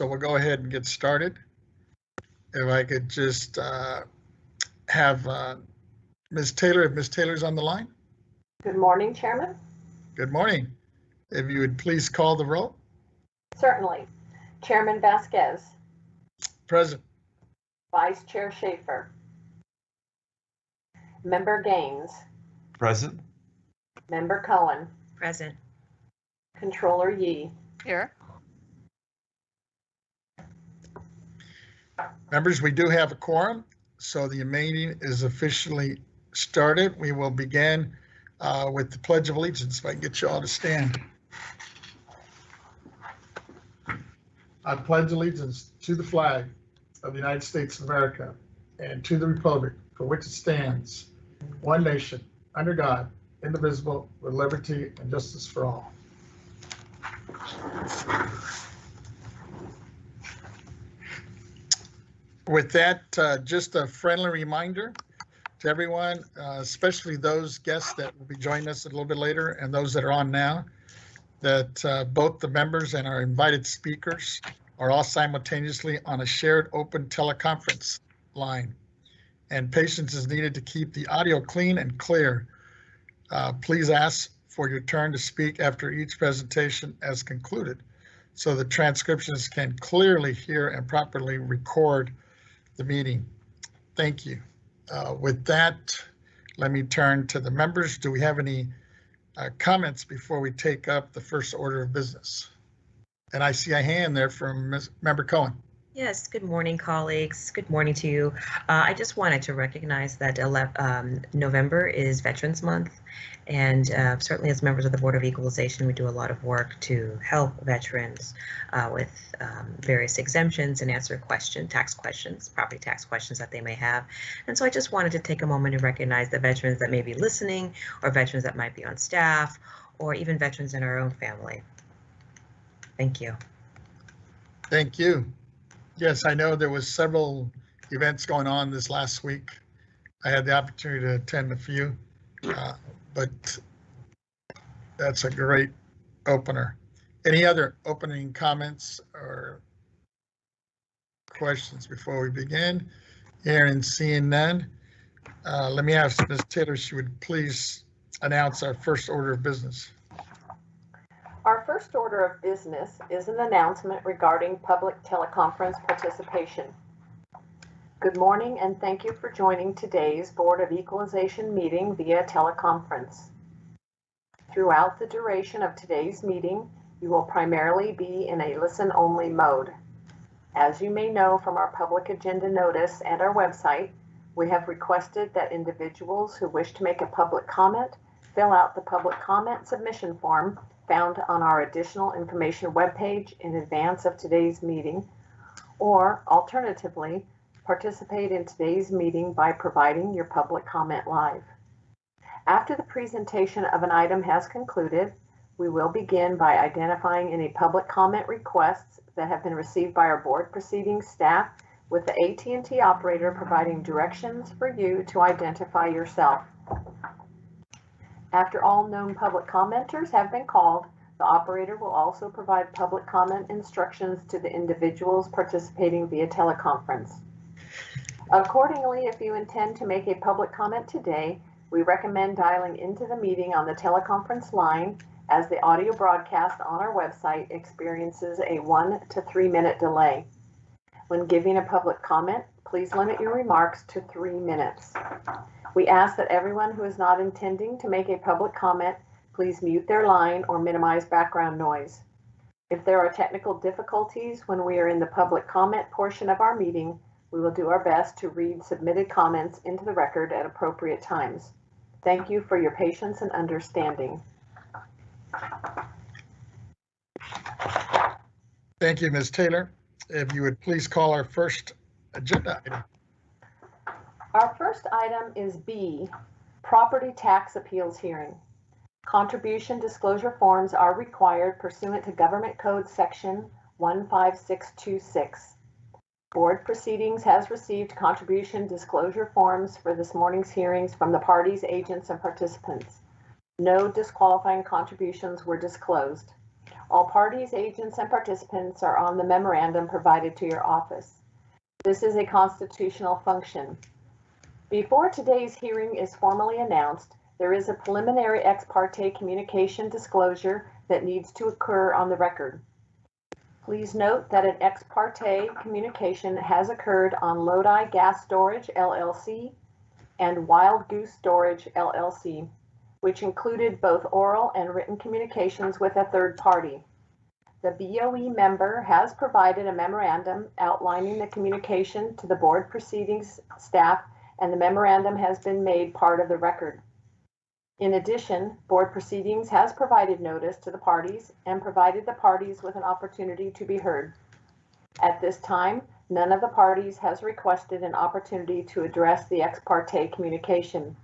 so we'll go ahead and get started. If I could just have Ms. Taylor, if Ms. Taylor's on the line. Good morning, Chairman. Good morning. If you would please call the roll. Certainly. Chairman Vasquez. Present. Vice Chair Schaefer. Member Gaines. Present. Member Cohen. Present. Controller Yee. Here. Members, we do have a quorum, so the meeting is officially started. We will begin with the Pledge of Allegiance. If I can get you all to stand. I pledge allegiance to the flag of the United States of America and to the republic for which it stands, one nation, under God, indivisible, with liberty and justice for all. With that, just a friendly reminder to everyone, especially those guests that will be joining us a little bit later and those that are on now, that both the members and our invited speakers are all simultaneously on a shared open teleconference line. And patience is needed to keep the audio clean and clear. Please ask for your turn to speak after each presentation as concluded, so the transcriptions can clearly hear and properly record the meeting. Thank you. With that, let me turn to the members. Do we have any comments before we take up the first order of business? And I see a hand there from Member Cohen. Yes, good morning, colleagues. Good morning to you. I just wanted to recognize that November is Veterans Month, and certainly as members of the Board of Equalization, we do a lot of work to help veterans with various exemptions and answer tax questions, property tax questions that they may have. And so I just wanted to take a moment to recognize the veterans that may be listening, or veterans that might be on staff, or even veterans in our own family. Thank you. Thank you. Yes, I know there was several events going on this last week. I had the opportunity to attend a few, but that's a great opener. Any other opening comments or questions before we begin? Hearing and seeing none, let me ask Ms. Taylor, she would please announce our first order of business. Our first order of business is an announcement regarding public teleconference participation. Good morning, and thank you for joining today's Board of Equalization meeting via teleconference. Throughout the duration of today's meeting, you will primarily be in a listen-only mode. As you may know from our public agenda notice and our website, we have requested that individuals who wish to make a public comment fill out the public comment submission form found on our additional information webpage in advance of today's meeting, or alternatively, participate in today's meeting by providing your public comment live. After the presentation of an item has concluded, we will begin by identifying any public comment requests that have been received by our board proceedings staff, with the AT&T operator providing directions for you to identify yourself. After all known public commenters have been called, the operator will also provide public comment instructions to the individuals participating via teleconference. Accordingly, if you intend to make a public comment today, we recommend dialing into the meeting on the teleconference line, as the audio broadcast on our website experiences a 1 to 3 minute delay. When giving a public comment, please limit your remarks to 3 minutes. We ask that everyone who is not intending to make a public comment please mute their line or minimize background noise. If there are technical difficulties when we are in the public comment portion of our meeting, we will do our best to read submitted comments into the record at appropriate times. Thank you for your patience and understanding. Thank you, Ms. Taylor. If you would please call our first agenda item. Our first item is B, Property Tax Appeals Hearing. Contribution disclosure forms are required pursuant to Government Code Section 15626. Board Proceedings has received contribution disclosure forms for this morning's hearings from the parties, agents, and participants. No disqualifying contributions were disclosed. All parties, agents, and participants are on the memorandum provided to your office. This is a constitutional function. Before today's hearing is formally announced, there is a preliminary ex parte communication disclosure that needs to occur on the record. Please note that an ex parte communication has occurred on Lodi Gas Storage LLC and Wild Goose Storage LLC, which included both oral and written communications with a third party. The BOE member has provided a memorandum outlining the communication to the board proceedings staff, and the memorandum has been made part of the record. In addition, board proceedings has provided notice to the parties and provided the parties with an opportunity to be heard. At this time, none of the parties has requested an opportunity to address the ex parte communication.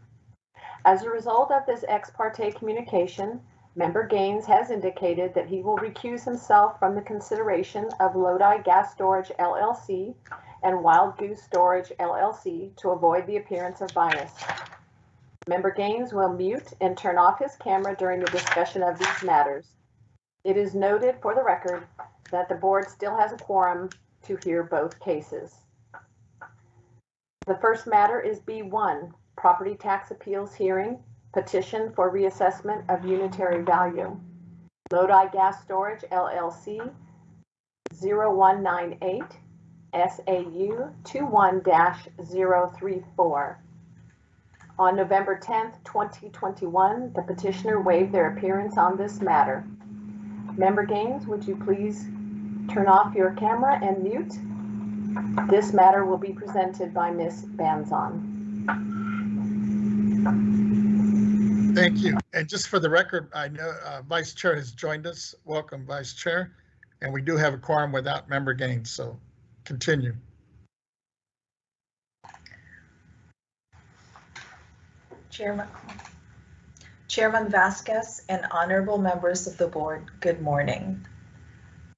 As a result of this ex parte communication, Member Gaines has indicated that he will recuse himself from the consideration of Lodi Gas Storage LLC and Wild Goose Storage LLC to avoid the appearance of bias. Member Gaines will mute and turn off his camera during the discussion of these matters. It is noted for the record that the board still has a quorum to hear both cases. The first matter is B1, Property Tax Appeals Hearing, Petition for Reassessment of Unitary Value. Lodi Gas Storage LLC 0198 SAU 21-034. On November 10th, 2021, the petitioner waived their appearance on this matter. Member Gaines, would you please turn off your camera and mute? This matter will be presented by Ms. Banzon. Thank you. And just for the record, I know Vice Chair has joined us. Welcome, Vice Chair. And we do have a quorum without Member Gaines, so continue. Chairman Vasquez and honorable members of the board, good morning.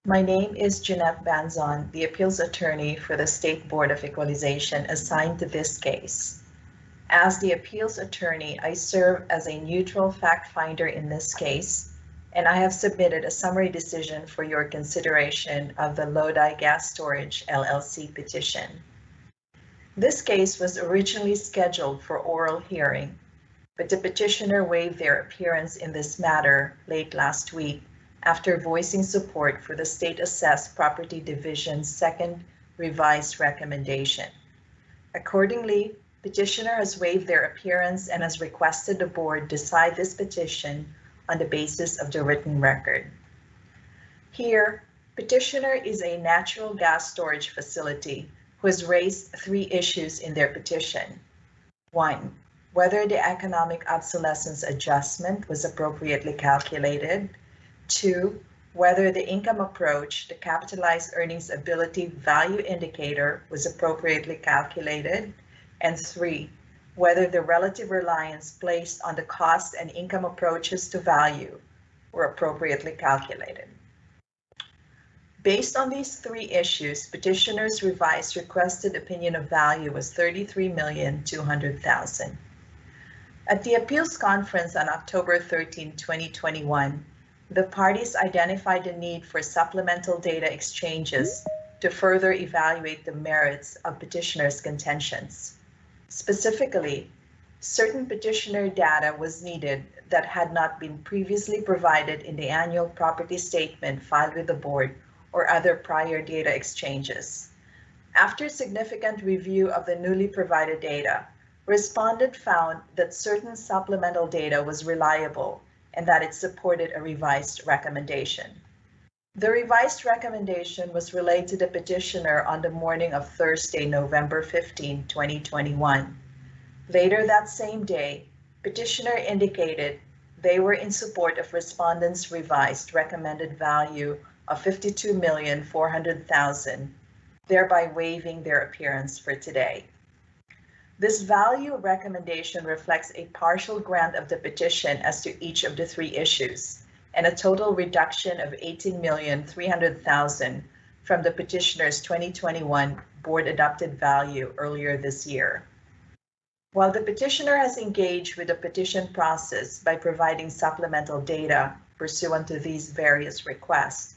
My name is Jeanette Banzon, the appeals attorney for the State Board of Equalization assigned to this case. As the appeals attorney, I serve as a neutral fact finder in this case, and I have submitted a summary decision for your consideration of the Lodi Gas Storage LLC petition. This case was originally scheduled for oral hearing, but the petitioner waived their appearance in this matter late last week after voicing support for the State Assessed Property Division's second revised recommendation. Accordingly, petitioner has waived their appearance and has requested the board decide this petition on the basis of the written record. Here, petitioner is a natural gas storage facility who has raised three issues in their petition. 1, whether the economic obsolescence adjustment was appropriately calculated. 2, whether the income approach, the capitalized earnings ability value indicator, was appropriately calculated. And 3, whether the relative reliance placed on the cost and income approaches to value were appropriately calculated. Based on these three issues, petitioner's revised requested opinion of value was $33,200,000. At the appeals conference on October 13, 2021, the parties identified the need for supplemental data exchanges to further evaluate the merits of petitioner's contentions. Specifically, certain petitioner data was needed that had not been previously provided in the annual property statement filed with the board or other prior data exchanges. After significant review of the newly provided data, respondent found that certain supplemental data was reliable and that it supported a revised recommendation. The revised recommendation was relayed to the petitioner on the morning of Thursday, November 15, 2021. Later that same day, petitioner indicated they were in support of respondent's revised recommended value of $52,400,000, thereby waiving their appearance for today. This value recommendation reflects a partial grant of the petition as to each of the three issues and a total reduction of $18,300,000 from the petitioner's 2021 board adopted value earlier this year. While the petitioner has engaged with the petition process by providing supplemental data, pursuant to these various requests.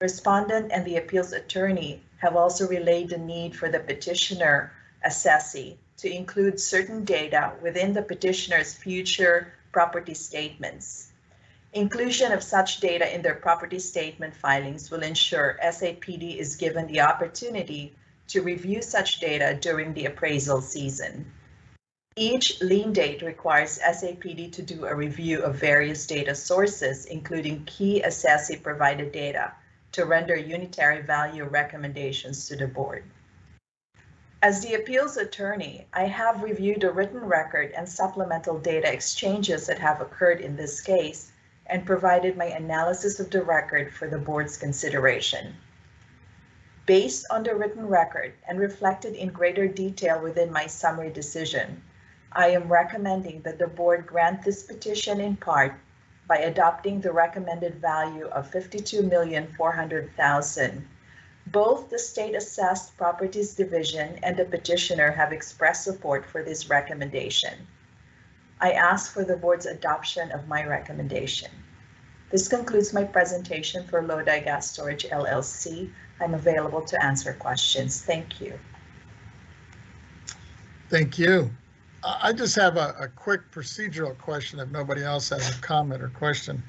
Respondent and the appeals attorney have also relayed the need for the petitioner assessee to include certain data within the petitioner's future property statements. Inclusion of such data in their property statement filings will ensure SAPD is given the opportunity to review such data during the appraisal season. Each lien date requires SAPD to do a review of various data sources, including key assessee provided data, to render unitary value recommendations to the board. As the appeals attorney, I have reviewed the written record and supplemental data exchanges that have occurred in this case and provided my analysis of the record for the board's consideration. Based on the written record and reflected in greater detail within my summary decision, I am recommending that the board grant this petition in part by adopting the recommended value of $52,400,000. Both the State Assessed Properties Division and the petitioner have expressed support for this recommendation. I ask for the board's adoption of my recommendation. This concludes my presentation for Lodi Gas Storage LLC. I'm available to answer questions. Thank you. Thank you. I just have a quick procedural question if nobody else has a comment or question.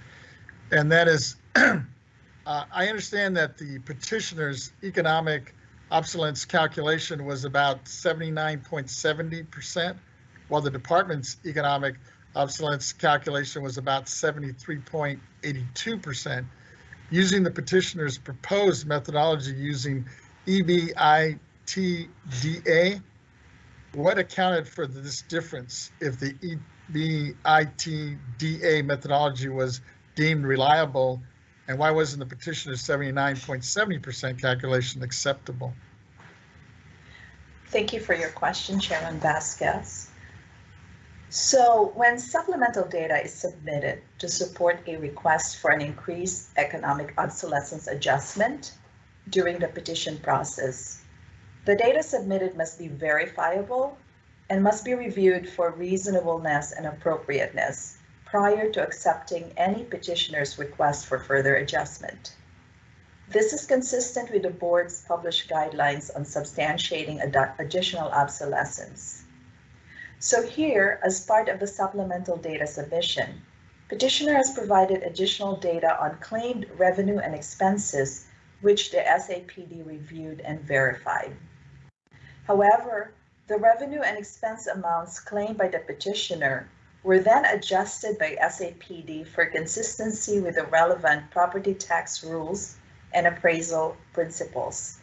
And that is, I understand that the petitioner's economic obsolescence calculation was about 79.70%, while the department's economic obsolescence calculation was about 73.82%. Using the petitioner's proposed methodology using EBITDA, what accounted for this difference if the EBITDA methodology was deemed reliable, and why wasn't the petitioner's 79.70% calculation acceptable? Thank you for your question, Chairman Vasquez. So when supplemental data is submitted to support a request for an increased economic obsolescence adjustment during the petition process, the data submitted must be verifiable and must be reviewed for reasonableness and appropriateness prior to accepting any petitioner's request for further adjustment. This is consistent with the board's published guidelines on substantiating additional obsolescence. So here, as part of the supplemental data submission, petitioner has provided additional data on claimed revenue and expenses, which the SAPD reviewed and verified. However, the revenue and expense amounts claimed by the petitioner were then adjusted by SAPD for consistency with the relevant property tax rules and appraisal principles.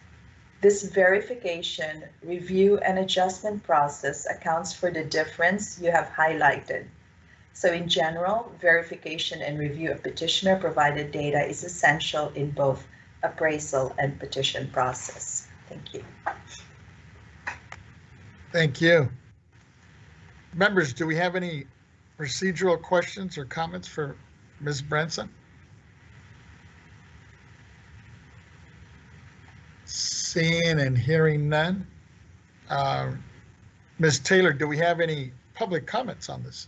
This verification, review, and adjustment process accounts for the difference you have highlighted. So in general, verification and review of petitioner provided data is essential in both appraisal and petition process. Thank you. Thank you. Members, do we have any procedural questions or comments for Ms. Branson? Seeing and hearing none. Ms. Taylor, do we have any public comments on this?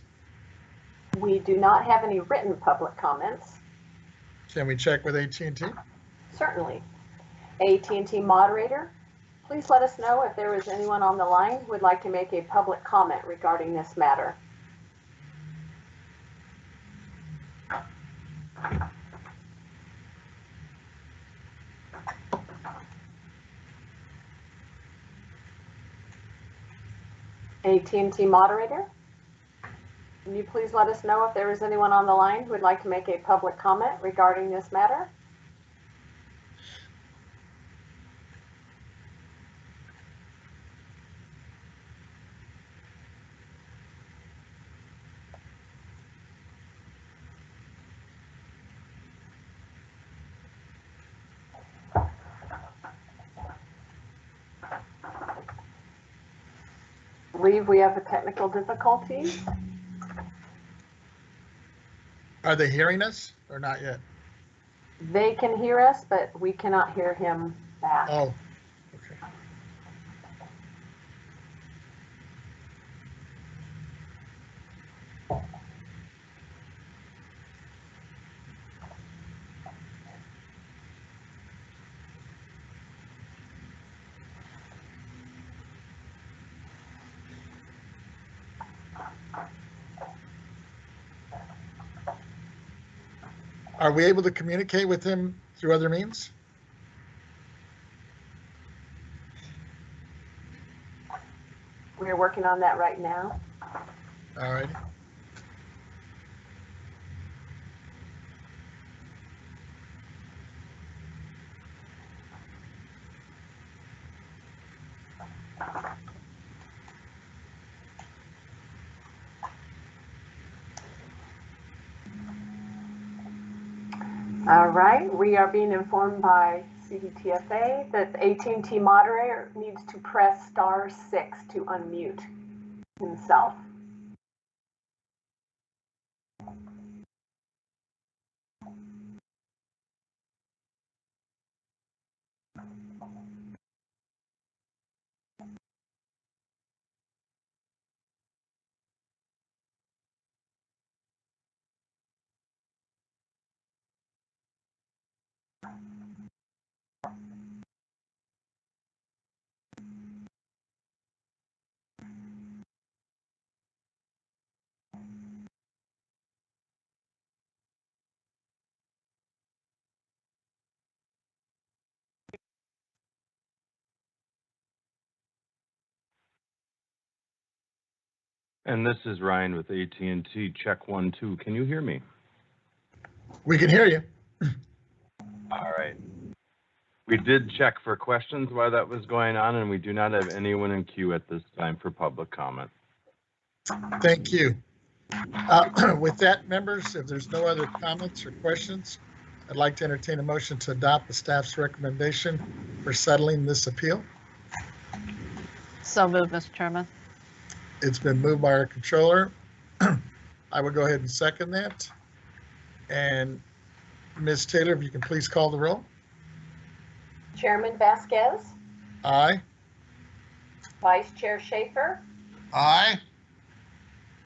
We do not have any written public comments. Can we check with AT&T? Certainly. AT&T moderator, please let us know if there is anyone on the line who would like to make a public comment regarding this matter. AT&T moderator, can you please let us know if there is anyone on the line who would like to make a public comment regarding this matter? I believe we have a technical difficulty. Are they hearing us or not yet? They can hear us, but we cannot hear him back. Oh, okay. Are we able to communicate with him through other means? We're working on that right now. All right. All right, we are being informed by CDTFA that the AT&T moderator needs to press *6 to unmute himself. And this is Ryan with AT&T. Check 1, 2. Can you hear me? We can hear you. All right. We did check for questions while that was going on, and we do not have anyone in queue at this time for public comment. Thank you. With that, members, if there's no other comments or questions, I'd like to entertain a motion to adopt the staff's recommendation for settling this appeal. So moved, Mr. Chairman. It's been moved by our controller. I will go ahead and second that. And Ms. Taylor, if you can please call the roll. Chairman Vasquez, Aye. Vice Chair Schaefer, Aye.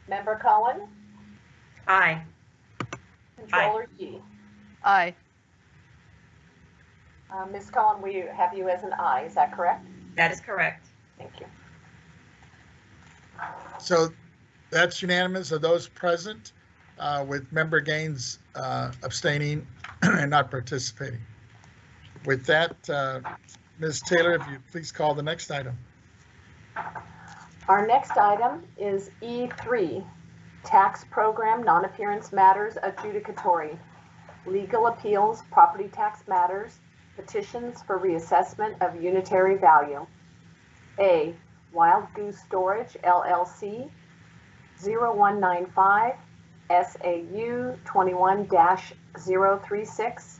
Member Cohen, Aye. Controller Yee. Aye. Ms. Cohen, we have you as an aye, is that correct? That is correct. Thank you. So that's unanimous of those present, with Member Gaines abstaining and not participating. With that, Ms. Taylor, if you please call the next item. Our next item is E3, Tax Program Non-Appearance Matters Adjudicatory, Legal Appeals, Property Tax Matters, Petitions for Reassessment of Unitary Value. A, Wild Goose Storage, LLC, 0195 SAU 21-036.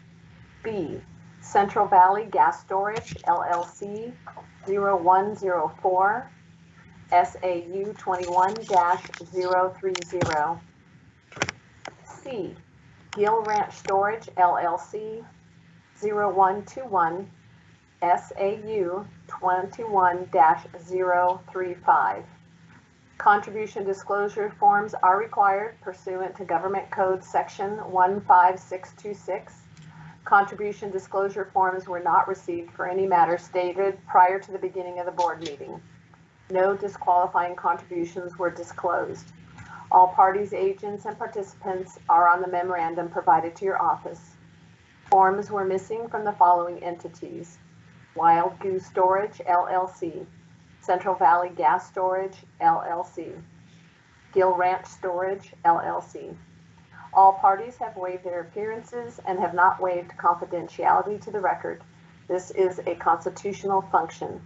B, Central Valley Gas Storage, LLC, 0104 SAU 21-030. C, Gill Ranch Storage, LLC, 0121 SAU 21-035. Contribution disclosure forms are required pursuant to Government Code Section 15626. Contribution disclosure forms were not received for any matter stated prior to the beginning of the board meeting. No disqualifying contributions were disclosed. All parties, agents, and participants are on the memorandum provided to your office. Forms were missing from the following entities: Wild Goose Storage, LLC, Central Valley Gas Storage, LLC, Gill Ranch Storage, LLC. All parties have waived their appearances and have not waived confidentiality to the record. This is a constitutional function.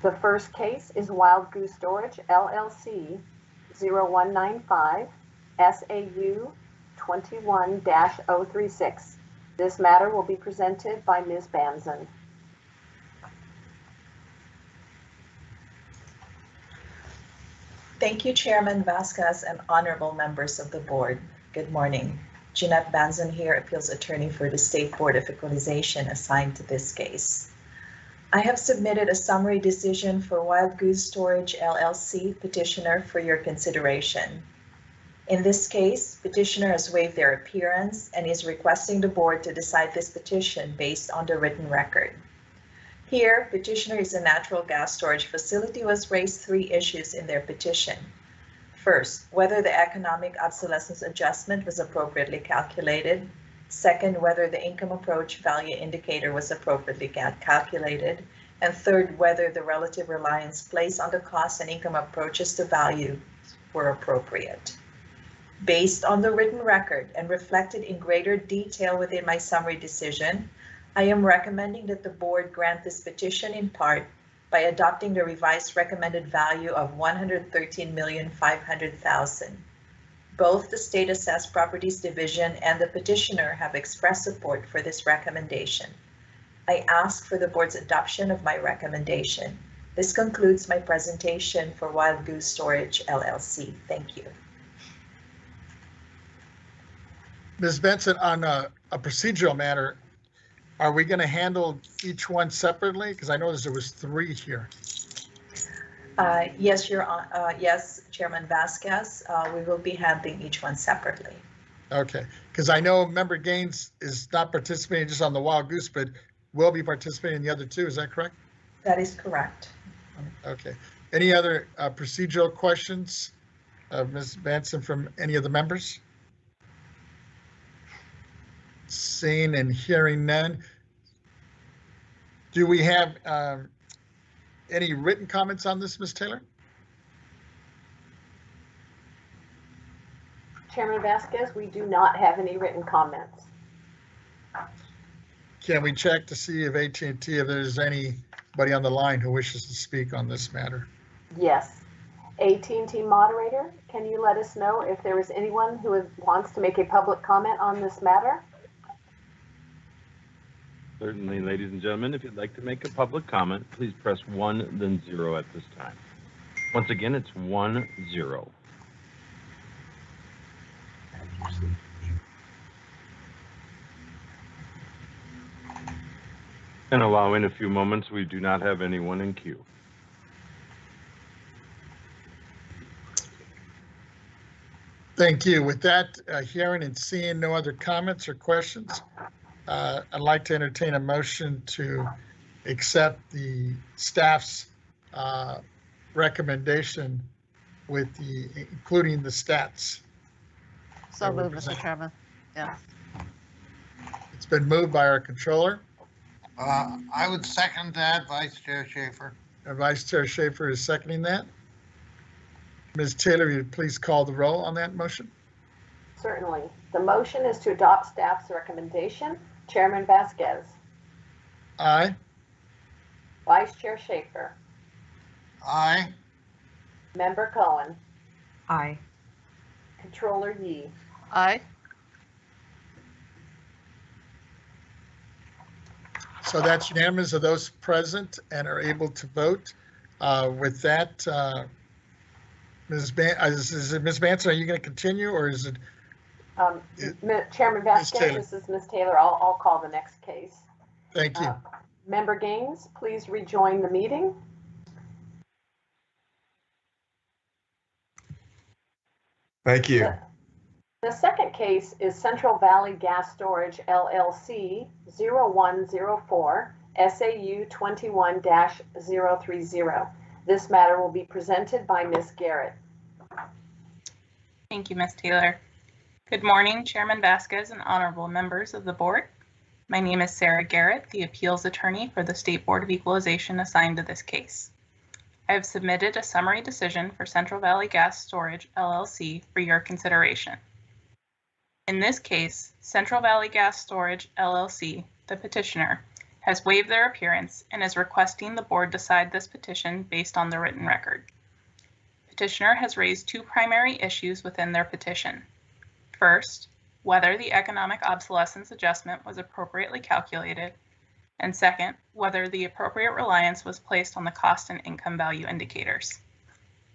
The first case is Wild Goose Storage, LLC, 0195 SAU 21-036. This matter will be presented by Ms. Banzan. Thank you, Chairman Vasquez and honorable members of the board. Good morning. Jeanette Banzan here, appeals attorney for the State Board of Equalization assigned to this case. I have submitted a summary decision for Wild Goose Storage LLC petitioner for your consideration. In this case, petitioner has waived their appearance and is requesting the board to decide this petition based on the written record. Here, petitioner is a natural gas storage facility was raised 3 issues in their petition. First, whether the economic obsolescence adjustment was appropriately calculated. Second, whether the income approach value indicator was appropriately calculated. And third, whether the relative reliance placed on the cost and income approaches to value were appropriate. Based on the written record and reflected in greater detail within my summary decision, I am recommending that the board grant this petition in part by adopting the revised recommended value of $113,500,000. Both the State Assessed Properties Division and the petitioner have expressed support for this recommendation. I ask for the board's adoption of my recommendation. This concludes my presentation for Wild Goose Storage LLC. Thank you. Ms. Benson, on a procedural matter, are we going to handle each one separately? Because I noticed there was 3 here. Yes, yes, Chairman Vasquez. We will be handling each one separately. Okay, because I know Member Gaines is not participating just on the Wild Goose, but will be participating in the other 2. Is that correct? That is correct. Okay. Any other procedural questions of Ms. Benson from any of the members? Seeing and hearing none. Do we have any written comments on this, Ms. Taylor? Chairman Vasquez, we do not have any written comments. Can we check to see if AT&T, if there's anybody on the line who wishes to speak on this matter? Yes. AT&T moderator, can you let us know if there is anyone who wants to make a public comment on this matter? Certainly, ladies and gentlemen, if you'd like to make a public comment, please press 1, then 0 at this time. Once again, it's 1, 0. And allowing a few moments, we do not have anyone in queue. Thank you. With that, hearing and seeing no other comments or questions, I'd like to entertain a motion to accept the staff's recommendation with including the stats. So moved, Mr. Chairman. Yes. It's been moved by our controller. I would second that, Vice Chair Schaefer. Vice Chair Schaefer is seconding that. Ms. Taylor, will you please call the roll on that motion? Certainly. The motion is to adopt staff's recommendation. Chairman Vasquez. Aye. Vice Chair Schaefer. Aye. Member Cohen. Aye. Controller Yee. Aye. So that's unanimous of those present and are able to vote. With that, Ms. Manson, are you going to continue, or is it? Chairman Vasquez, Taylor. this is Ms. Taylor. I'll call the next case. Thank you. Member Gaines, please rejoin the meeting. Thank you. The second case is Central Valley Gas Storage LLC 0104 SAU 21-030. This matter will be presented by Ms. Garrett. Thank you, Ms. Taylor. Good morning, Chairman Vasquez and honorable members of the board. My name is Sarah Garrett, the appeals attorney for the State Board of Equalization assigned to this case. I have submitted a summary decision for Central Valley Gas Storage LLC for your consideration. In this case, Central Valley Gas Storage LLC, the petitioner, has waived their appearance and is requesting the board decide this petition based on the written record. Petitioner has raised 2 primary issues within their petition. First, whether the economic obsolescence adjustment was appropriately calculated, and second, whether the appropriate reliance was placed on the cost and income value indicators.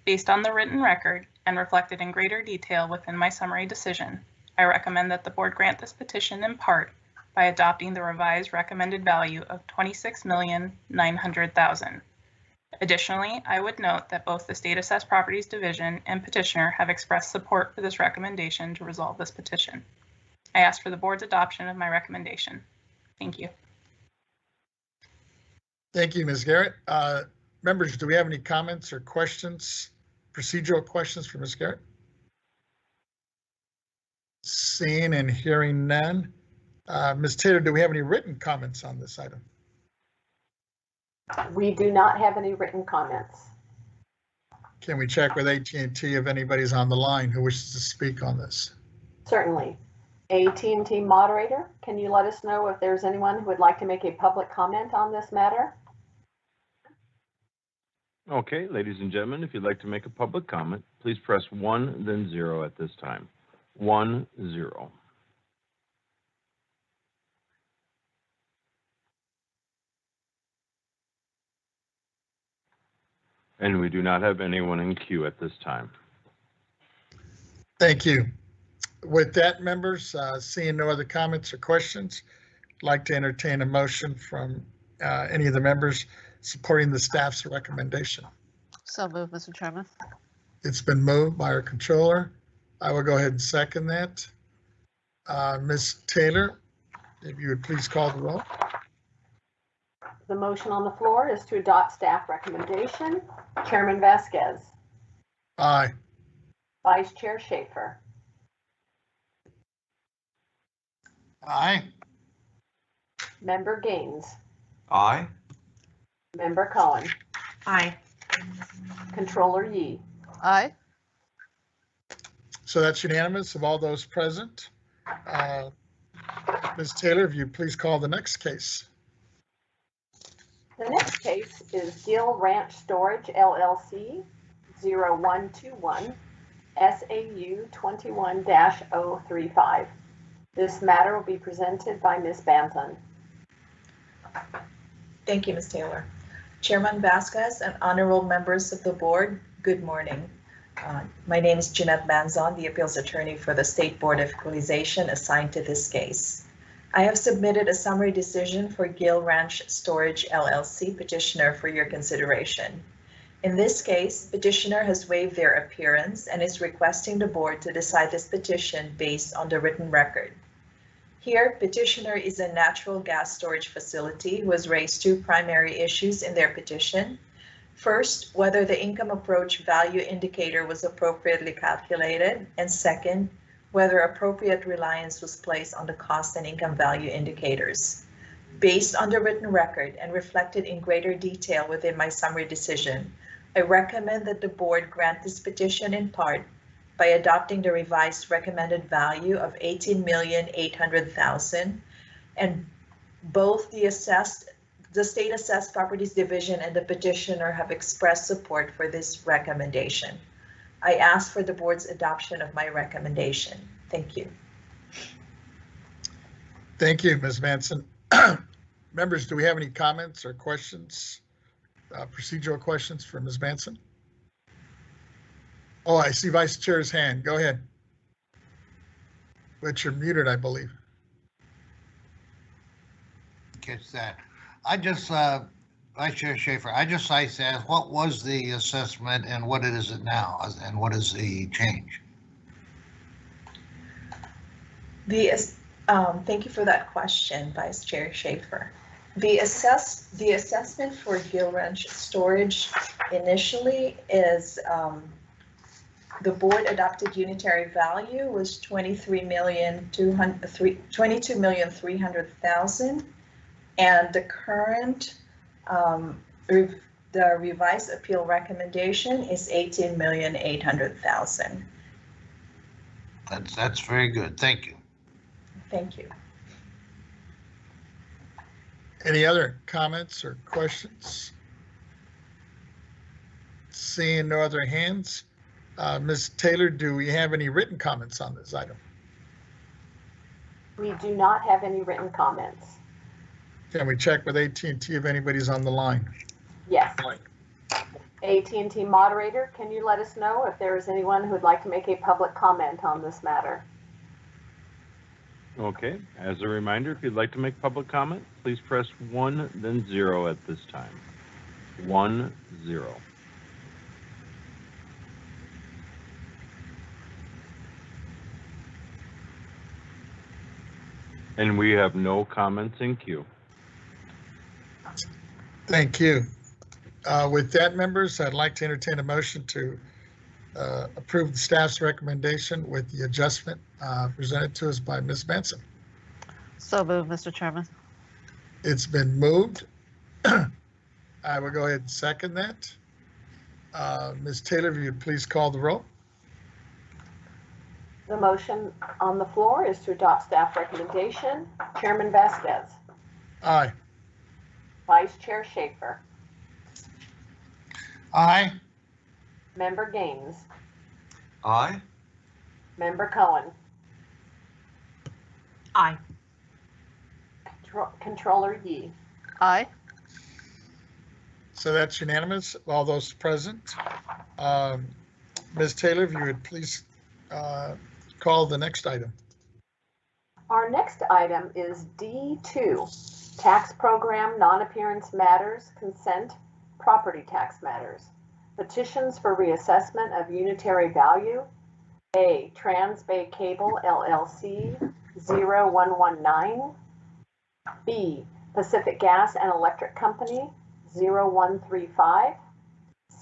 Based on the written record and reflected in greater detail within my summary decision, I recommend that the board grant this petition in part by adopting the revised recommended value of $26,900,000. Additionally, I would note that both the State Assessed Properties Division and petitioner have expressed support for this recommendation to resolve this petition. I ask for the board's adoption of my recommendation. Thank you. Thank you, Ms. Garrett. Members, do we have any comments or questions, procedural questions for Ms. Garrett? Seeing and hearing none, Ms. Taylor, do we have any written comments on this item? We do not have any written comments. Can we check with AT&T if anybody's on the line who wishes to speak on this? Certainly. AT&T moderator, can you let us know if there's anyone who would like to make a public comment on this matter? Okay, ladies and gentlemen, if you'd like to make a public comment, please press 1, then 0 at this time. 1, 0. And we do not have anyone in queue at this time. Thank you. With that, members, seeing no other comments or questions, I'd like to entertain a motion from any of the members supporting the staff's recommendation. So moved, Mr. Chairman. It's been moved by our controller. I will go ahead and second that. Ms. Taylor, if you would please call the roll. The motion on the floor is to adopt staff recommendation. Chairman Vasquez, Aye. Vice Chair Schaefer, Aye. Member Gaines, Aye. Member Cohen, Aye. Controller Yee. Aye. So that's unanimous of all those present. Ms. Taylor, if you please call the next case. The next case is Gill Ranch Storage LLC 0121 SAU 21-035. This matter will be presented by Ms. Banton. Thank you, Ms. Taylor. Chairman Vasquez and honorable members of the board, good morning. My name is Jeanette Banzon, the appeals attorney for the State Board of Equalization assigned to this case. I have submitted a summary decision for Gill Ranch Storage LLC petitioner for your consideration. In this case, petitioner has waived their appearance and is requesting the board to decide this petition based on the written record. Here, petitioner is a natural gas storage facility who has raised two primary issues in their petition. First, whether the income approach value indicator was appropriately calculated, and second, whether appropriate reliance was placed on the cost and income value indicators. Based on the written record and reflected in greater detail within my summary decision, I recommend that the board grant this petition in part by adopting the revised recommended value of $18,800,000, and both the State Assessed Properties Division and the petitioner have expressed support for this recommendation. I ask for the board's adoption of my recommendation. Thank you. Thank you, Ms. Manson. Members, do we have any comments or questions, procedural questions for Ms. Manson? Oh, I see Vice Chair's hand. Go ahead. But you're muted, I believe. Catch that. I just, Vice Chair Schaefer, I just like to ask, what was the assessment and what is it now? And what is the change? Thank you for that question, Vice Chair Schaefer. The assessment for Gill Ranch Storage initially is the board adopted unitary value was $22,300,000, and the current the revised appeal recommendation is $18,800,000. That's very good. Thank you. Thank you. Any other comments or questions? Seeing no other hands, Ms. Taylor, do we have any written comments on this item? We do not have any written comments. Can we check with AT&T if anybody's on the line? Yes. AT&T moderator, can you let us know if there is anyone who would like to make a public comment on this matter? Okay, as a reminder, if you'd like to make public comment, please press 1, then 0 at this time. 1, 0. And we have no comments in queue. Thank you. With that, members, I'd like to entertain a motion to approve the staff's recommendation with the adjustment presented to us by Ms. Benson. So moved, Mr. Chairman. It's been moved. I will go ahead and second that. Ms. Taylor, if you'd please call the roll. The motion on the floor is to adopt staff recommendation. Chairman Vasquez, Aye. Vice Chair Schaefer, Aye. Member Gaines, Aye. Member Cohen, Aye. Controller Yee. Aye. So that's unanimous, all those present. Ms. Taylor, if you would please call the next item. Our next item is D2, Tax Program Non-Appearance Matters, Consent, Property Tax Matters. Petitions for reassessment of unitary value. A, Trans Bay Cable LLC 0119. B, Pacific Gas and Electric Company 0135.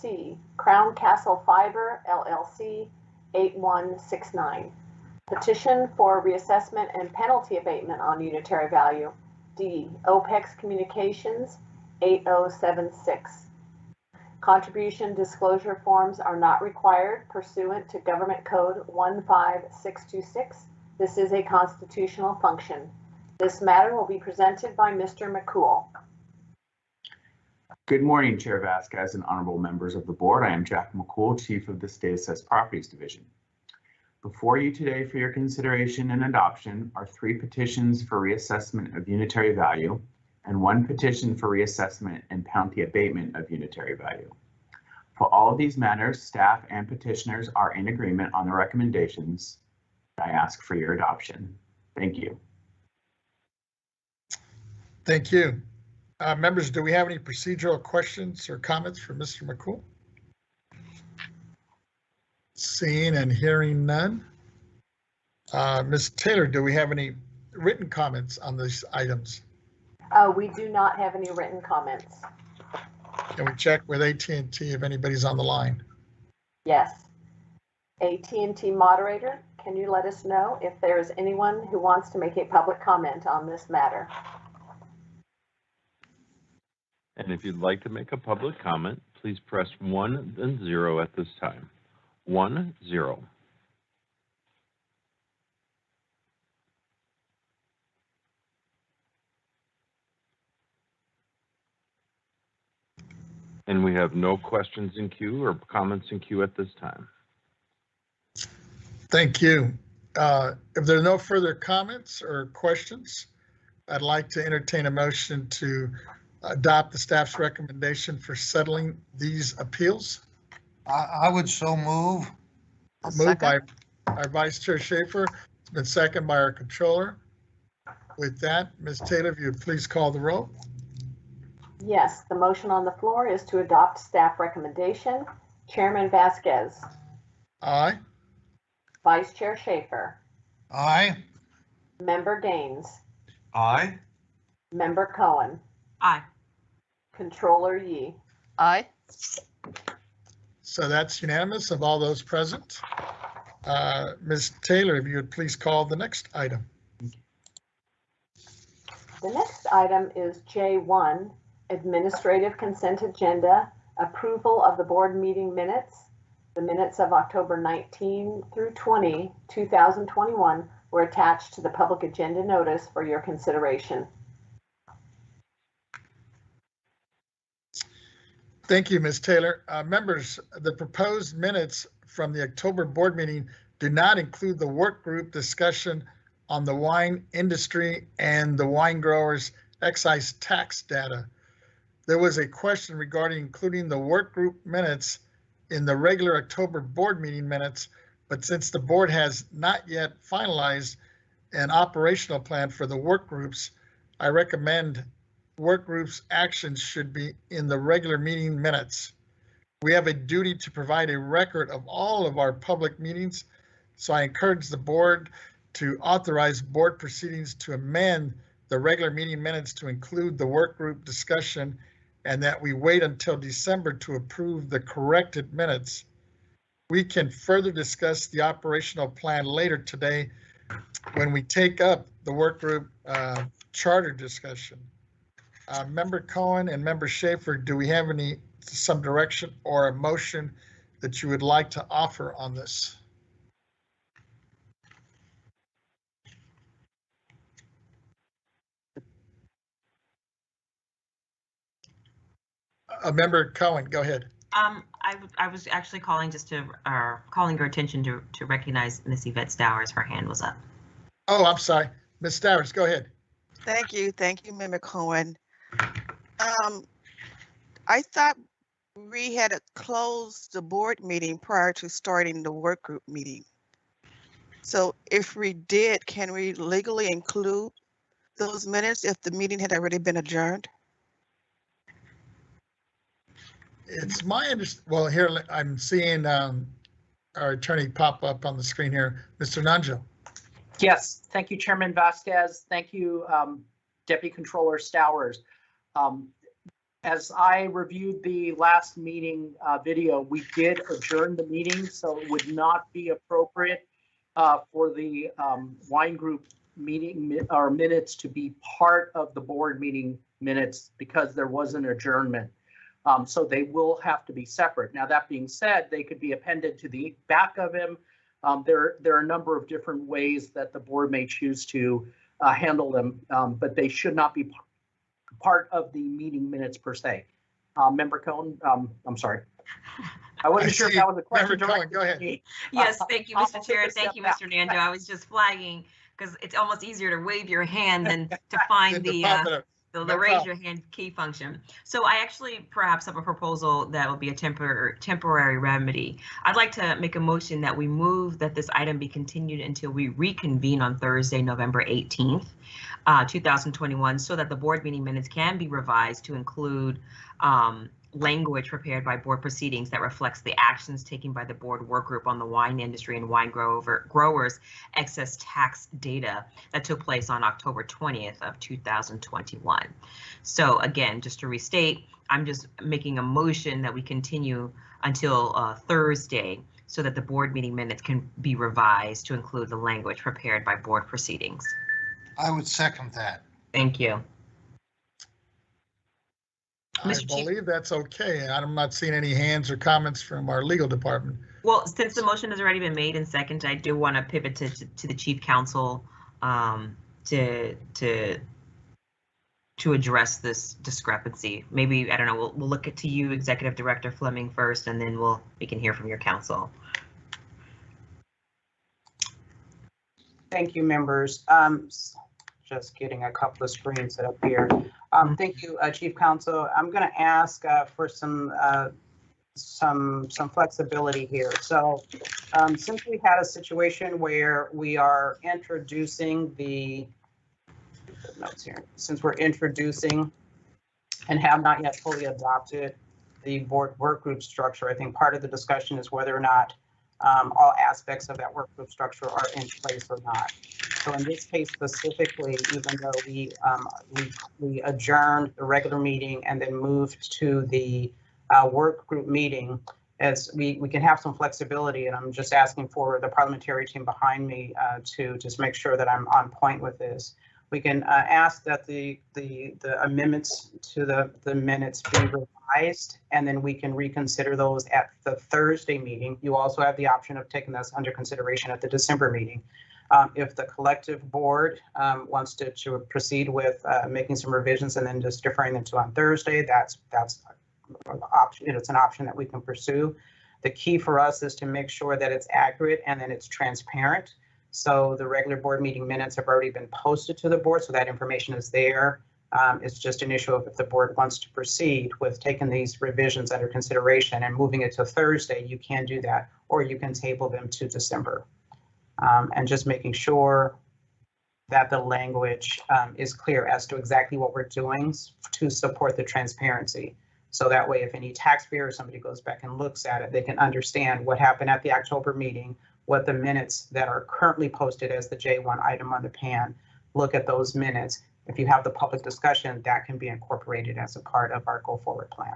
C, Crown Castle Fiber LLC 8169. Petition for reassessment and penalty abatement on unitary value. D, OPEX Communications 8076. Contribution disclosure forms are not required pursuant to Government Code 15626. This is a constitutional function. This matter will be presented by Mr. McCool. Good morning, Chair Vasquez and honorable members of the board. I am Jack McCool, Chief of the State Assessed Properties Division. Before you today for your consideration and adoption are 3 petitions for reassessment of unitary value and 1 petition for reassessment and penalty abatement of unitary value. For all of these matters, staff and petitioners are in agreement on the recommendations. I ask for your adoption. Thank you. Thank you. Members, do we have any procedural questions or comments for Mr. McCool? Seeing and hearing none. Ms. Taylor, do we have any written comments on these items? We do not have any written comments. Can we check with AT&T if anybody's on the line? Yes. AT&T moderator, can you let us know if there is anyone who wants to make a public comment on this matter? And if you'd like to make a public comment, please press 1 then 0 at this time. 1 0. And we have no questions in queue or comments in queue at this time. Thank you. If there are no further comments or questions, I'd like to entertain a motion to adopt the staff's recommendation for settling these appeals. I would so move. Moved by our Vice Chair Schaefer. It's been seconded by our controller. With that, Ms. Taylor, if you would please call the roll. Yes, the motion on the floor is to adopt staff recommendation. Chairman Vasquez, Aye. Vice Chair Schaefer, Aye. Member Gaines, Aye. Member Cohen, Aye. Controller Yee. Aye. So that's unanimous of all those present. Ms. Taylor, if you would please call the next item. The next item is J1, Administrative Consent Agenda, Approval of the Board Meeting Minutes. The minutes of October 19 through 20, 2021 were attached to the public agenda notice for your consideration. Thank you, Ms. Taylor. Members, the proposed minutes from the October board meeting do not include the work group discussion on the wine industry and the wine growers' excise tax data. There was a question regarding including the work group minutes in the regular October board meeting minutes, but since the board has not yet finalized an operational plan for the work groups, I recommend work groups' actions should be in the regular meeting minutes. We have a duty to provide a record of all of our public meetings, so I encourage the board to authorize board proceedings to amend the regular meeting minutes to include the work group discussion, and that we wait until December to approve the corrected minutes. We can further discuss the operational plan later today when we take up the work group charter discussion. Member Cohen and Member Schaefer, do we have some direction or a motion that you would like to offer on this? Member Cohen, go ahead. I was actually calling calling your attention to recognize Miss Yvette Stowers. Her hand was up. Oh, I'm sorry. Ms. Stowers, go ahead. Thank you, Member Cohen. I thought we had closed the board meeting prior to starting the work group meeting. So if we did, can we legally include those minutes if the meeting had already been adjourned? It's my understanding, well, here, I'm seeing our attorney pop up on the screen here. Mr. Nanjo. Yes, thank you, Chairman Vasquez. Thank you, Deputy Controller Stowers. As I reviewed the last meeting video, we did adjourn the meeting, so it would not be appropriate for the wine group meeting or minutes to be part of the board meeting minutes because there was an adjournment. So they will have to be separate. Now, that being said, they could be appended to the back of him. There are a number of different ways that the board may choose to handle them, but they should not be part of the meeting minutes per se. Member Cohen, I'm sorry. I wasn't sure if that was a question. Member Cohen, go ahead. Yes, thank you, Mr. Chair. Thank you, Mr. Nanjo. I was just flagging because it's almost easier to wave your hand than to find the raise your hand key function. So I actually perhaps have a proposal that will be a temporary remedy. I'd like to make a motion that we move that this item be continued until we reconvene on Thursday, November 18th, 2021, so that the board meeting minutes can be revised to include language prepared by board proceedings that reflects the actions taken by the board work group on the wine industry and wine growers excess tax data that took place on October 20th of 2021. So again, just to restate, I'm just making a motion that we continue until Thursday so that the board meeting minutes can be revised to include the language prepared by board proceedings. I would second that. Thank you. I believe that's okay. I'm not seeing any hands or comments from our legal department. Well, since the motion has already been made and seconded, I do want to pivot to the chief counsel to address this discrepancy. Maybe, I don't know, we'll look to you, Executive Director Fleming, first, and then we can hear from your counsel. Thank you, members. Just getting a couple of screens set up here. Thank you, Chief Counsel. I'm going to ask for some flexibility here. So, since we had a situation where we are introducing since we're introducing and have not yet fully adopted the board work group structure, I think part of the discussion is whether or not all aspects of that work group structure are in place or not. So in this case specifically, even though we adjourned the regular meeting and then moved to the work group meeting, as we can have some flexibility, and I'm just asking for the parliamentary team behind me to just make sure that I'm on point with this. We can ask that the amendments to the minutes be revised, and then we can reconsider those at the Thursday meeting. You also have the option of taking this under consideration at the December meeting. If the collective board wants to proceed with making some revisions and then just deferring them to on Thursday, that's an option. It's an option that we can pursue. The key for us is to make sure that it's accurate and then it's transparent. So the regular board meeting minutes have already been posted to the board, so that information is there. It's just an issue of if the board wants to proceed with taking these revisions under consideration and moving it to Thursday, you can do that, or you can table them to December. And just making sure that the language is clear as to exactly what we're doing to support the transparency. So that way, if any taxpayer or somebody goes back and looks at it, they can understand what happened at the October meeting, what the minutes that are currently posted as the J1 item on the PAN, look at those minutes. If you have the public discussion, that can be incorporated as a part of our go forward plan.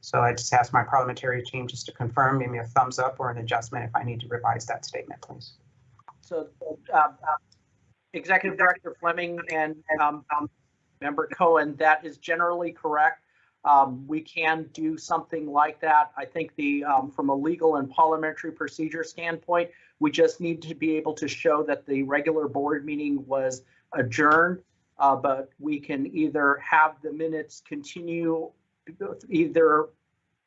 So I just ask my parliamentary team just to confirm, give me a thumbs up or an adjustment if I need to revise that statement, please. So Executive Director Fleming and Member Cohen, that is generally correct. We can do something like that. I think from a legal and parliamentary procedure standpoint, we just need to be able to show that the regular board meeting was adjourned, but we can either have the minutes continue either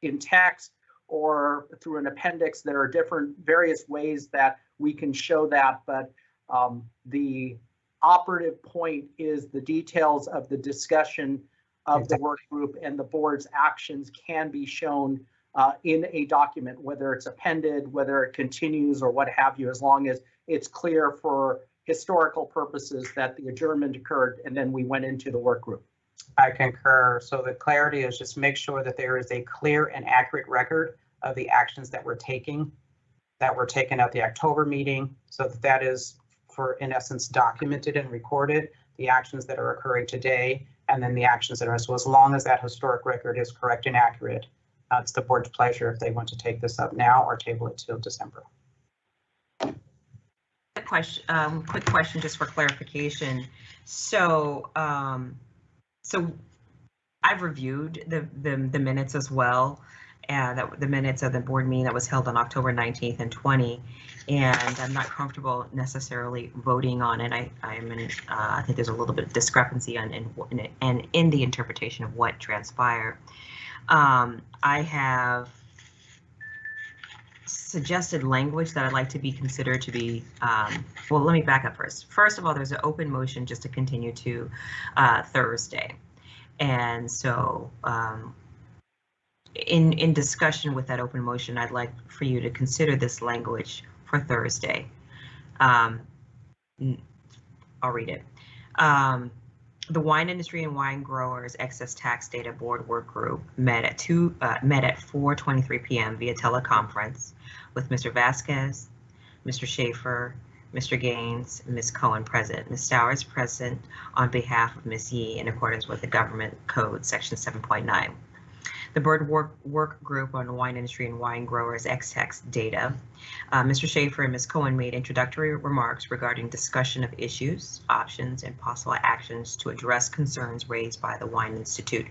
in text or through an appendix. There are various ways that we can show that, but the operative point is the details of the discussion of the work group and the board's actions can be shown in a document, whether it's appended, whether it continues or what have you, as long as it's clear for historical purposes that the adjournment occurred and then we went into the work group. I concur. So the clarity is just make sure that there is a clear and accurate record of the actions that were taken at the October meeting, so that is in essence documented and recorded, the actions that are occurring today, and then the actions that are, so as long as that historic record is correct and accurate, it's the board's pleasure if they want to take this up now or table it till December. Quick question just for clarification. So I've reviewed the minutes as well, and the minutes of the board meeting that was held on October 19th and 20, and I'm not comfortable necessarily voting on it. I think there's a little bit of discrepancy in the interpretation of what transpired. I have suggested language that I'd like to be considered to be, well, let me back up first. First of all, there's an open motion just to continue to Thursday. And so in discussion with that open motion, I'd like for you to consider this language for Thursday. I'll read it. The Wine Industry and Wine Growers Excess Tax Data Board Work Group met at 4:23 p.m. via teleconference with Mr. Vasquez, Mr. Schaefer, Mr. Gaines, Ms. Cohen present. Ms. Stowers present on behalf of Ms. Yee in accordance with the Government Code Section 7.9. The Board work Group on Wine Industry and Wine Growers Excess Data. Mr. Schaefer and Ms. Cohen made introductory remarks regarding discussion of issues, options, and possible actions to address concerns raised by the Wine Institute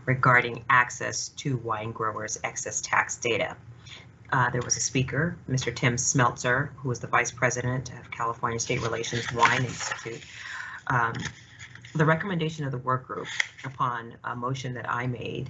regarding access to wine growers' excess tax data. There was a speaker, Mr. Tim Smeltzer, who was the Vice President of California State Relations Wine Institute. The recommendation of the work group upon a motion that I made,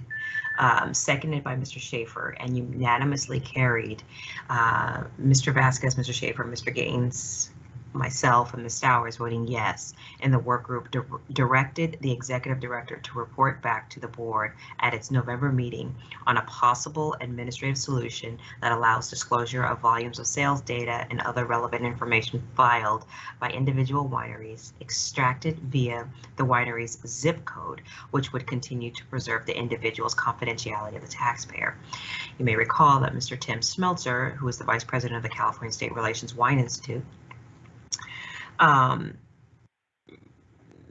seconded by Mr. Schaefer and unanimously carried, Mr. Vasquez, Mr. Schaefer, Mr. Gaines, myself, and Ms. Stowers voting yes, and the work group directed the executive director to report back to the board at its November meeting on a possible administrative solution that allows disclosure of volumes of sales data and other relevant information filed by individual wineries extracted via the winery's zip code, which would continue to preserve the individual's confidentiality of the taxpayer. You may recall that Mr. Tim Smeltzer, who is the Vice President of the California State Relations Wine Institute,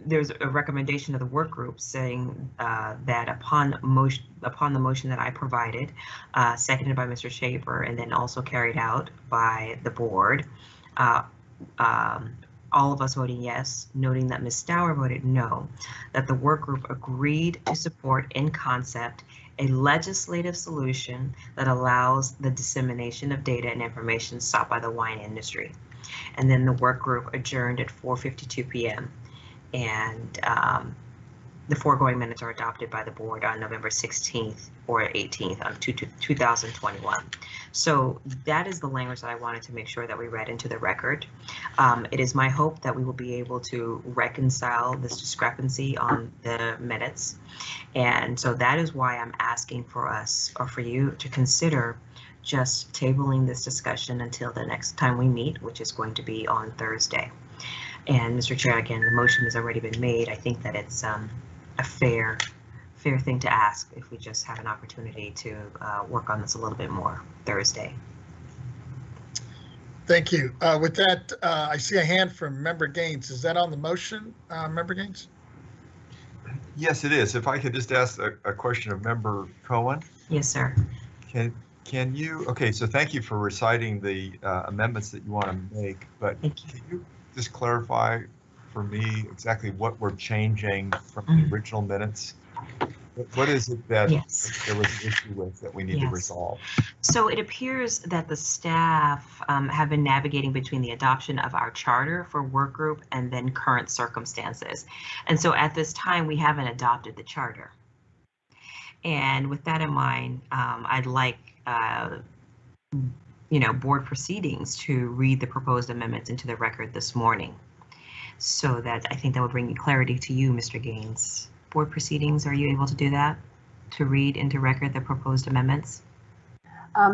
there's a recommendation of the work group saying that upon the motion that I provided, seconded by Mr. Schaefer, and then also carried out by the board, all of us voting yes, noting that Ms. Stower voted no, that the work group agreed to support in concept a legislative solution that allows the dissemination of data and information sought by the wine industry. And then the work group adjourned at 4:52 p.m. and the foregoing minutes are adopted by the board on November 16th or 18th of 2021. So that is the language that I wanted to make sure that we read into the record. It is my hope that we will be able to reconcile this discrepancy on the minutes. And so that is why I'm asking for us, or for you, to consider just tabling this discussion until the next time we meet, which is going to be on Thursday. And Mr. Chair, again, the motion has already been made. I think that it's a fair thing to ask if we just have an opportunity to work on this a little bit more Thursday. Thank you. With that, I see a hand from Member Gaines. Is that on the motion, Member Gaines? Yes, it is. If I could just ask a question of Member Cohen. Yes, sir. Can you, okay, so thank you for reciting the amendments that you want to make, but can you just clarify for me exactly what we're changing from the original minutes? What is it that there was an issue with that we need to resolve? So it appears that the staff have been navigating between the adoption of our charter for work group and then current circumstances. And so at this time, we haven't adopted the charter. And with that in mind, I'd like, board proceedings to read the proposed amendments into the record this morning. So that I think that would bring clarity to you, Mr. Gaines. Board proceedings, are you able to do that? To read into record the proposed amendments?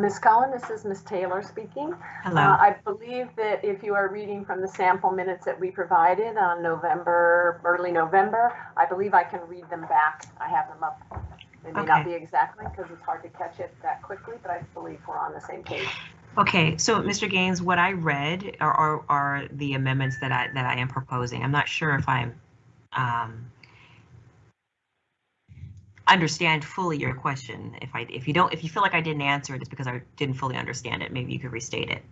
Ms. Cohen, this is Ms. Taylor speaking. Hello. I believe that if you are reading from the sample minutes that we provided on early November, I believe I can read them back. I have them up. They may not be exactly because it's hard to catch it that quickly, but I believe we're on the same page. Okay, so Mr. Gaines, what I read are the amendments that I am proposing. I'm not sure if I'm understand fully your question. If you feel like I didn't answer it, it's because I didn't fully understand it. Maybe you could restate it.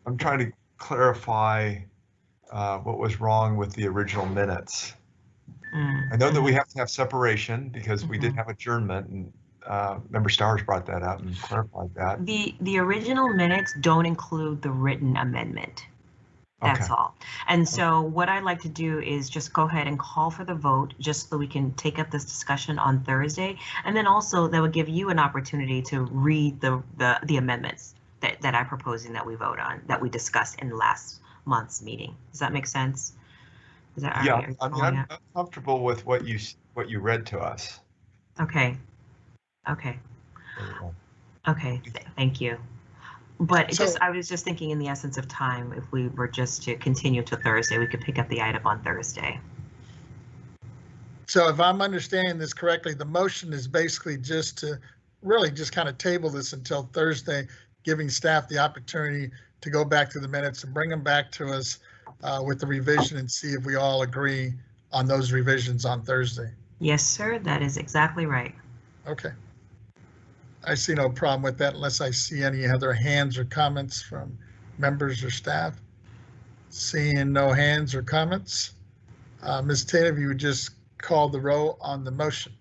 I'm trying to clarify what was wrong with the original minutes. I know that we have to have separation because we did have adjournment, and Member Stowers brought that up and clarified that. The original minutes don't include the written amendment. That's all. And so what I'd like to do is just go ahead and call for the vote just so we can take up this discussion on Thursday. And then also that would give you an opportunity to read the amendments that I'm proposing that we vote on, that we discussed in last month's meeting. Does that make sense? Is that yeah, I'm comfortable with what you read to us. Okay. Okay. Okay. Thank you. But I was just thinking in the essence of time, if we were just to continue to Thursday, we could pick up the item on Thursday. So if I'm understanding this correctly, the motion is basically just to really just kind of table this until Thursday, giving staff the opportunity to go back to the minutes and bring them back to us with the revision and see if we all agree on those revisions on Thursday. Yes, sir. That is exactly right. Okay. I see no problem with that unless I see any other hands or comments from members or staff. Seeing no hands or comments, Ms. Taylor, if you would just call the roll on the motion.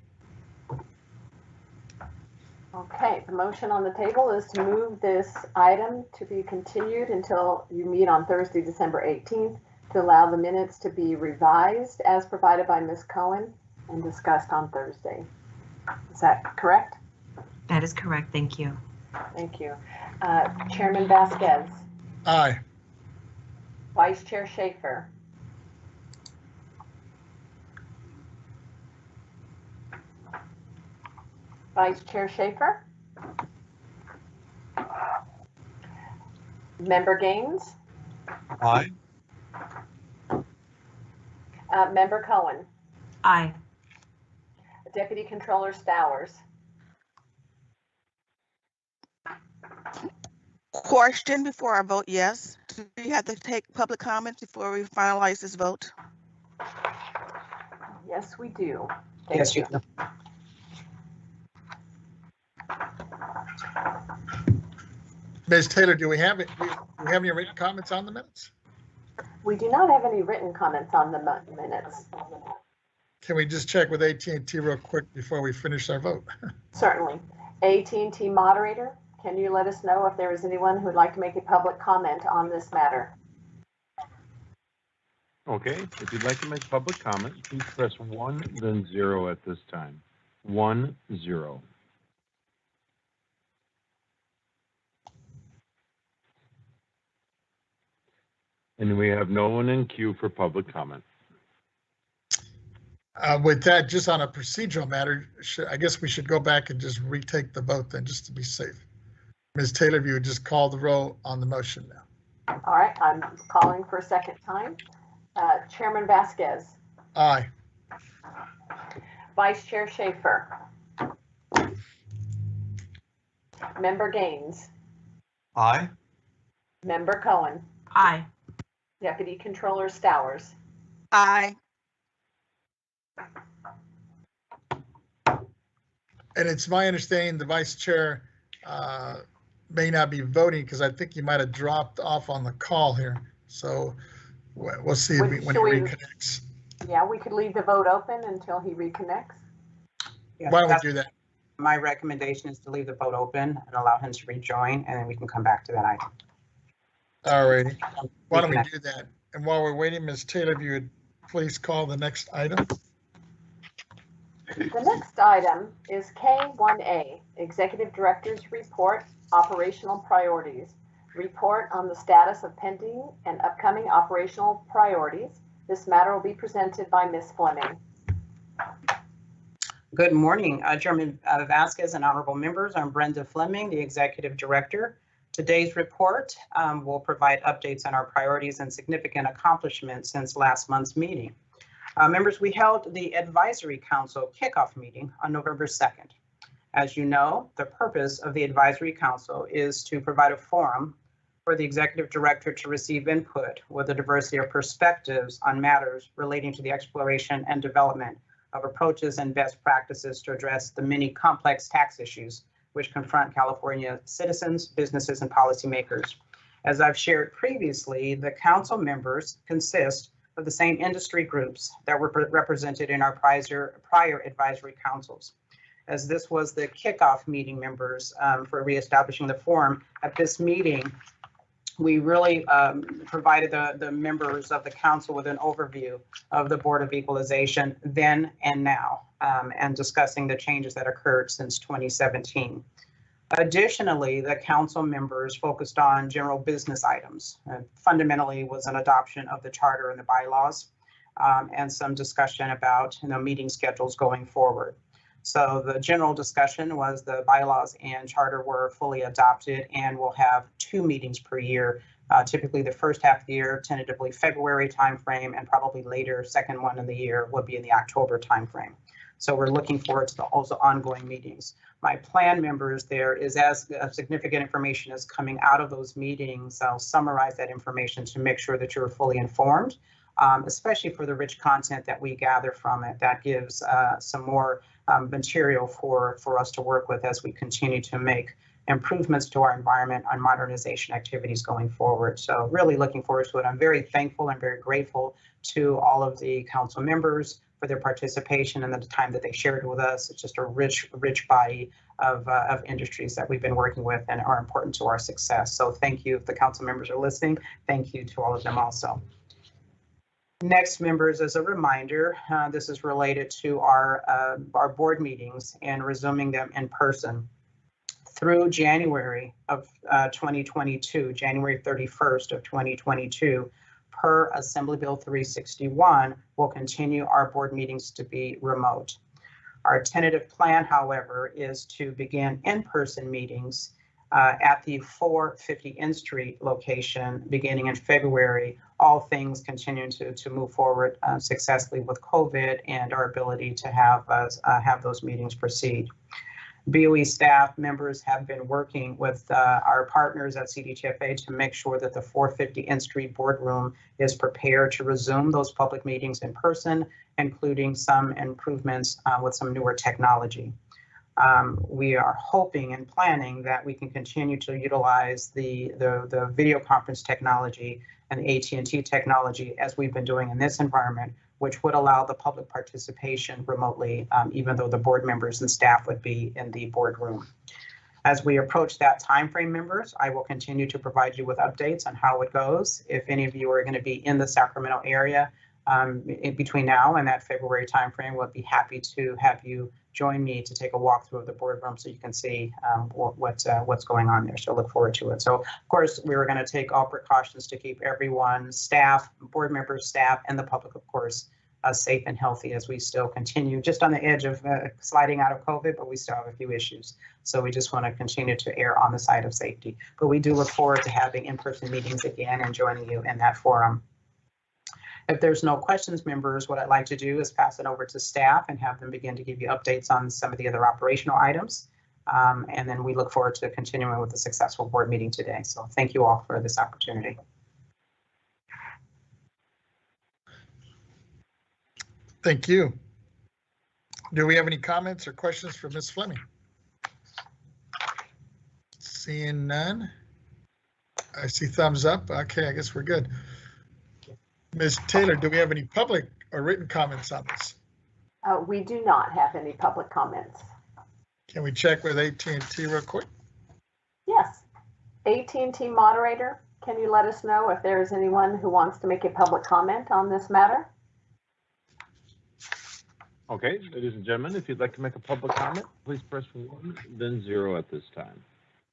Okay, the motion on the table is to move this item to be continued until you meet on Thursday, December 18th, to allow the minutes to be revised as provided by Ms. Cohen and discussed on Thursday. Is that correct? That is correct. Thank you. Thank you. Chairman Vasquez. Aye. Vice Chair Schaefer. Vice Chair Schaefer. Member Gaines. Aye. Member Cohen. Aye. Deputy Controller Stowers. Question before I vote yes. Do you have to take public comments before we finalize this vote? Yes, we do. Yes, you do. Ms. Taylor, do we have any written comments on the minutes? We do not have any written comments on the minutes. Can we just check with AT&T real quick before we finish our vote? Certainly. AT&T moderator, can you let us know if there is anyone who would like to make a public comment on this matter? Okay, if you'd like to make public comment, please press 1, then 0 at this time. 1, 0. And we have no one in queue for public comment. With that, just on a procedural matter, I guess we should go back and just retake the vote then, just to be safe. Ms. Taylor, if you would just call the roll on the motion now. All right, I'm calling for a second time. Chairman Vasquez. Aye. Vice Chair Schaefer. Member Gaines. Aye. Member Cohen. Aye. Deputy Controller Stowers. Aye. And it's my understanding the vice chair may not be voting because I think he might have dropped off on the call here. So We'll see when he reconnects. Yeah, we could leave the vote open until he reconnects. Yeah, Why don't we do that? My recommendation is to leave the vote open and allow him to rejoin, and then we can come back to that item. All righty. Why don't we do that? And while we're waiting, Ms. Taylor, if you would please call the next item. The next item is K1A, Executive Director's Report, Operational Priorities. Report on the status of pending and upcoming operational priorities. This matter will be presented by Ms. Fleming. Good morning, Chairman Vasquez and honorable members. I'm Brenda Fleming, the Executive Director. Today's report will provide updates on our priorities and significant accomplishments since last month's meeting. Members, we held the Advisory Council kickoff meeting on November 2nd. As you know, the purpose of the Advisory Council is to provide a forum for the Executive Director to receive input with a diversity of perspectives on matters relating to the exploration and development of approaches and best practices to address the many complex tax issues which confront California citizens, businesses, and policymakers. As I've shared previously, the council members consist of the same industry groups that were represented in our prior advisory councils. As this was the kickoff meeting, members, for reestablishing the forum, at this meeting, we really provided the members of the council with an overview of the Board of Equalization then and now, and discussing the changes that occurred since 2017. Additionally, the council members focused on general business items. Fundamentally was an adoption of the charter and the bylaws, and some discussion about meeting schedules going forward. So the general discussion was the bylaws and charter were fully adopted and we'll have 2 meetings per year, typically the first half of the year, tentatively February timeframe, and probably later, second one in the year would be in the October timeframe. So we're looking forward to also ongoing meetings. My plan, members, there is as significant information is coming out of those meetings. I'll summarize that information to make sure that you're fully informed, especially for the rich content that we gather from it. That gives some more material for us to work with as we continue to make improvements to our environment and modernization activities going forward. So really looking forward to it. I'm very thankful and very grateful to all of the council members for their participation and the time that they shared with us. It's just a rich body of industries that we've been working with and are important to our success. So thank you. If the council members are listening, thank you to all of them also. Next, members, as a reminder, this is related to our board meetings and resuming them in person. Through January of 2022, January 31st of 2022, per Assembly Bill 361, we'll continue our board meetings to be remote. Our tentative plan, however, is to begin in-person meetings at the 450 N Street location beginning in February, all things continuing to move forward successfully with COVID and our ability to have those meetings proceed. BOE staff members have been working with our partners at CDTFA to make sure that the 450 N Street boardroom is prepared to resume those public meetings in person, including some improvements with some newer technology. We are hoping and planning that we can continue to utilize the video conference technology and the AT&T technology as we've been doing in this environment, which would allow the public participation remotely, even though the board members and staff would be in the boardroom. As we approach that timeframe, members, I will continue to provide you with updates on how it goes. If any of you are going to be in the Sacramento area in between now and that February timeframe, we'll be happy to have you join me to take a walkthrough of the boardroom so you can see what's going on there. So look forward to it. So of course, we were going to take all precautions to keep everyone, staff, board members, staff, and the public, of course, safe and healthy as we still continue just on the edge of sliding out of COVID, but we still have a few issues. So we just want to continue to err on the side of safety. But we do look forward to having in-person meetings again and joining you in that forum. If there's no questions, members, what I'd like to do is pass it over to staff and have them begin to give you updates on some of the other operational items. And then we look forward to continuing with the successful board meeting today. So thank you all for this opportunity. Thank you. Do we have any comments or questions for Ms. Fleming? Seeing none. I see thumbs up. Okay, I guess we're good. Ms. Taylor, do we have any public or written comments on this? We do not have any public comments. Can we check with AT&T real quick? Yes. AT&T moderator, can you let us know if there is anyone who wants to make a public comment on this matter? Okay, ladies and gentlemen, if you'd like to make a public comment, please press 1, then 0 at this time.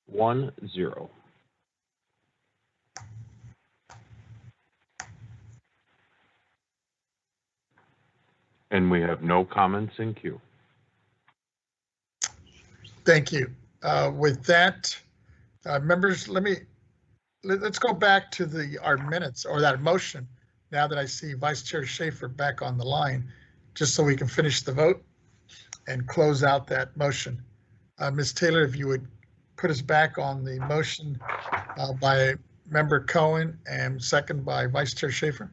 1, 0. And we have no comments in queue. Thank you. With that, members, let's go back to our minutes or that motion. Now that I see Vice Chair Schaefer back on the line, just so we can finish the vote and close out that motion. Ms. Taylor, if you would put us back on the motion by Member Cohen and second by Vice Chair Schaefer.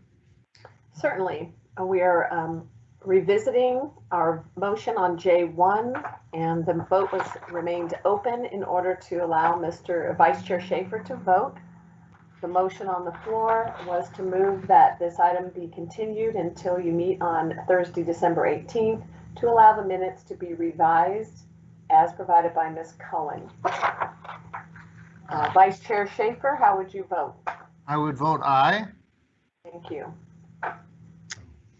Certainly. We are revisiting our motion on J1, and the vote remained open in order to allow Mr. Vice Chair Schaefer to vote. The motion on the floor was to move that this item be continued until you meet on Thursday, December 18th, to allow the minutes to be revised as provided by Ms. Cohen. Vice Chair Schaefer, how would you vote? I would vote aye. Thank you.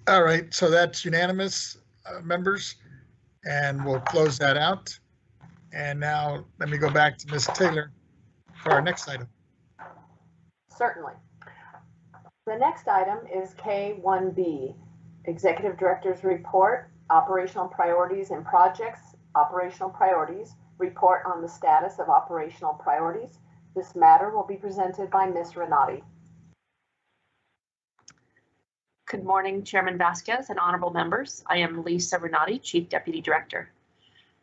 All right, so that's unanimous, members, and we'll close that out. And now let me go back to Ms. Taylor for our next item. Certainly. The next item is K1B, Executive Director's Report, Operational Priorities and Projects, Operational Priorities, Report on the Status of Operational Priorities. This matter will be presented by Ms. Renati. Good morning, Chairman Vasquez and honorable members. I am Lisa Renati, Chief Deputy Director.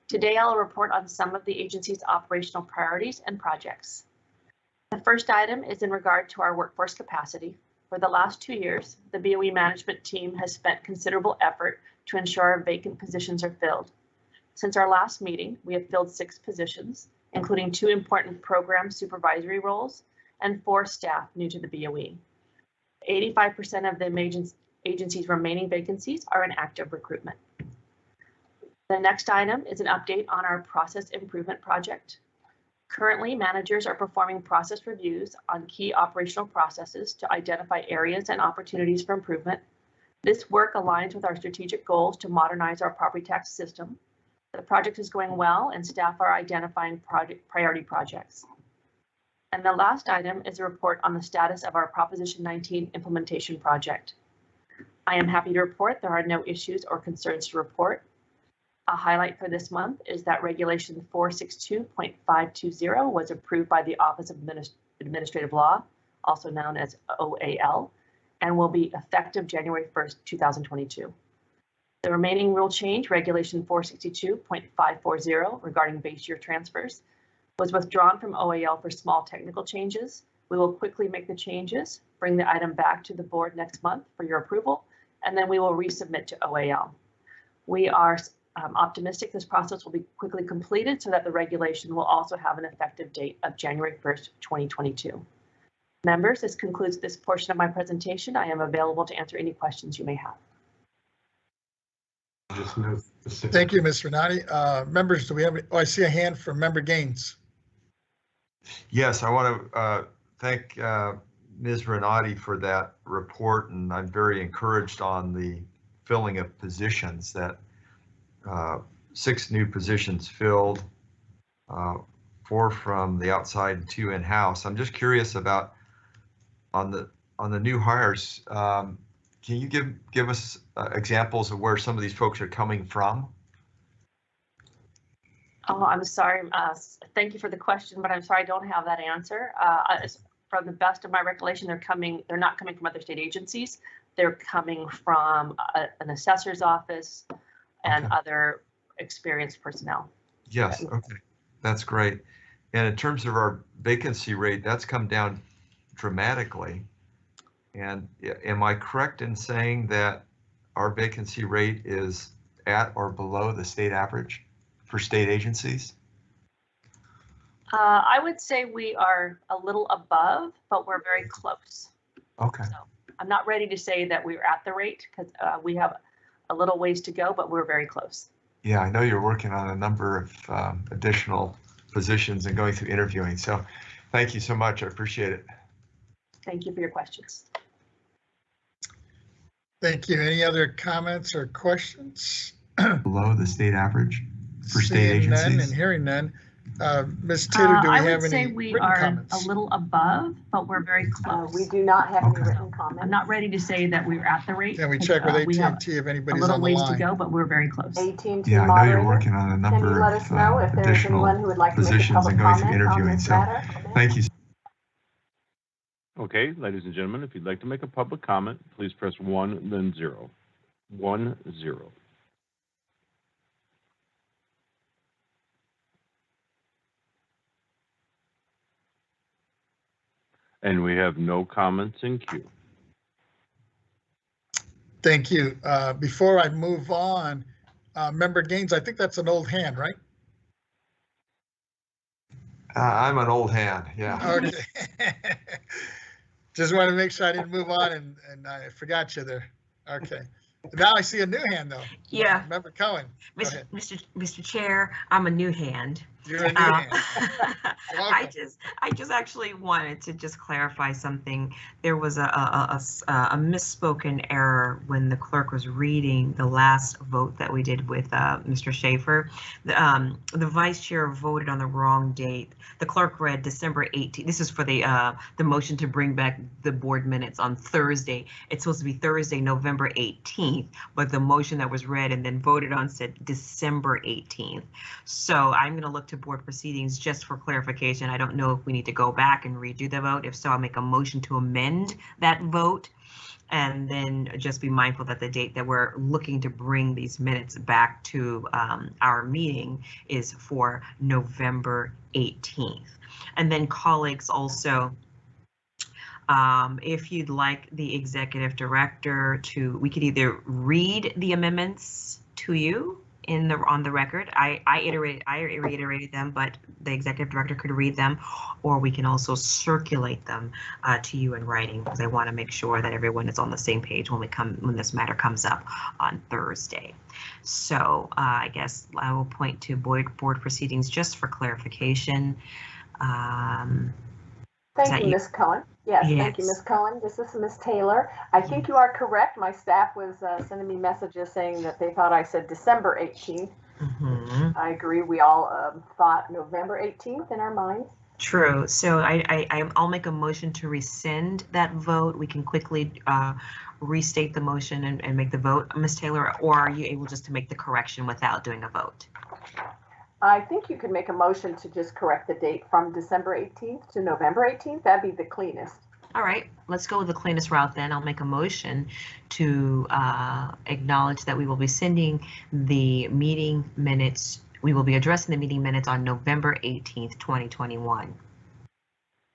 Today, I'll report on some of the agency's operational priorities and projects. The first item is in regard to our workforce capacity. For the last 2 years, the BOE management team has spent considerable effort to ensure our vacant positions are filled. Since our last meeting, we have filled 6 positions, including 2 important program supervisory roles and 4 staff new to the BOE. 85% of the agency's remaining vacancies are in active recruitment. The next item is an update on our process improvement project. Currently, managers are performing process reviews on key operational processes to identify areas and opportunities for improvement. This work aligns with our strategic goals to modernize our property tax system. The project is going well and staff are identifying priority projects. And the last item is a report on the status of our Proposition 19 implementation project. I am happy to report there are no issues or concerns to report. A highlight for this month is that Regulation 462.520 was approved by the Office of Administrative Law, also known as OAL, and will be effective January 1st, 2022. The remaining rule change, Regulation 462.540 regarding base year transfers, was withdrawn from OAL for small technical changes. We will quickly make the changes, bring the item back to the board next month for your approval, and then we will resubmit to OAL. We are optimistic this process will be quickly completed so that the regulation will also have an effective date of January 1st, 2022. Members, this concludes this portion of my presentation. I am available to answer any questions you may have. Thank you, Ms. Renati. Members, do we have, I see a hand from Member Gaines. Yes, I want to thank Ms. Renati for that report, and I'm very encouraged on the filling of positions, that 6 new positions filled, 4 from the outside and 2 in-house. I'm just curious about on the new hires. Can you give us examples of where some of these folks are coming from? Oh, I'm sorry. Thank you for the question, but I'm sorry I don't have that answer. From the best of my recollection, they're not coming from other state agencies. They're coming from an assessor's office and other experienced personnel. Yes, okay, that's great. And in terms of our vacancy rate, that's come down dramatically. And am I correct in saying that our vacancy rate is at or below the state average for state agencies? I would say we are a little above, but we're very close. Okay. So I'm not ready to say that we're at the rate because we have a little ways to go, but we're very close. Yeah, I know you're working on a number of additional positions and going through interviewing. So thank you so much. I appreciate it. Thank you for your questions. Thank you. Any other comments or questions? Below the state average for state Seeing agencies? none and hearing none. Ms. Taylor, do we I have would say any we written are comments? a little above, but we're very close. We do not have any Okay. written comments. I'm not ready to say that we're at the rate. Can we check with we have AT&T if a anybody's little on the ways to line? go, but we're very close. AT&T Yeah, I know moderator, you're working on a can you number let us know if of there's anyone who additional would like to make a positions public and going through comment on interviewing. this So matter? thank you. Okay, ladies and gentlemen, if you'd like to make a public comment, please press 1, then 0. 1, 0. And we have no comments in queue. Thank you. Before I move on, Member Gaines, I think that's an old hand, right? I'm an old hand. Yeah. Okay. Just want to make sure I didn't move on and I forgot you there. Okay. Now I see a new hand though. Yeah. Member Cohen. Go ahead. Mr. Chair, I'm a new hand. You're a new hand. I just actually wanted to just clarify something. There was a misspoken error when the clerk was reading the last vote that we did with Mr. Schaefer. The vice chair voted on the wrong date. The clerk read December 18th. This is for the motion to bring back the board minutes on Thursday. It's supposed to be Thursday, November 18th, but the motion that was read and then voted on said December 18th. So I'm going to look to board proceedings just for clarification. I don't know if we need to go back and redo the vote. If so, I'll make a motion to amend that vote and then just be mindful that the date that we're looking to bring these minutes back to our meeting is for November 18th. And then colleagues also, if you'd like the executive director to, we could either read the amendments to you on the record. I reiterated them, but the executive director could read them, or we can also circulate them to you in writing, because I want to make sure that everyone is on the same page when this matter comes up on Thursday. So I guess I will point to board proceedings just for clarification. Thank you, Ms. Cohen. Yes, thank you, Ms. Cohen. This is Ms. Taylor. I think you are correct. My staff was sending me messages saying that they thought I said December 18th. I agree. We all thought November 18th in our minds. True. So I'll make a motion to rescind that vote. We can quickly restate the motion and make the vote, Ms. Taylor, or are you able just to make the correction without doing a vote? I think you could make a motion to just correct the date from December 18th to November 18th. That'd be the cleanest. All right, let's go with the cleanest route then. I'll make a motion to acknowledge that we will be sending the meeting minutes. We will be addressing the meeting minutes on November 18th, 2021.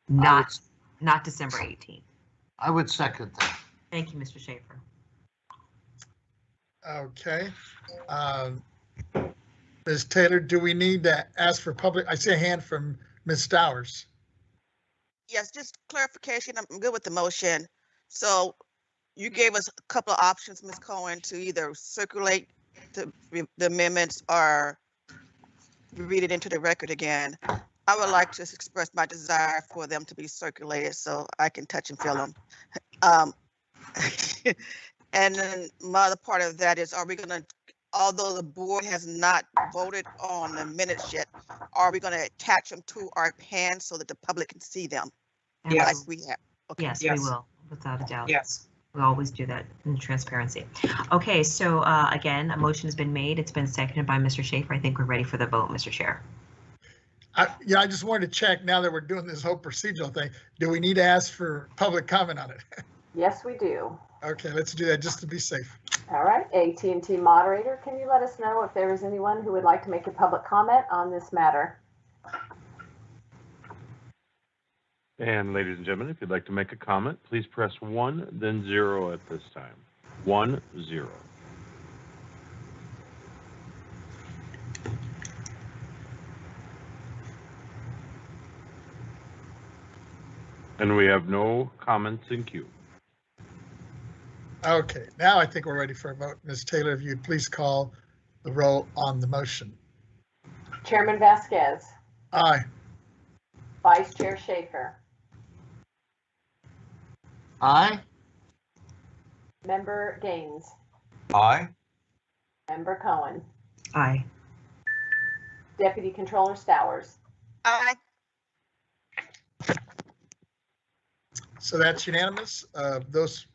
Not December 18th. I would second that. Thank you, Mr. Schaefer. Okay. Ms. Taylor, do we need to ask for public? I see a hand from Ms. Stowers. Yes, just clarification. I'm good with the motion. So you gave us a couple of options, Ms. Cohen, to either circulate the amendments or read it into the record again. I would like to express my desire for them to be circulated so I can touch and feel them. And then my other part of that is, are we going to, although the board has not voted on the minutes yet, are we going to attach them to our pan so that the public can see them? Yes. Like we have. Okay. Yes, we will, without a doubt. Yes. We always do that in transparency. Okay, so again, a motion has been made. It's been seconded by Mr. Schaefer. I think we're ready for the vote, Mr. Chair. Yeah, I just wanted to check, now that we're doing this whole procedural thing, do we need to ask for public comment on it? Yes, we do. Okay, let's do that just to be safe. All right, AT&T moderator, can you let us know if there is anyone who would like to make a public comment on this matter? And ladies and gentlemen, if you'd like to make a comment, please press 1, then 0 at this time. 1, 0. And we have no comments in queue. Okay, now I think we're ready for a vote. Ms. Taylor, if you'd please call the roll on the motion. Chairman Vasquez, Aye. Vice Chair Schaefer, Aye. Member Gaines, Aye. Member Cohen, Aye. Deputy Controller Stowers. Aye. So that's unanimous, those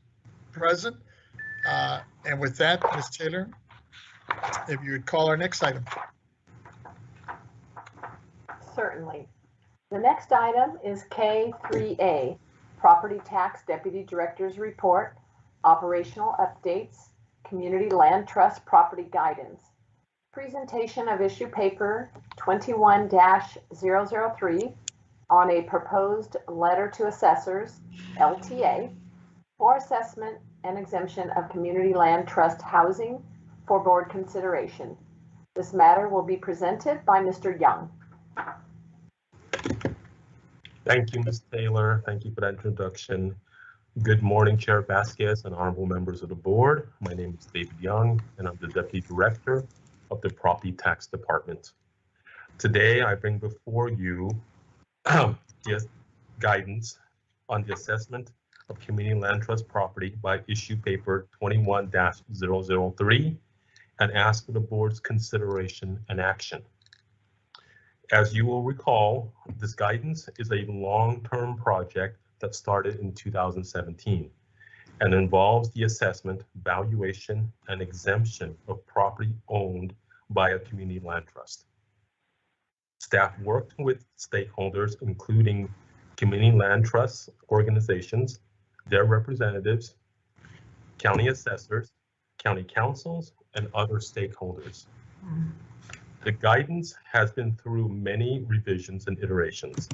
present. And with that, Ms. Taylor, if you would call our next item. Certainly. The next item is K3A, Property Tax Deputy Director's Report, Operational Updates, Community Land Trust Property Guidance. Presentation of issue paper 21-003 on a proposed letter to assessors, LTA, for assessment and exemption of community land trust housing for board consideration. This matter will be presented by Mr. Young. Thank you, Ms. Taylor. Thank you for that introduction. Good morning, Chair Vasquez and honorable members of the board. My name is David Young, and I'm the Deputy Director of the Property Tax Department. Today, I bring before you the guidance on the assessment of community land trust property by issue paper 21-003 and ask for the board's consideration and action. As you will recall, this guidance is a long-term project that started in 2017 and involves the assessment, valuation, and exemption of property owned by a community land trust. Staff worked with stakeholders, including community land trust organizations, their representatives, county assessors, county councils, and other stakeholders. The guidance has been through many revisions and iterations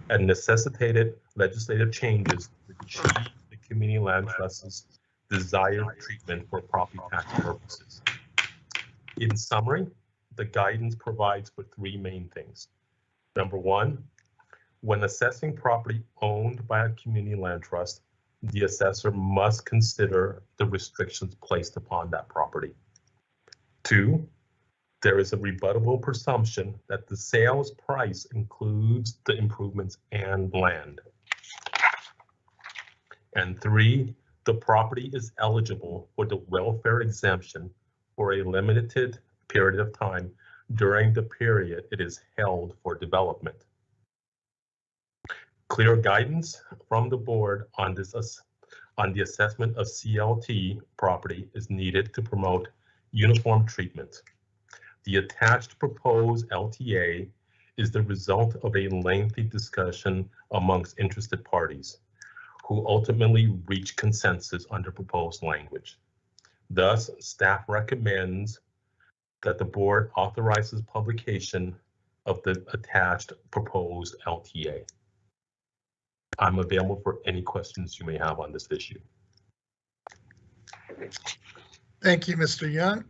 and necessitated legislative changes to achieve the community land trust's desired treatment for property tax purposes. In summary, the guidance provides for three main things. Number one, when assessing property owned by a community land trust, the assessor must consider the restrictions placed upon that property. Two, there is a rebuttable presumption that the sales price includes the improvements and land. And three, the property is eligible for the welfare exemption for a limited period of time during the period it is held for development. Clear guidance from the board on the assessment of CLT property is needed to promote uniform treatment. The attached proposed LTA is the result of a lengthy discussion amongst interested parties who ultimately reach consensus on the proposed language. Thus, staff recommends that the board authorizes publication of the attached proposed LTA. I'm available for any questions you may have on this issue. Thank you, Mr. Young.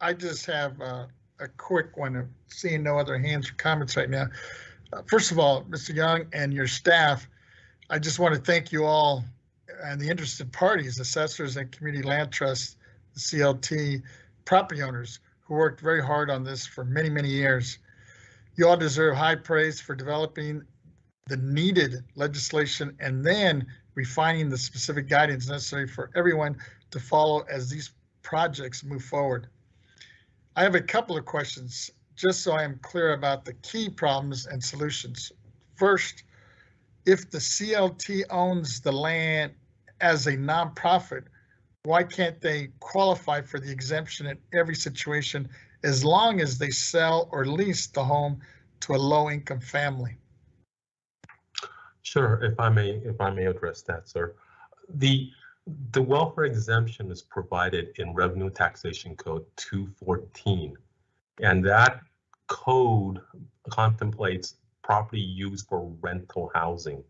I just have a quick one. I'm seeing no other hands or comments right now. First of all, Mr. Young and your staff, I just want to thank you all and the interested parties, assessors and community land trusts, the CLT, property owners who worked very hard on this for many, many years. You all deserve high praise for developing the needed legislation and then refining the specific guidance necessary for everyone to follow as these projects move forward. I have a couple of questions just so I am clear about the key problems and solutions. First, if the CLT owns the land as a nonprofit, why can't they qualify for the exemption in every situation as long as they sell or lease the home to a low-income family? Sure, if I may address that, sir. The welfare exemption is provided in Revenue Taxation Code 214, and that code contemplates property used for rental housing.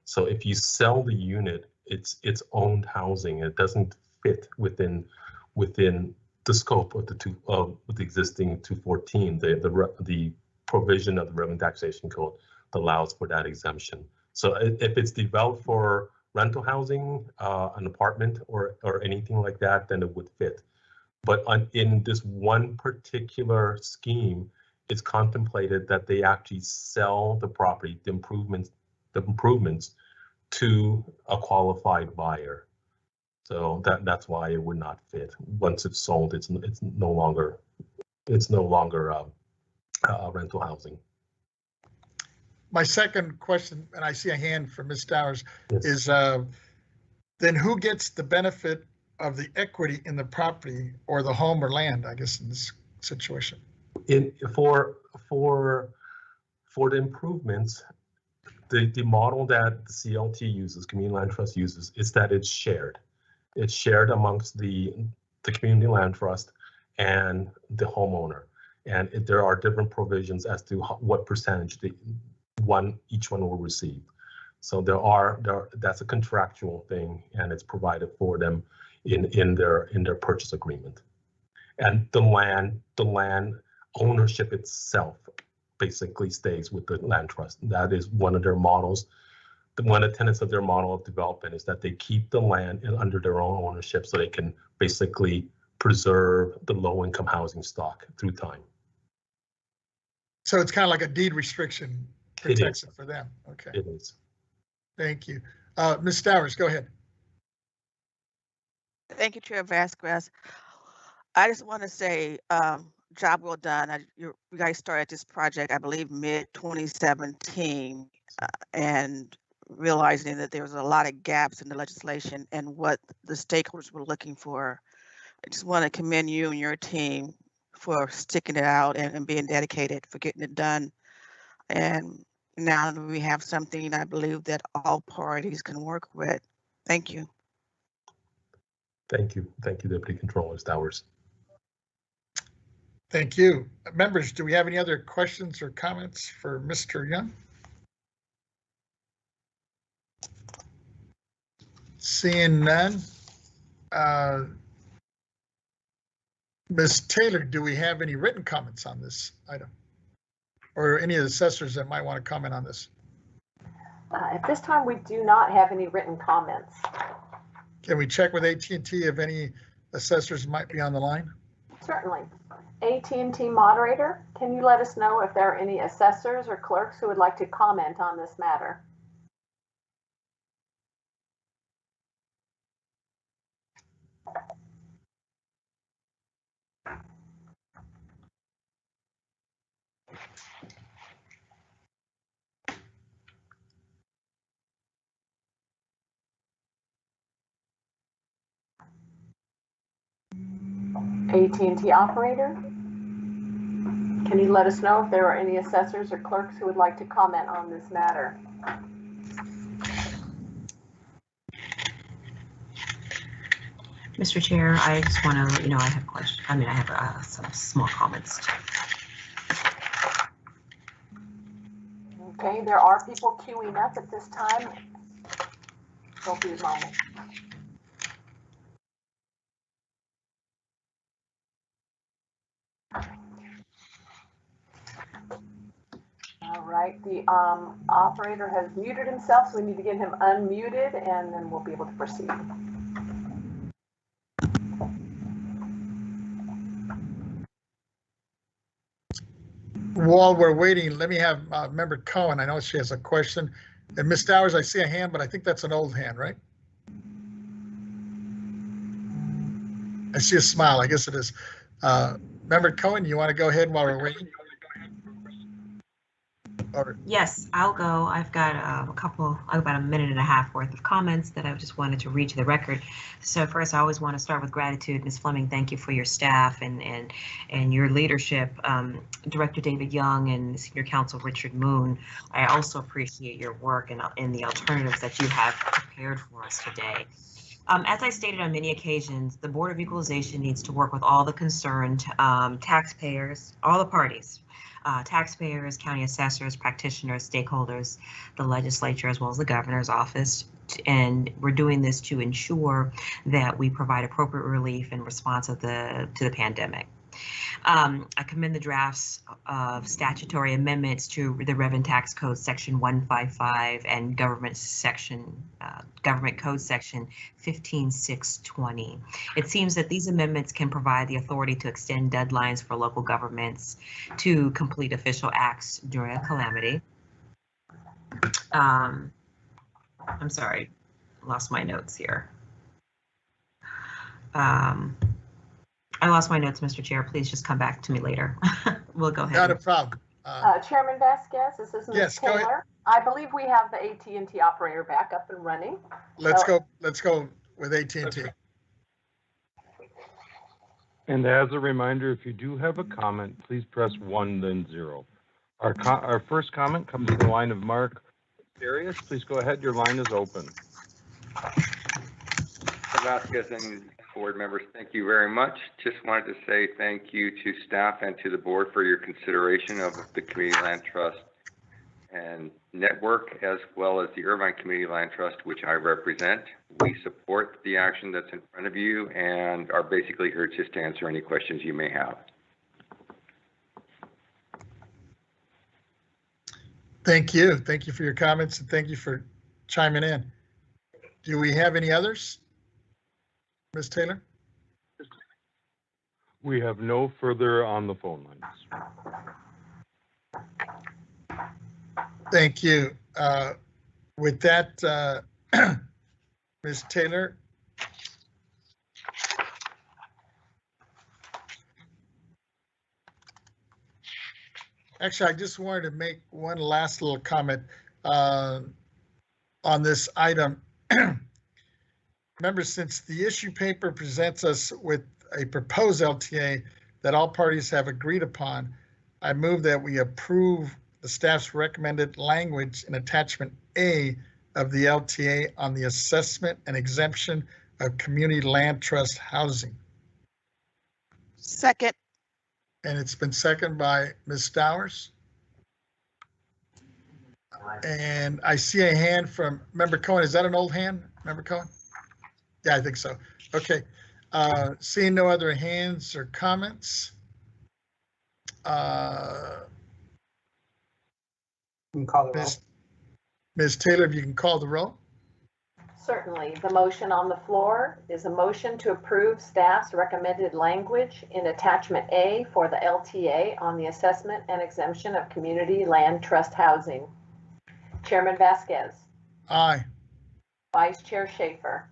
So if you sell the unit, it's owned housing. It doesn't fit within the scope of the existing 214, the provision of the Revenue Taxation Code that allows for that exemption. So if it's developed for rental housing, an apartment or anything like that, then it would fit. But in this one particular scheme, it's contemplated that they actually sell the property, the improvements to a qualified buyer. So that's why it would not fit. Once it's sold, it's no longer rental housing. My second question, and I see a hand from Ms. Dowers, Yes. is then who gets the benefit of the equity in the property or the home or land, I guess, in this situation? For the improvements, the model that the CLT uses, Community Land Trust uses, is that it's shared. It's shared amongst the Community Land Trust and the homeowner. And there are different provisions as to what percentage each one will receive. So that's a contractual thing, and it's provided for them in their purchase agreement. And the land ownership itself basically stays with the land trust. That is one of their models. One of the tenets of their model of development is that they keep the land under their own ownership so they can basically preserve the low-income housing stock through time. So it's kind of like a deed restriction protection for them. Okay. It is. Thank you. Ms. Stowers, go ahead. Thank you, Chair Vasquez. I just want to say, job well done. You guys started this project, I believe, mid-2017, and realizing that there was a lot of gaps in the legislation and what the stakeholders were looking for. I just want to commend you and your team for sticking it out and being dedicated for getting it done. And now we have something I believe that all parties can work with. Thank you. Thank you. Thank you, Deputy Controller Stowers. Thank you. Members, do we have any other questions or comments for Mr. Young? Seeing none. Ms. Taylor, do we have any written comments on this item? Or any of the assessors that might want to comment on this? At this time, we do not have any written comments. Can we check with AT&T if any assessors might be on the line? Certainly. AT&T moderator, can you let us know if there are any assessors or clerks who would like to comment on this matter? AT&T operator, can you let us know if there are any assessors or clerks who would like to comment on this matter? Mr. Chair, I just want to let you know I have questions. I mean, I have some small comments. Okay, there are people queuing up at this time. There'll be a moment. All right, the operator has muted himself, so we need to get him unmuted and then we'll be able to proceed. While we're waiting, let me have Member Cohen. I know she has a question. And Ms. Stowers, I see a hand, but I think that's an old hand, right? I see a smile. I guess it is. Member Cohen, you want to go ahead while we're waiting? Yes, I'll go. I've got about a minute and a half worth of comments that I just wanted to read to the record. So first, I always want to start with gratitude. Ms. Fleming, thank you for your staff and your leadership. Director David Young and Senior Counsel Richard Moon, I also appreciate your work and the alternatives that you have prepared for us today. As I stated on many occasions, the Board of Equalization needs to work with all the concerned taxpayers, all the parties, taxpayers, county assessors, practitioners, stakeholders, the legislature, as well as the governor's office. And we're doing this to ensure that we provide appropriate relief in response to the pandemic. I commend the drafts of statutory amendments to the Revenue Tax Code Section 155 and Government Code Section 15620. It seems that these amendments can provide the authority to extend deadlines for local governments to complete official acts during a calamity. I'm sorry, lost my notes here. I lost my notes, Mr. Chair. Please just come back to me later. We'll go ahead. Not a problem. Chairman Vasquez, this is Ms. Yes, go ahead. Taylor. I believe we have the AT&T operator back up and running. Let's go with AT&T. And as a reminder, if you do have a comment, please press 1 then 0. Our first comment comes from the line of Mark Darius. Please go ahead. Your line is open. Vasquez and board members, thank you very much. Just wanted to say thank you to staff and to the board for your consideration of the Community Land Trust and Network, as well as the Irvine Community Land Trust, which I represent. We support the action that's in front of you and are basically here just to answer any questions you may have. Thank you. Thank you for your comments and thank you for chiming in. Do we have any others? Ms. Taylor? We have no further on the phone lines. Thank you. With that, Ms. Taylor, actually, I just wanted to make one last little comment on this item. Remember, since the issue paper presents us with a proposed LTA that all parties have agreed upon, I move that we approve the staff's recommended language in attachment A of the LTA on the assessment and exemption of community land trust housing. Second. And it's been seconded by Ms. Stowers. And I see a hand from Member Cohen. Is that an old hand, Member Cohen? Yeah, I think so. Okay. Seeing no other hands or comments. You can call the roll. Ms. Taylor, if you can call the roll. Certainly. The motion on the floor is a motion to approve staff's recommended language in attachment A for the LTA on the assessment and exemption of community land trust housing. Chairman Vasquez. Aye. Vice Chair Schaefer.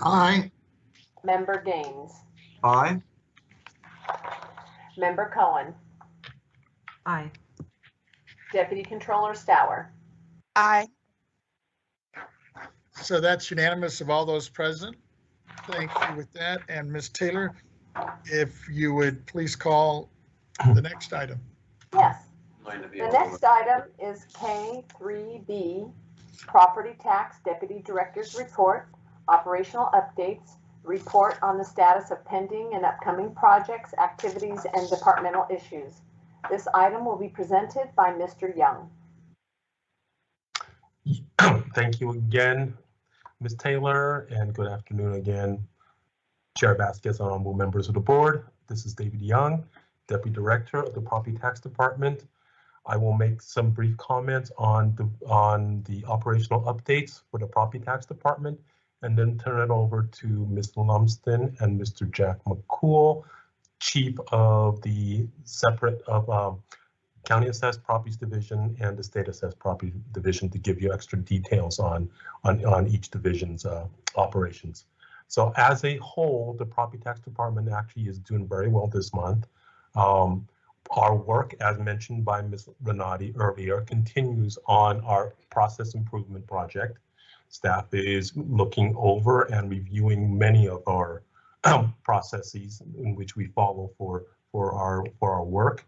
Aye. Member Gaines. Aye. Member Cohen. Aye. Deputy Controller Stour. Aye. So that's unanimous of all those present. Thank you with that. And Ms. Taylor, if you would please call the next item. Yes. The next item is K3B, Property Tax Deputy Director's Report, Operational Updates, Report on the status of pending and upcoming projects, activities, and departmental issues. This item will be presented by Mr. Young. Thank you again, Ms. Taylor, and good afternoon again, Chair Vasquez, honorable members of the board. This is David Young, Deputy Director of the Property Tax Department. I will make some brief comments on the operational updates for the Property Tax Department, and then turn it over to Ms. Lumsden and Mr. Jack McCool, Chief of the County Assessed Properties Division and the State Assessed Property Division, to give you extra details on each division's operations. So as a whole, the Property Tax Department actually is doing very well this month. Our work, as mentioned by Ms. Renati earlier, continues on our process improvement project. Staff is looking over and reviewing many of our processes in which we follow for our work.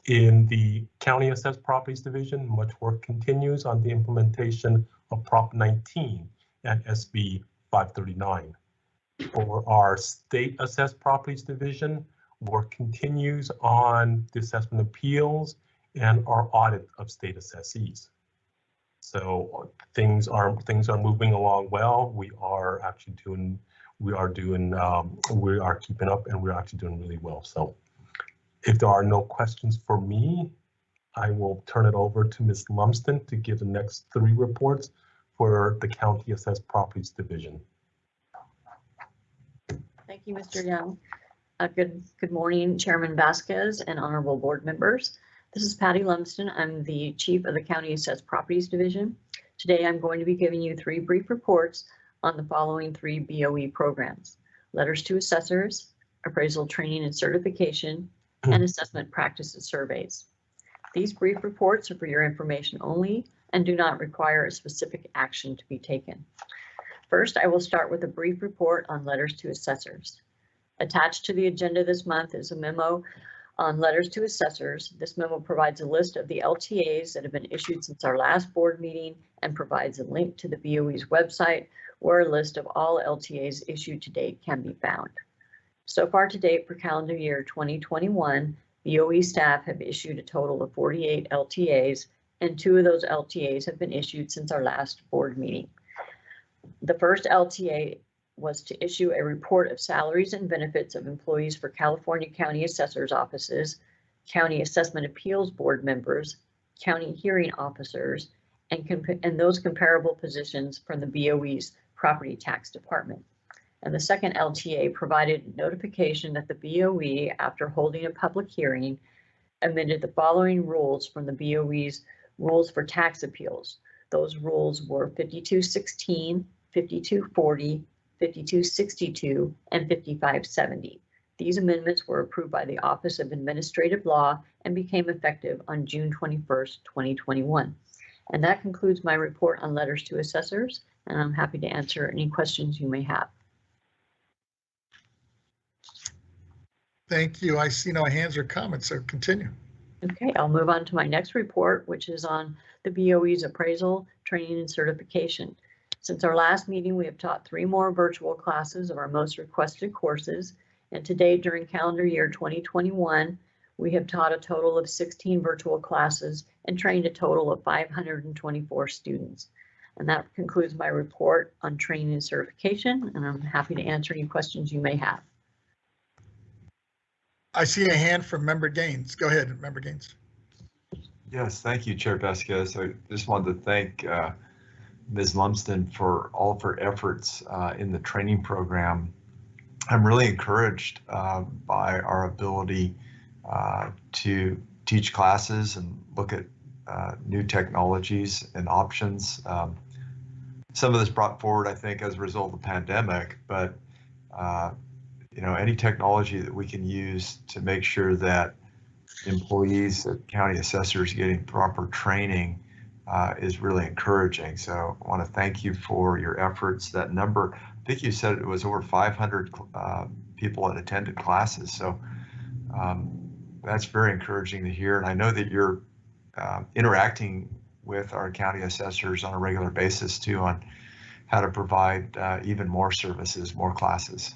In the County Assessed Properties Division, much work continues on the implementation of Prop 19 and SB 539. For our State Assessed Properties Division, work continues on the assessment appeals and our audit of state assessees. So things are moving along well. We are actually we are doing, we are keeping up, and we're actually doing really well. So if there are no questions for me, I will turn it over to Ms. Lumsden to give the next 3 reports for the County Assessed Properties Division. Thank you, Mr. Young. Good morning, Chairman Vasquez and honorable board members. This is Patty Lumsden. I'm the Chief of the County Assessed Properties Division. Today, I'm going to be giving you 3 brief reports on the following 3 BOE programs: letters to assessors, appraisal training and certification, and assessment practices surveys. These brief reports are for your information only and do not require a specific action to be taken. First, I will start with a brief report on letters to assessors. Attached to the agenda this month is a memo on letters to assessors. This memo provides a list of the LTAs that have been issued since our last board meeting and provides a link to the BOE's website where a list of all LTAs issued to date can be found. So far to date for calendar year 2021, BOE staff have issued a total of 48 LTAs, and 2 of those LTAs have been issued since our last board meeting. The first LTA was to issue a report of salaries and benefits of employees for California County Assessor's offices, County Assessment Appeals Board members, county hearing officers, and those comparable positions from the BOE's Property Tax Department. And the second LTA provided notification that the BOE, after holding a public hearing, amended the following rules from the BOE's Rules for Tax Appeals. Those rules were 5216, 5240, 5262, and 5570. These amendments were approved by the Office of Administrative Law and became effective on June 21st, 2021. And that concludes my report on letters to assessors, and I'm happy to answer any questions you may have. Thank you. I see no hands or comments, so continue. Okay, I'll move on to my next report, which is on the BOE's appraisal, training, and certification. Since our last meeting, we have taught 3 more virtual classes of our most requested courses, and today during calendar year 2021, we have taught a total of 16 virtual classes and trained a total of 524 students. And that concludes my report on training and certification, and I'm happy to answer any questions you may have. I see a hand from Member Gaines. Go ahead, Member Gaines. Yes, thank you, Chair Vasquez. I just wanted to thank Ms. Lumsden for all of her efforts in the training program. I'm really encouraged by our ability to teach classes and look at new technologies and options. Some of this brought forward, I think, as a result of the pandemic, but you know, any technology that we can use to make sure that employees at county assessors getting proper training is really encouraging. So I want to thank you for your efforts. That number, I think you said it was over 500 people that attended classes. So that's very encouraging to hear. And I know that you're interacting with our county assessors on a regular basis too on how to provide even more services, more classes.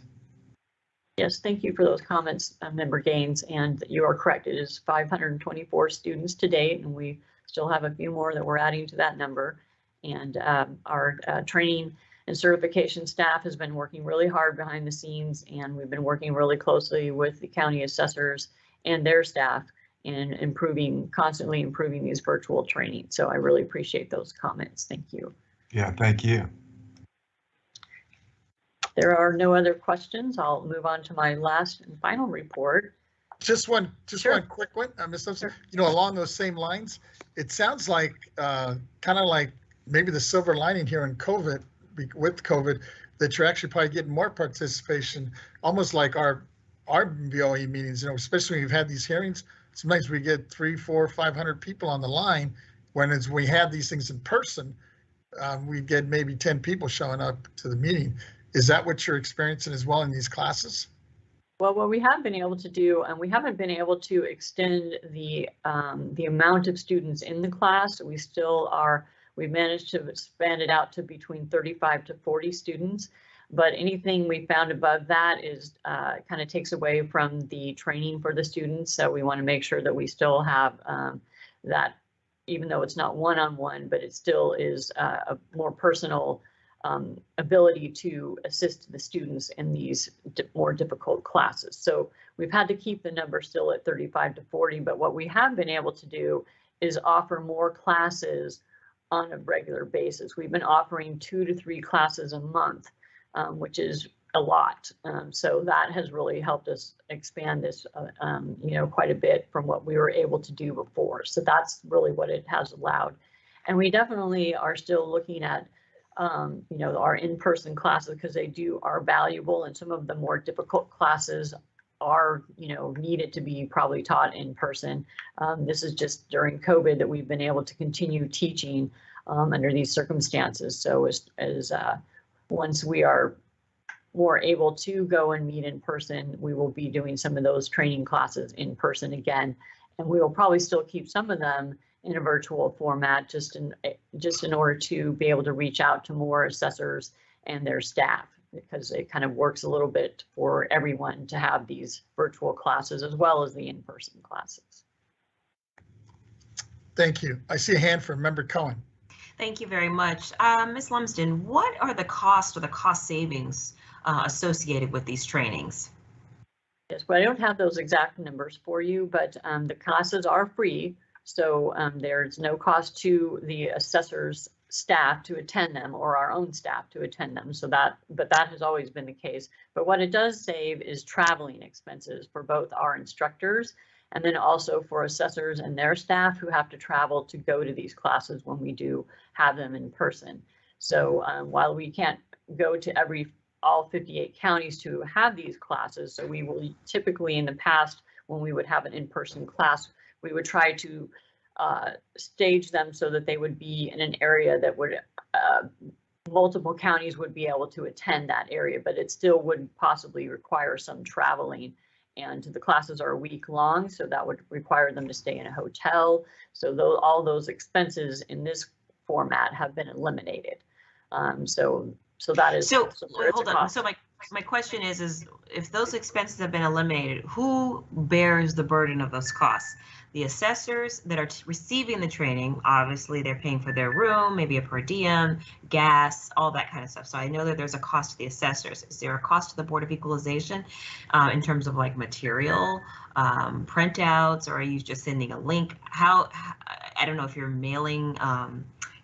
Yes, thank you for those comments, Member Gaines, and you are correct. It is 524 students to date, and we still have a few more that we're adding to that number. And our training and certification staff has been working really hard behind the scenes, and we've been working really closely with the county assessors and their staff in constantly improving these virtual trainings. So I really appreciate those comments. Thank you. Yeah, thank you. There are no other questions. I'll move on to my last and final report. Just one quick one, Ms. Simpson. You know, along those same lines, it sounds like kind of like maybe the silver lining here in COVID, with COVID, that you're actually probably getting more participation, almost like our BOE meetings. You know, especially when we've had these hearings. Sometimes we get 300, 400, 500 people on the line. When we have these things in person, we get maybe 10 people showing up to the meeting. Is that what you're experiencing as well in these classes? Well, what we have been able to do, and we haven't been able to extend the amount of students in the class. We've managed to expand it out to between 35 to 40 students. But anything we found above that is kind of takes away from the training for the students. So we want to make sure that we still have that, even though it's not one-on-one, but it still is a more personal ability to assist the students in these more difficult classes. So we've had to keep the number still at 35 to 40, but what we have been able to do is offer more classes on a regular basis. We've been offering 2 to 3 classes a month, which is a lot. So that has really helped us expand this, quite a bit from what we were able to do before. So that's really what it has allowed. And we definitely are still looking at, our in-person classes because they are valuable, and some of the more difficult classes are, needed to be probably taught in person. This is just during COVID that we've been able to continue teaching under these circumstances. So as once we are more able to go and meet in person, we will be doing some of those training classes in person again, and we will probably still keep some of them in a virtual format, just in order to be able to reach out to more assessors and their staff, because it kind of works a little bit for everyone to have these virtual classes as well as the in-person classes. Thank you. I see a hand from Member Cohen. Thank you very much. Ms. Lumsden, what are the costs or the cost savings associated with these trainings? Yes, well, I don't have those exact numbers for you, but the classes are free. So there's no cost to the assessor's staff to attend them or our own staff to attend them. But that has always been the case. But what it does save is traveling expenses for both our instructors and then also for assessors and their staff who have to travel to go to these classes when we do have them in person. So while we can't go to all 58 counties to have these classes, so we will typically in the past when we would have an in-person class, we would try to stage them so that they would be in an area that would multiple counties would be able to attend that area, but it still would possibly require some traveling. And the classes are a week long, so that would require them to stay in a hotel. So all those expenses in this format have been eliminated. So that is. So hold on. So my question is if those expenses have been eliminated, who bears the burden of those costs? The assessors that are receiving the training, obviously they're paying for their room, maybe a per diem, gas, all that kind of stuff. So I know that there's a cost to the assessors. Is there a cost to the Board of Equalization in terms of like material, printouts, or are you just sending a link? I don't know if you're mailing,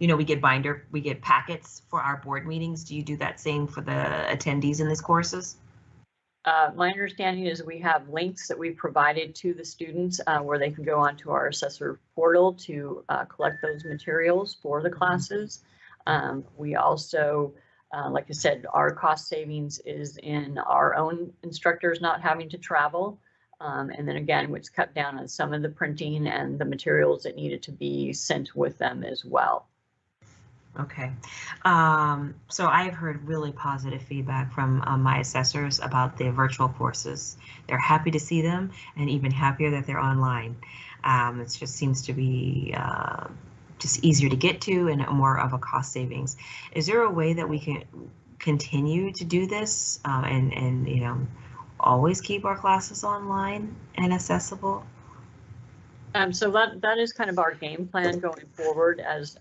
we get packets for our board meetings. Do you do that same for the attendees in these courses? My understanding is we have links that we've provided to the students where they can go onto our assessor portal to collect those materials for the classes. We also, like I said, our cost savings is in our own instructors not having to travel. And then again, which cut down on some of the printing and the materials that needed to be sent with them as well. Okay, so I've heard really positive feedback from my assessors about the virtual courses. They're happy to see them and even happier that they're online. It just seems to be just easier to get to and more of a cost savings. Is there a way that we can continue to do this and always keep our classes online and accessible? So that is kind of our game plan going forward, as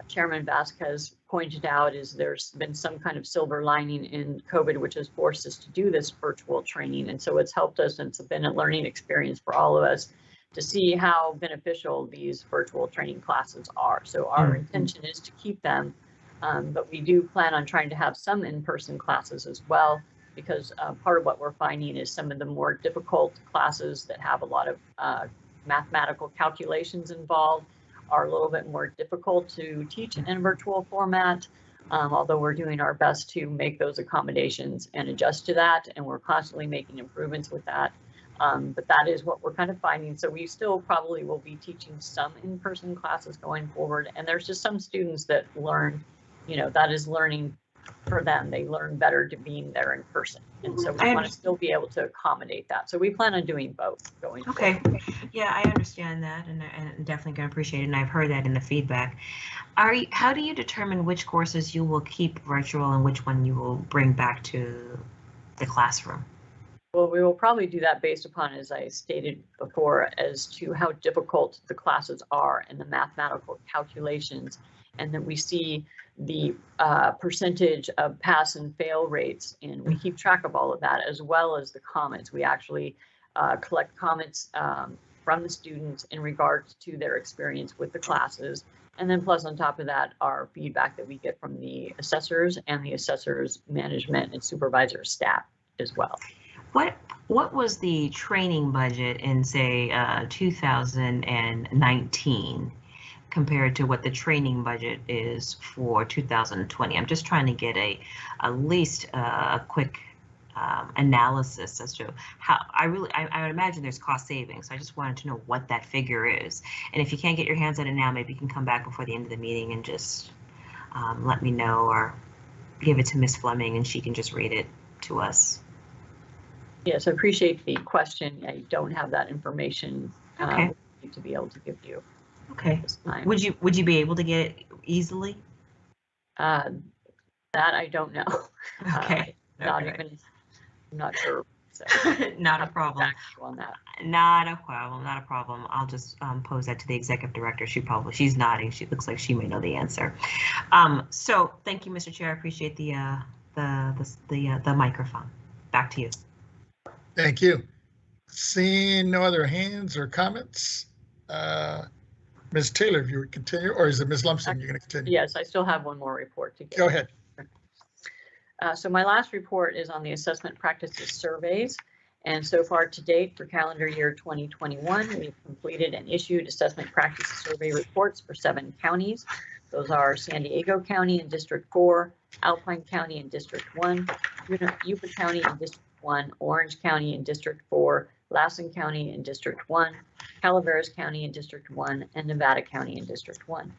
Chairman Vasquez pointed out, is there's been some kind of silver lining in COVID, which has forced us to do this virtual training. And so it's helped us, and it's been a learning experience for all of us to see how beneficial these virtual training classes are. So our intention is to keep them, but we do plan on trying to have some in-person classes as well, because part of what we're finding is some of the more difficult classes that have a lot of mathematical calculations involved are a little bit more difficult to teach in a virtual format, although we're doing our best to make those accommodations and adjust to that, and we're constantly making improvements with that. But that is what we're kind of finding. So we still probably will be teaching some in-person classes going forward, and there's just some students that learn, that is learning for them. They learn better to being there in person. And so we want to still be able to accommodate that. So we plan on doing both going forward. Yeah, I understand that, and definitely going to appreciate it. And I've heard that in the feedback. How do you determine which courses you will keep virtual and which one you will bring back to the classroom? Well, we will probably do that based upon, as I stated before, as to how difficult the classes are and the mathematical calculations, and that we see the percentage of pass and fail rates, and we keep track of all of that, as well as the comments. We actually collect comments from the students in regards to their experience with the classes. And then plus on top of that, our feedback that we get from the assessors and the assessors management and supervisor staff as well. What was the training budget in, say, 2019 compared to what the training budget is for 2020? I'm just trying to get at least a quick analysis as to how I would imagine there's cost savings. So I just wanted to know what that figure is. And if you can't get your hands on it now, maybe you can come back before the end of the meeting and just let me know, or give it to Ms. Fleming and she can just read it to us. Yes, I appreciate the question. I don't have that information Okay. To be able to give you. Okay. This time. Would you be able to get it easily? That I don't know. Okay. I'm not sure. So Not a problem. On that. Not a problem. I'll just pose that to the executive director. She's nodding. She looks like she may know the answer. So thank you, Mr. Chair. I appreciate the microphone. Back to you. Thank you. Seeing no other hands or comments, Ms. Taylor, if you would continue, or is it Ms. Lumpson you're going to continue? Yes, I still have one more report to give. Go ahead. So my last report is on the assessment practices surveys. And so far to date for calendar year 2021, we've completed and issued assessment practices survey reports for 7 counties. Those are San Diego County in District 4, Alpine County in District 1, Yuba County in District 1, Orange County in District 4, Lassen County in District 1, Calaveras County in District 1, and Nevada County in District 1.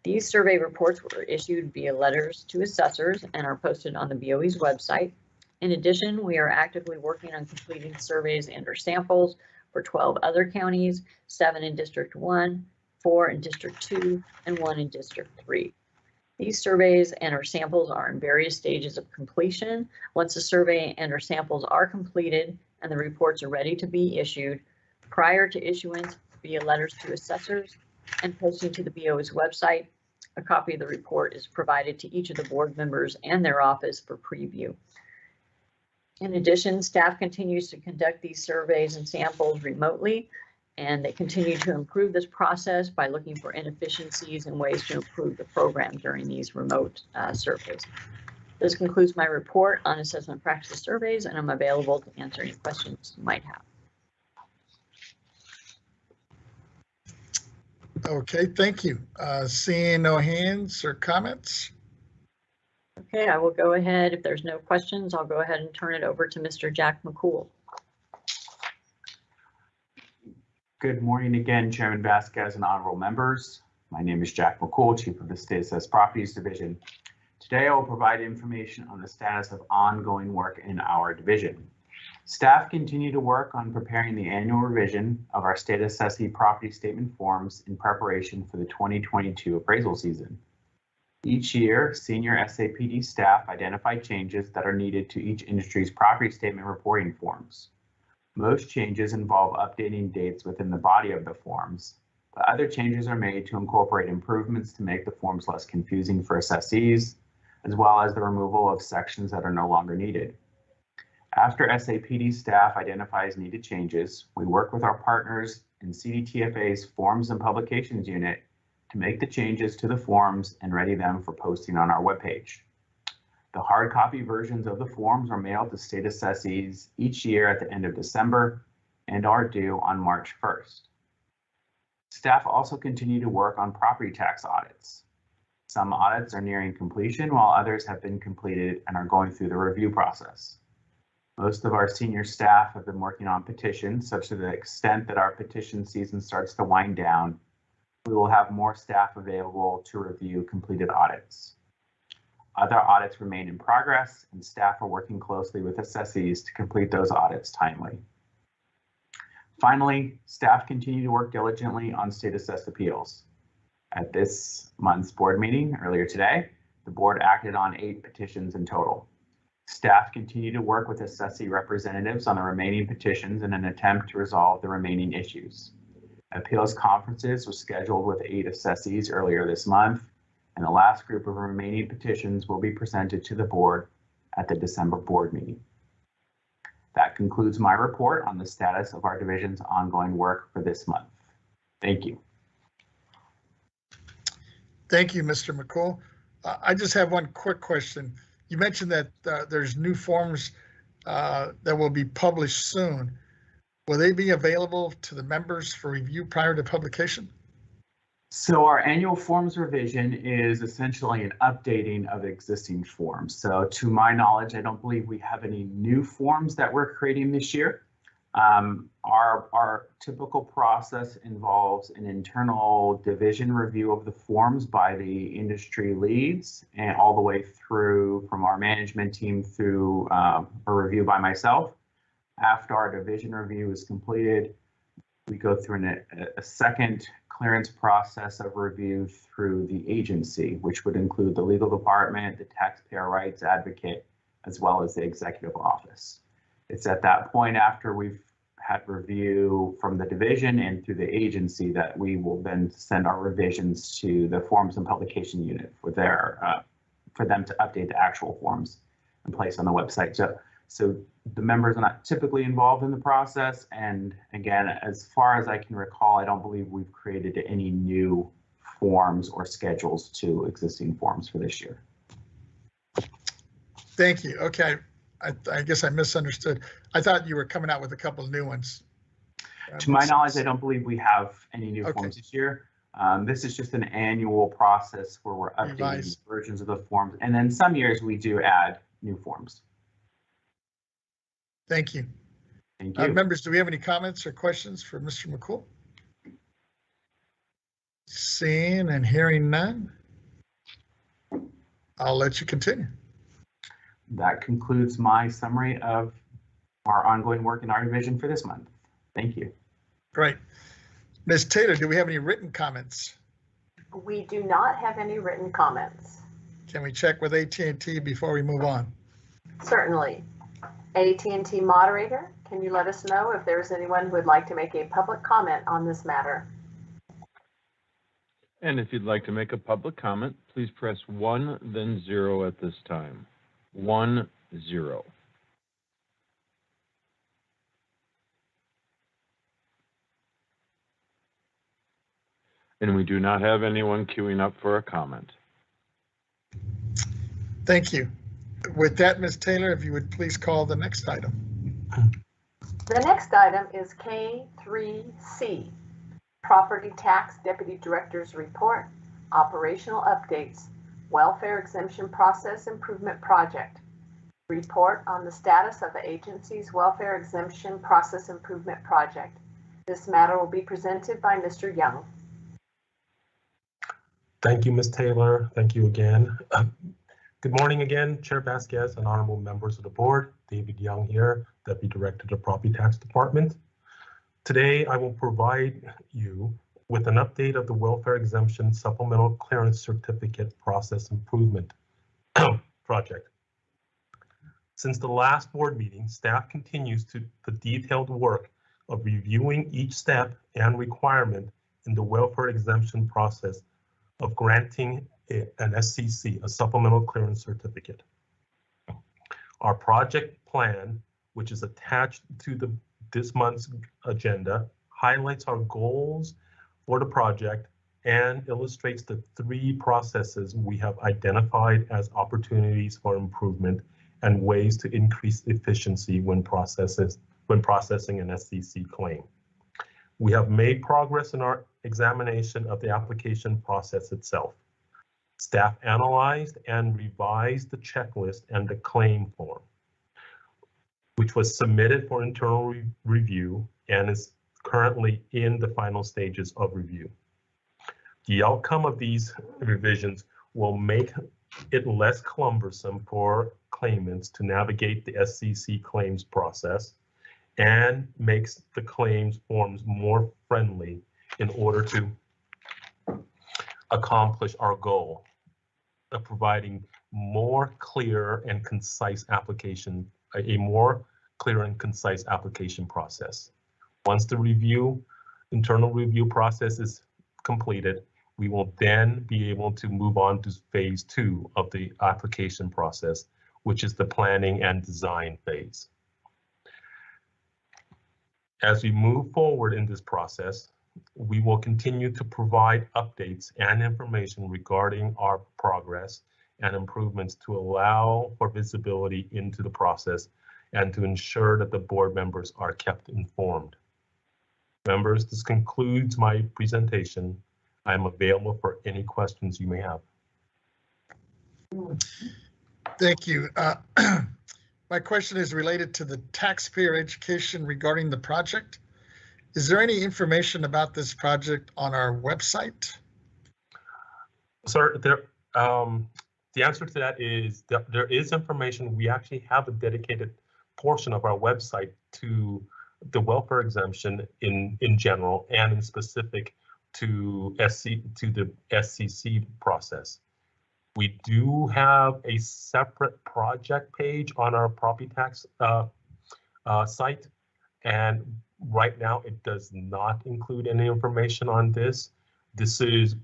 These survey reports were issued via letters to assessors and are posted on the BOE's website. In addition, we are actively working on completing surveys and/or samples for 12 other counties, 7 in District 1, 4 in District 2, and 1 in District 3. These surveys and/or samples are in various stages of completion. Once the survey and/or samples are completed and the reports are ready to be issued, prior to issuance via letters to assessors and posting to the BOE's website, a copy of the report is provided to each of the board members and their office for preview. In addition, staff continues to conduct these surveys and samples remotely, and they continue to improve this process by looking for inefficiencies and ways to improve the program during these remote surveys. This concludes my report on assessment practice surveys, and I'm available to answer any questions you might have. Okay, thank you. Seeing no hands or comments. Okay, I will go ahead. If there's no questions, I'll go ahead and turn it over to Mr. Jack McCool. Good morning again, Chairman Vasquez and honorable members. My name is Jack McCool, Chief of the State Assessed Properties Division. Today, I will provide information on the status of ongoing work in our division. Staff continue to work on preparing the annual revision of our state assessee property statement forms in preparation for the 2022 appraisal season. Each year, senior SAPD staff identify changes that are needed to each industry's property statement reporting forms. Most changes involve updating dates within the body of the forms, but other changes are made to incorporate improvements to make the forms less confusing for assessees, as well as the removal of sections that are no longer needed. After SAPD staff identifies needed changes, we work with our partners in CDTFA's Forms and Publications Unit to make the changes to the forms and ready them for posting on our webpage. The hard copy versions of the forms are mailed to state assessees each year at the end of December and are due on March 1st. Staff also continue to work on property tax audits. Some audits are nearing completion while others have been completed and are going through the review process. Most of our senior staff have been working on petitions, such to the extent that our petition season starts to wind down, we will have more staff available to review completed audits. Other audits remain in progress, and staff are working closely with assessees to complete those audits timely. Finally, staff continue to work diligently on state assessed appeals. At this month's board meeting earlier today, the board acted on 8 petitions in total. Staff continue to work with assessee representatives on the remaining petitions in an attempt to resolve the remaining issues. Appeals conferences were scheduled with 8 assessees earlier this month, and the last group of remaining petitions will be presented to the board at the December board meeting. That concludes my report on the status of our division's ongoing work for this month. Thank you. Thank you, Mr. McCool. I just have one quick question. You mentioned that there's new forms that will be published soon. Will they be available to the members for review prior to publication? So our annual forms revision is essentially an updating of existing forms. So to my knowledge, I don't believe we have any new forms that we're creating this year. Our typical process involves an internal division review of the forms by the industry leads and all the way through from our management team through a review by myself. After our division review is completed, we go through a second clearance process of review through the agency, which would include the legal department, the taxpayer rights advocate, as well as the executive office. It's at that point after we've had review from the division and through the agency that we will then send our revisions to the forms and publication unit for them to update the actual forms and place on the website. So the members are not typically involved in the process. And again, as far as I can recall, I don't believe we've created any new forms or schedules to existing forms for this year. Thank you. Okay. I guess I misunderstood. I thought you were coming out with a couple of new ones. To my knowledge, I don't believe we have any new forms this year. This is just an annual process where we're updating versions of the forms. And then some years we do add new forms. Thank you. Thank you. Members, do we have any comments or questions for Mr. McCool? Seeing and hearing none, I'll let you continue. That concludes my summary of our ongoing work in our division for this month. Thank you. Great. Ms. Taylor, do we have any written comments? We do not have any written comments. Can we check with AT&T before we move on? Certainly. AT&T moderator, can you let us know if there's anyone who would like to make a public comment on this matter? And if you'd like to make a public comment, please press 1, then 0 at this time. 1, 0. And we do not have anyone queuing up for a comment. Thank you. With that, Ms. Taylor, if you would please call the next item. The next item is K3C, Property Tax Deputy Director's Report, Operational Updates, Welfare Exemption Process Improvement Project. Report on the status of the agency's Welfare Exemption Process Improvement Project. This matter will be presented by Mr. Young. Thank you, Ms. Taylor. Thank you again. Good morning again, Chair Vasquez and honorable members of the board. David Young here, Deputy Director of the Property Tax Department. Today, I will provide you with an update of the Welfare Exemption Supplemental Clearance Certificate Process Improvement Project. Since the last board meeting, staff continues the detailed work of reviewing each step and requirement in the welfare exemption process of granting an SCC, a Supplemental Clearance Certificate. Our project plan, which is attached to this month's agenda, highlights our goals for the project and illustrates the 3 processes we have identified as opportunities for improvement and ways to increase efficiency when processing an SCC claim. We have made progress in our examination of the application process itself. Staff analyzed and revised the checklist and the claim form, which was submitted for internal review and is currently in the final stages of review. The outcome of these revisions will make it less cumbersome for claimants to navigate the SCC claims process and makes the claims forms more friendly in order to accomplish our goal of providing more clear and concise application, a more clear and concise application process. Once the internal review process is completed, we will then be able to move on to phase 2 of the application process, which is the planning and design phase. As we move forward in this process, we will continue to provide updates and information regarding our progress and improvements to allow for visibility into the process and to ensure that the board members are kept informed. Members, this concludes my presentation. I am available for any questions you may have. Thank you. My question is related to the taxpayer education regarding the project. Is there any information about this project on our website? Sir, the answer to that is that there is information. We actually have a dedicated portion of our website to the welfare exemption in general and in specific to the SCC process. We do have a separate project page on our property tax site, and right now it does not include any information on this. This is,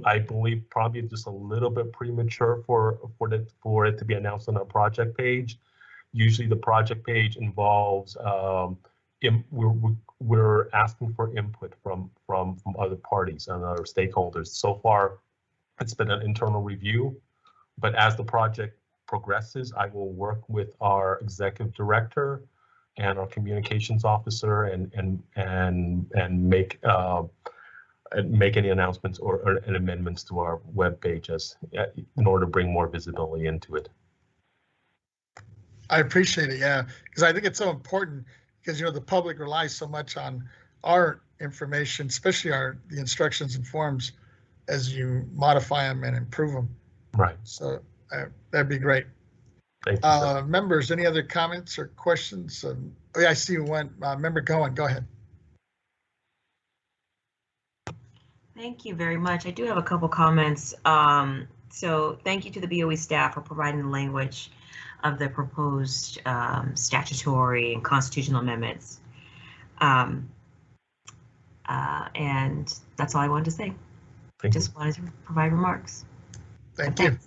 I believe, probably just a little bit premature for it to be announced on our project page. Usually the project page involves we're asking for input from other parties and other stakeholders. So far, it's been an internal review, but as the project progresses, I will work with our executive director and our communications officer and make any announcements or amendments to our web pages in order to bring more visibility into it. I appreciate it, yeah, because I think it's so important because, the public relies so much on our information, especially the instructions and forms as you modify them and improve them. Right. So that'd be great. Thank you. Members, any other comments or questions? Oh, yeah, I see one. Member Cohen, go ahead. Thank you very much. I do have a couple comments. So thank you to the BOE staff for providing the language of the proposed statutory and constitutional amendments. And that's all I wanted to say. Just wanted to provide remarks. Thank you.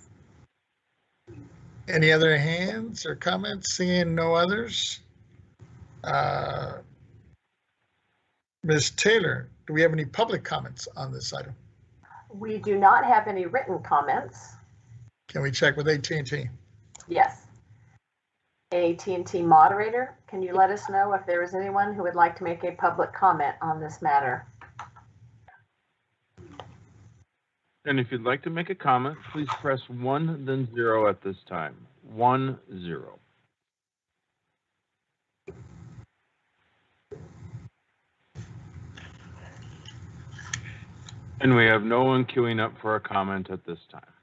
Any other hands or comments? Seeing no others. Ms. Taylor, do we have any public comments on this item? We do not have any written comments. Can we check with AT&T? Yes. AT&T moderator, can you let us know if there is anyone who would like to make a public comment on this matter? And if you'd like to make a comment, please press 1, then 0 at this time. 1, 0. And we have no one queuing up for a comment at this time.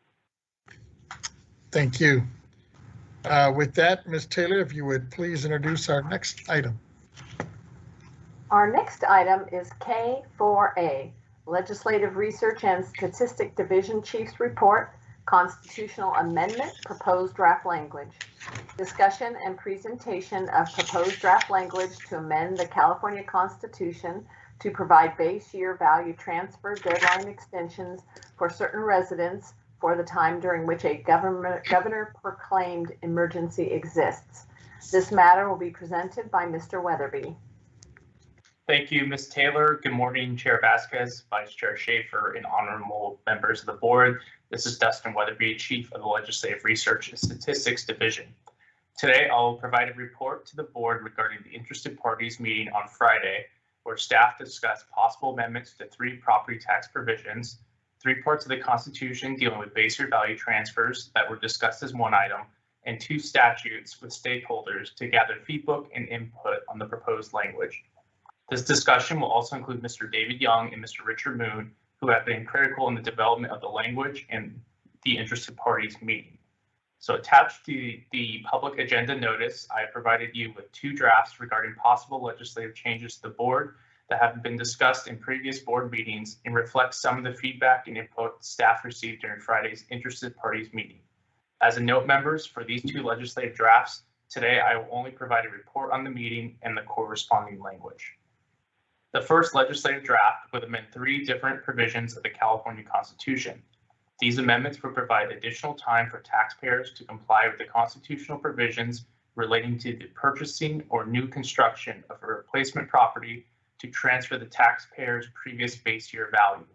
Thank you. With that, Ms. Taylor, if you would please introduce our next item. Our next item is K4A, Legislative Research and Statistic Division Chief's Report, Constitutional Amendment, Proposed Draft Language. Discussion and presentation of proposed draft language to amend the California Constitution to provide base year value transfer deadline extensions for certain residents for the time during which a governor proclaimed emergency exists. This matter will be presented by Mr. Weatherby. Thank you, Ms. Taylor. Good morning, Chair Vasquez, Vice Chair Schaefer, and honorable members of the board. This is Dustin Weatherby, Chief of the Legislative Research and Statistics Division. Today, I'll provide a report to the board regarding the interested parties meeting on Friday, where staff discussed possible amendments to 3 property tax provisions, 3 parts of the Constitution dealing with base year value transfers that were discussed as one item, and 2 statutes with stakeholders to gather feedback and input on the proposed language. This discussion will also include Mr. David Young and Mr. Richard Moon, who have been critical in the development of the language and the interested parties meeting. So attached to the public agenda notice, I provided you with 2 drafts regarding possible legislative changes to the board that have been discussed in previous board meetings and reflect some of the feedback and input staff received during Friday's interested parties meeting. As a note, members, for these two legislative drafts, today I will only provide a report on the meeting and the corresponding language. The first legislative draft would amend 3 different provisions of the California Constitution. These amendments would provide additional time for taxpayers to comply with the constitutional provisions relating to the purchasing or new construction of a replacement property to transfer the taxpayer's previous base year value.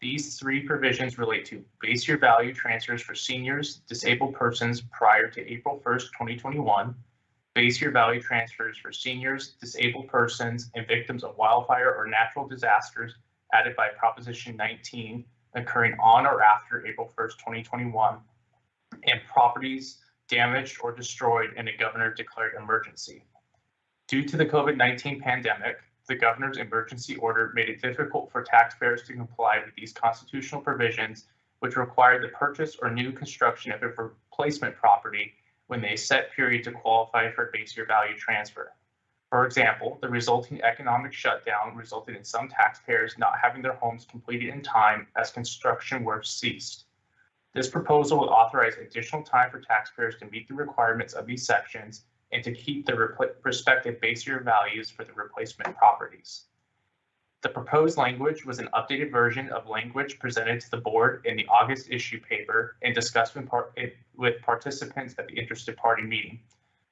These 3 provisions relate to base year value transfers for seniors, disabled persons prior to April 1st, 2021, base year value transfers for seniors, disabled persons, and victims of wildfire or natural disasters added by Proposition 19 occurring on or after April 1st, 2021, and properties damaged or destroyed in a governor-declared emergency. Due to the COVID-19 pandemic, the governor's emergency order made it difficult for taxpayers to comply with these constitutional provisions, which required the purchase or new construction of a replacement property when they set period to qualify for base year value transfer. For example, the resulting economic shutdown resulted in some taxpayers not having their homes completed in time as construction work ceased. This proposal would authorize additional time for taxpayers to meet the requirements of these sections and to keep the respective base year values for the replacement properties. The proposed language was an updated version of language presented to the board in the August issue paper and discussed with participants at the interested party meeting.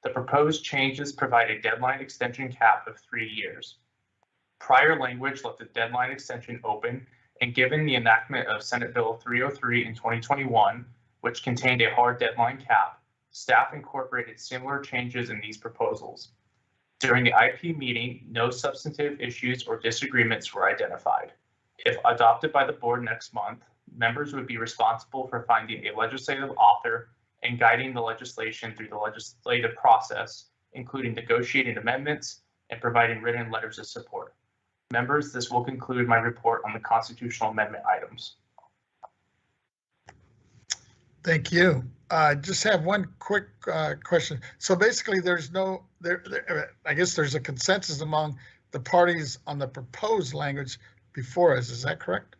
The proposed changes provide a deadline extension cap of 3 years. Prior language left the deadline extension open, and given the enactment of Senate Bill 303 in 2021, which contained a hard deadline cap, staff incorporated similar changes in these proposals. During the IP meeting, no substantive issues or disagreements were identified. If adopted by the board next month, members would be responsible for finding a legislative author and guiding the legislation through the legislative process, including negotiating amendments and providing written letters of support. Members, this will conclude my report on the constitutional amendment items. Thank you. Just have one quick question. So basically, I guess there's a consensus among the parties on the proposed language before us. Is that correct?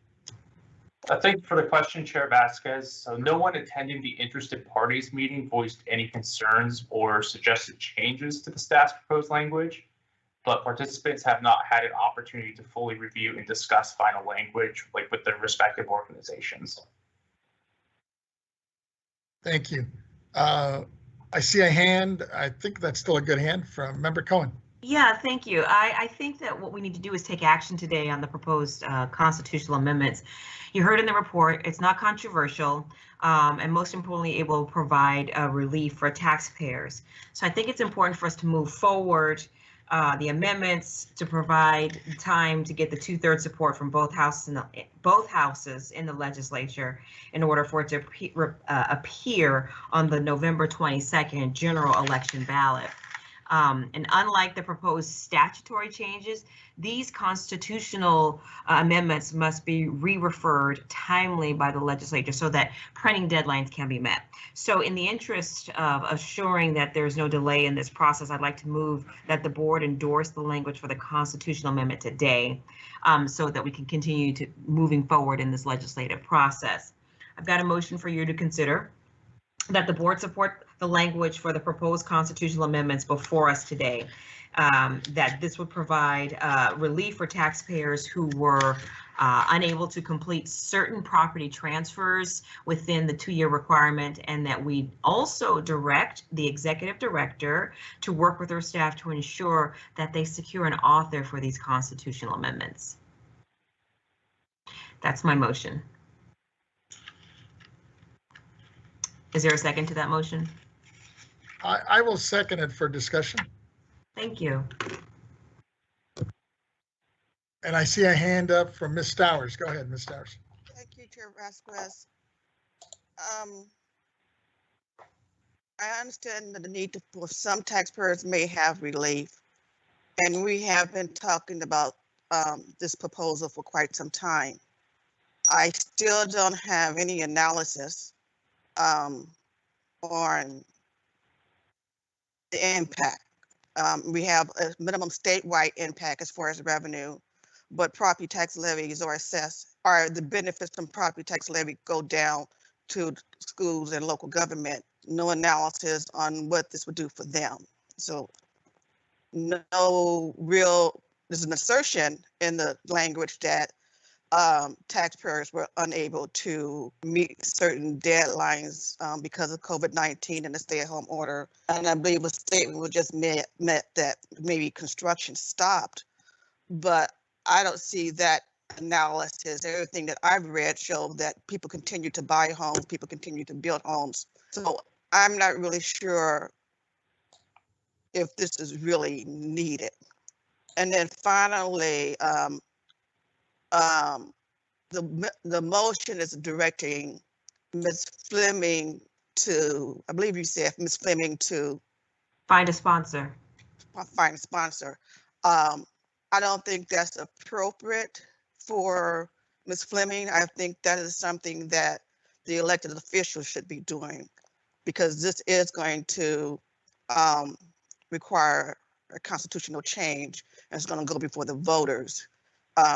Thank you for the question, Chair Vasquez. So no one attending the interested parties meeting voiced any concerns or suggested changes to the staff's proposed language, but participants have not had an opportunity to fully review and discuss final language with their respective organizations. Thank you. I see a hand. I think that's still a good hand from Member Cohen. Yeah, thank you. I think that what we need to do is take action today on the proposed constitutional amendments. You heard in the report, it's not controversial, and most importantly, it will provide relief for taxpayers. So I think it's important for us to move forward the amendments to provide time to get the 2/3 support from both houses in the legislature in order for it to appear on the November 22nd general election ballot. And unlike the proposed statutory changes, these constitutional amendments must be re-referred timely by the legislature so that printing deadlines can be met. So in the interest of assuring that there's no delay in this process, I'd like to move that the board endorse the language for the constitutional amendment today so that we can continue to moving forward in this legislative process. I've got a motion for you to consider that the board support the language for the proposed constitutional amendments before us today, that this would provide relief for taxpayers who were unable to complete certain property transfers within the 2-year requirement, and that we also direct the executive director to work with their staff to ensure that they secure an author for these constitutional amendments. That's my motion. Is there a second to that motion? I will second it for discussion. Thank you. And I see a hand up from Ms. Stowers. Go ahead, Ms. Stowers. Thank you, Chair Vasquez. I understand the need for some taxpayers may have relief, and we have been talking about this proposal for quite some time. I still don't have any analysis on the impact. We have a minimum statewide impact as far as revenue, but property tax levies are assessed, or the benefits from property tax levy go down to schools and local government, no analysis on what this would do for them. So no real, there's an assertion in the language that taxpayers were unable to meet certain deadlines because of COVID-19 and the stay-at-home order. And I believe a statement was just met that maybe construction stopped, but I don't see that analysis. Everything that I've read showed that people continue to buy homes, people continue to build homes. So I'm not really sure if this is really needed. And then finally, the motion is directing Ms. Fleming to, I believe you said Ms. Fleming to Find a sponsor. Find a sponsor. I don't think that's appropriate for Ms. Fleming. I think that is something that the elected officials should be doing, because this is going to require a constitutional change, and it's going to go before the voters.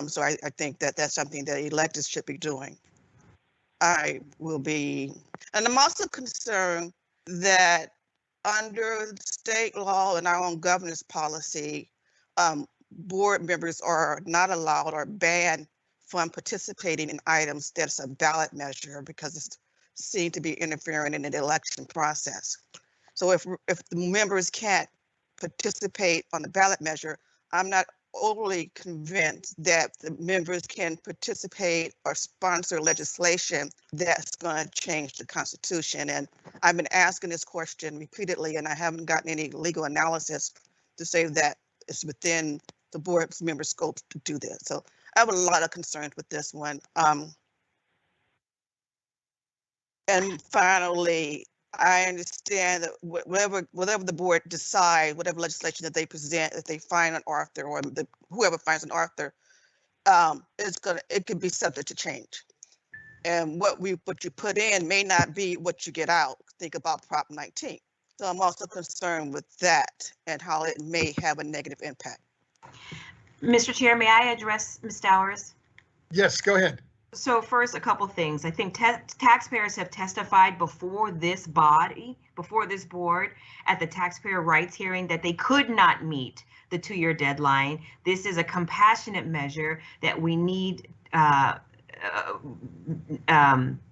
So I think that that's something that electeds should be doing. I will be, and I'm also concerned that under state law and our own governance policy, board members are not allowed or banned from participating in items that's a ballot measure because it's seen to be interfering in the election process. So if the members can't participate on the ballot measure, I'm not overly convinced that the members can participate or sponsor legislation that's going to change the Constitution. And I've been asking this question repeatedly, and I haven't gotten any legal analysis to say that it's within the board's member scope to do this. So I have a lot of concerns with this one. And finally, I understand that whatever the board decide, whatever legislation that they present, if they find an author or whoever finds an author, it could be subject to change. And what you put in may not be what you get out. Think about Prop 19. So I'm also concerned with that and how it may have a negative impact. Mr. Chair, may I address Ms. Dowers? Yes, go ahead. So first, a couple things. I think taxpayers have testified before this body, before this board, at the taxpayer rights hearing that they could not meet the 2-year deadline. This is a compassionate measure that we need,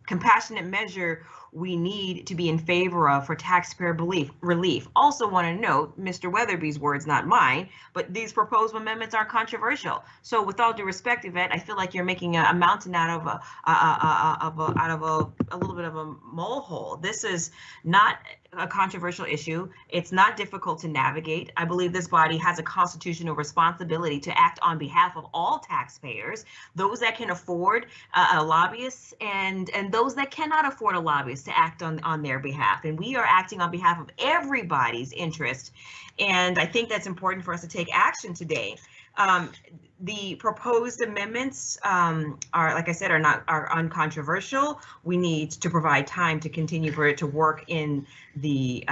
compassionate measure we need to be in favor of for taxpayer relief. Also want to note, Mr. Weatherby's words, not mine, but these proposed amendments are controversial. So with all due respect, Yvette, I feel like you're making a mountain out of a little bit of a molehill. This is not a controversial issue. It's not difficult to navigate. I believe this body has a constitutional responsibility to act on behalf of all taxpayers, those that can afford lobbyists and those that cannot afford a lobbyist to act on their behalf. And we are acting on behalf of everybody's interest. And I think that's important for us to take action today. The proposed amendments are, like I said, are uncontroversial. We need to provide time to continue for it to work in the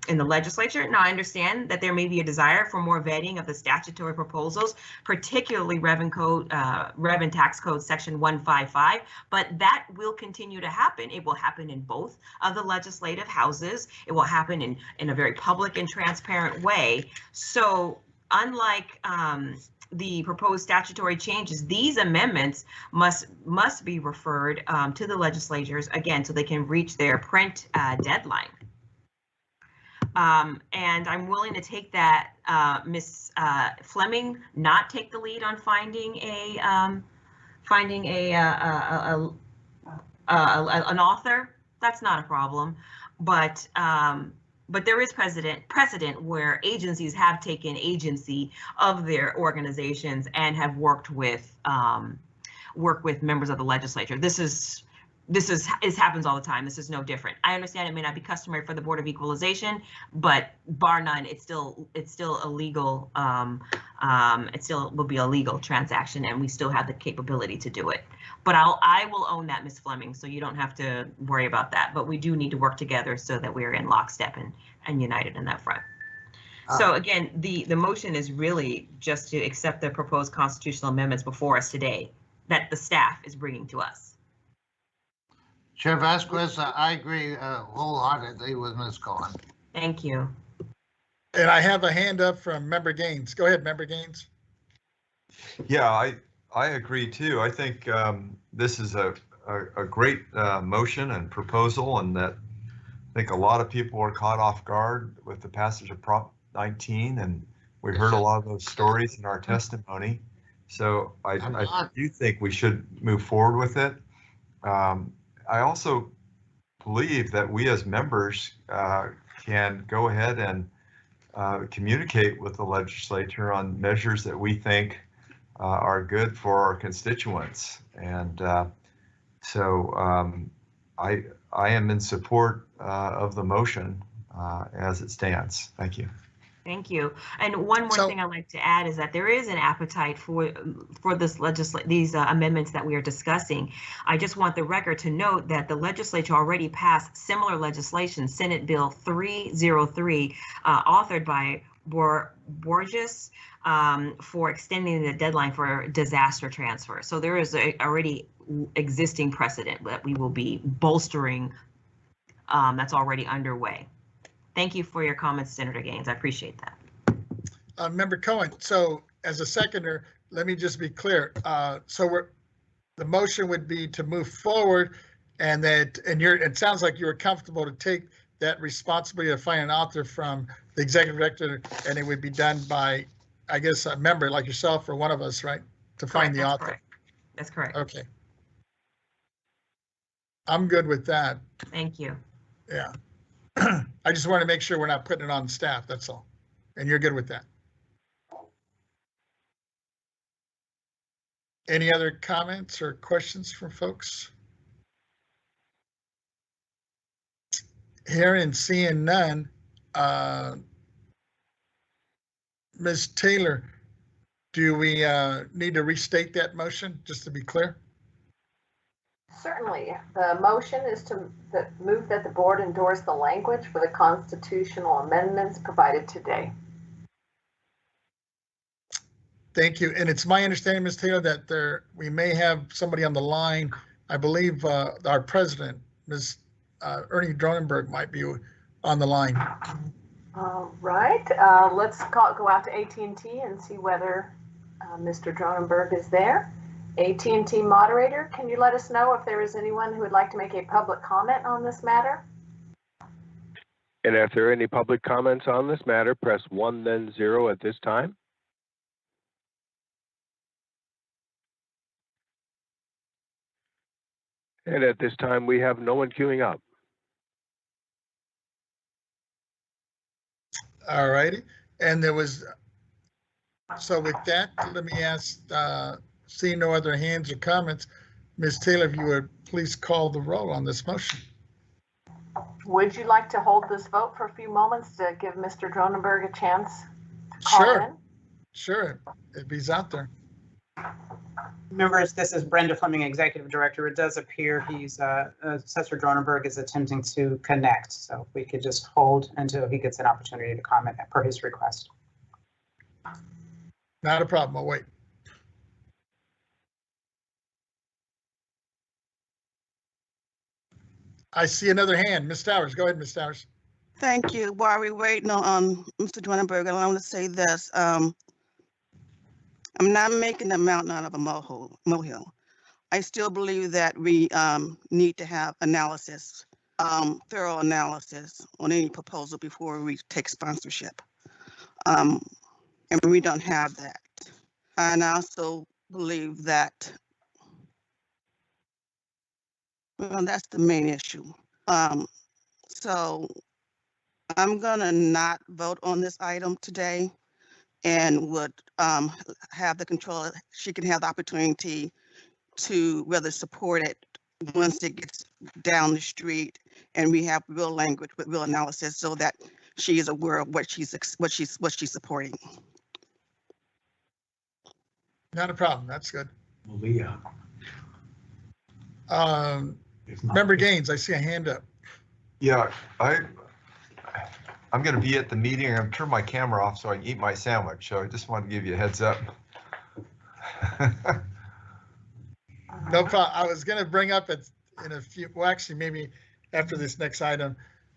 legislature. Now, I understand that there may be a desire for more vetting of the statutory proposals, particularly Revenue Tax Code Section 155, but that will continue to happen. It will happen in both of the legislative houses. It will happen in a very public and transparent way. So unlike the proposed statutory changes, these amendments must be referred to the legislatures again so they can reach their print deadline. And I'm willing to take that Ms. Fleming not take the lead on finding an author. That's not a problem, but there is precedent where agencies have taken agency of their organizations and have worked with members of the legislature. This happens all the time. This is no different. I understand it may not be customary for the Board of Equalization, but bar none, it's still a legal. It still will be a legal transaction, and we still have the capability to do it. But I will own that, Ms. Fleming, so you don't have to worry about that. But we do need to work together so that we're in lockstep and united in that front. So again, the motion is really just to accept the proposed constitutional amendments before us today that the staff is bringing to us. Chair Vasquez, I agree wholeheartedly with Ms. Cohen. Thank you. And I have a hand up from Member Gaines. Go ahead, Member Gaines. Yeah, I agree too. I think this is a great motion and proposal, and that I think a lot of people are caught off guard with the passage of Prop 19, and we heard a lot of those stories in our testimony. So I do think we should move forward with it. I also believe that we as members can go ahead and communicate with the legislature on measures that we think are good for our constituents. And so I am in support of the motion as it stands. Thank you. Thank you. And one more thing I'd like to add is that there is an appetite for this these amendments that we are discussing. I just want the record to note that the legislature already passed similar legislation, Senate Bill 303, authored by Borges, for extending the deadline for disaster transfer. So there is already existing precedent that we will be bolstering that's already underway. Thank you for your comments, Senator Gaines. I appreciate that. Member Cohen, so as a seconder, let me just be clear. The motion would be to move forward, and it sounds like you were comfortable to take that responsibility to find an author from the executive director, and it would be done by, I guess, a member like yourself or one of us, right? To find the author. Correct. That's correct. Okay. I'm good with that. Thank you. Yeah. I just want to make sure we're not putting it on staff, that's all. And you're good with that. Any other comments or questions from folks? Hearing and seeing none, Ms. Taylor, do we need to restate that motion, just to be clear? Certainly. The motion is to move that the board endorse the language for the constitutional amendments provided today. Thank you. And it's my understanding, Ms. Taylor, that we may have somebody on the line. I believe our president, Ms. Ernie Dronenberg, might be on the line. All right. Let's go out to AT&T and see whether Mr. Dronenberg is there. AT&T moderator, can you let us know if there is anyone who would like to make a public comment on this matter? And if there are any public comments on this matter, press 1 then 0 at this time. And at this time, we have no one queuing up. All righty. And so with that, let me ask, seeing no other hands or comments, Ms. Taylor, if you would please call the roll on this motion. Would you like to hold this vote for a few moments to give Mr. Dronenberg a chance to call in? Sure, if he's out there. Members, this is Brenda Fleming, Executive Director. It does appear Assessor Dronenberg is attempting to connect. So if we could just hold until he gets an opportunity to comment per his request. Not a problem, I'll wait. I see another hand. Ms. Towers, go ahead, Ms. Towers. Thank you. While we're waiting on Mr. Dronenberg, I want to say this. I'm not making a mountain out of a molehill. I still believe that we need to have analysis, thorough analysis on any proposal before we take sponsorship. And we don't have that. And I also believe that, well, that's the main issue. So I'm gonna not vote on this item today, and would have the controller, she can have the opportunity to whether support it once it gets down the street and we have real language with real analysis so that she is aware of what she's supporting. Not a problem, that's good. Leah. Member Gaines, I see a hand up. Yeah, I'm going to be at the meeting. I'm going to turn my camera off so I can eat my sandwich. So I just wanted to give you a heads up. No problem. I was going to bring up in a few, well, actually, maybe after this next item,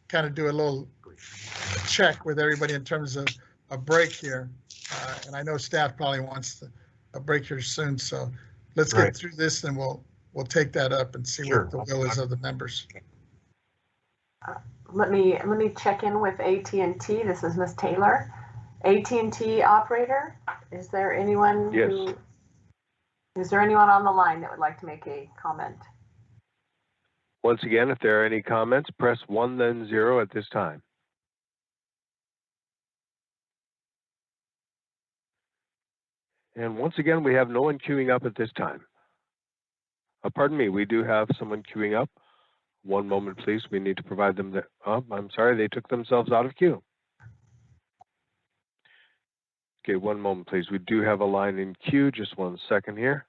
kind of do a little check with everybody in terms of a break here. And I know staff probably wants a break here soon, so let's get through this and we'll take that up and see what the will is of the members. Let me check in with AT&T. This is Ms. Taylor. AT&T operator, is there anyone is there anyone on the line that would like to make a comment? Once again, if there are any comments, press 1 then 0 at this time. And once again, we have no one queuing up at this time. Pardon me, we do have someone queuing up. One moment, please. We need to provide them the, I'm sorry, they took themselves out of queue. Okay, one moment, please. We do have a line in queue. Just 1 second here.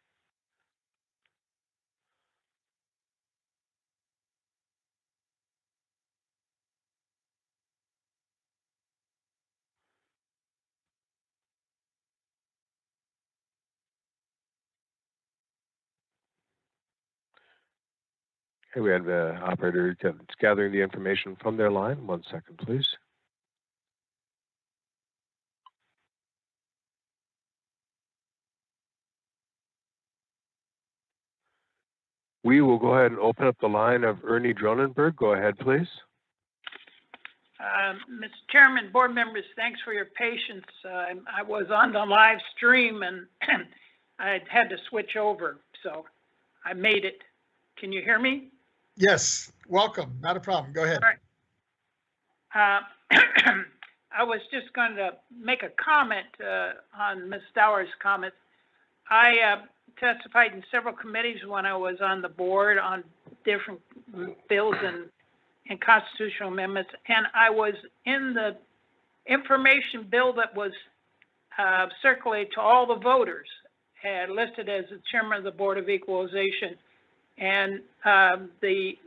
Okay, we have the operator gathering the information from their line. 1 second, please. We will go ahead and open up the line of Ernie Dronenberg. Go ahead, please. Mr. Chairman, board members, thanks for your patience. I was on the live stream and I had to switch over, so I made it. Can you hear me? Yes, welcome. Not a problem. Go ahead. All right. I was just going to make a comment on Ms. Stowers' comments. I testified in several committees when I was on the board on different bills and constitutional amendments, and I was in the information bill that was circulated to all the voters, listed as the chairman of the Board of Equalization, and the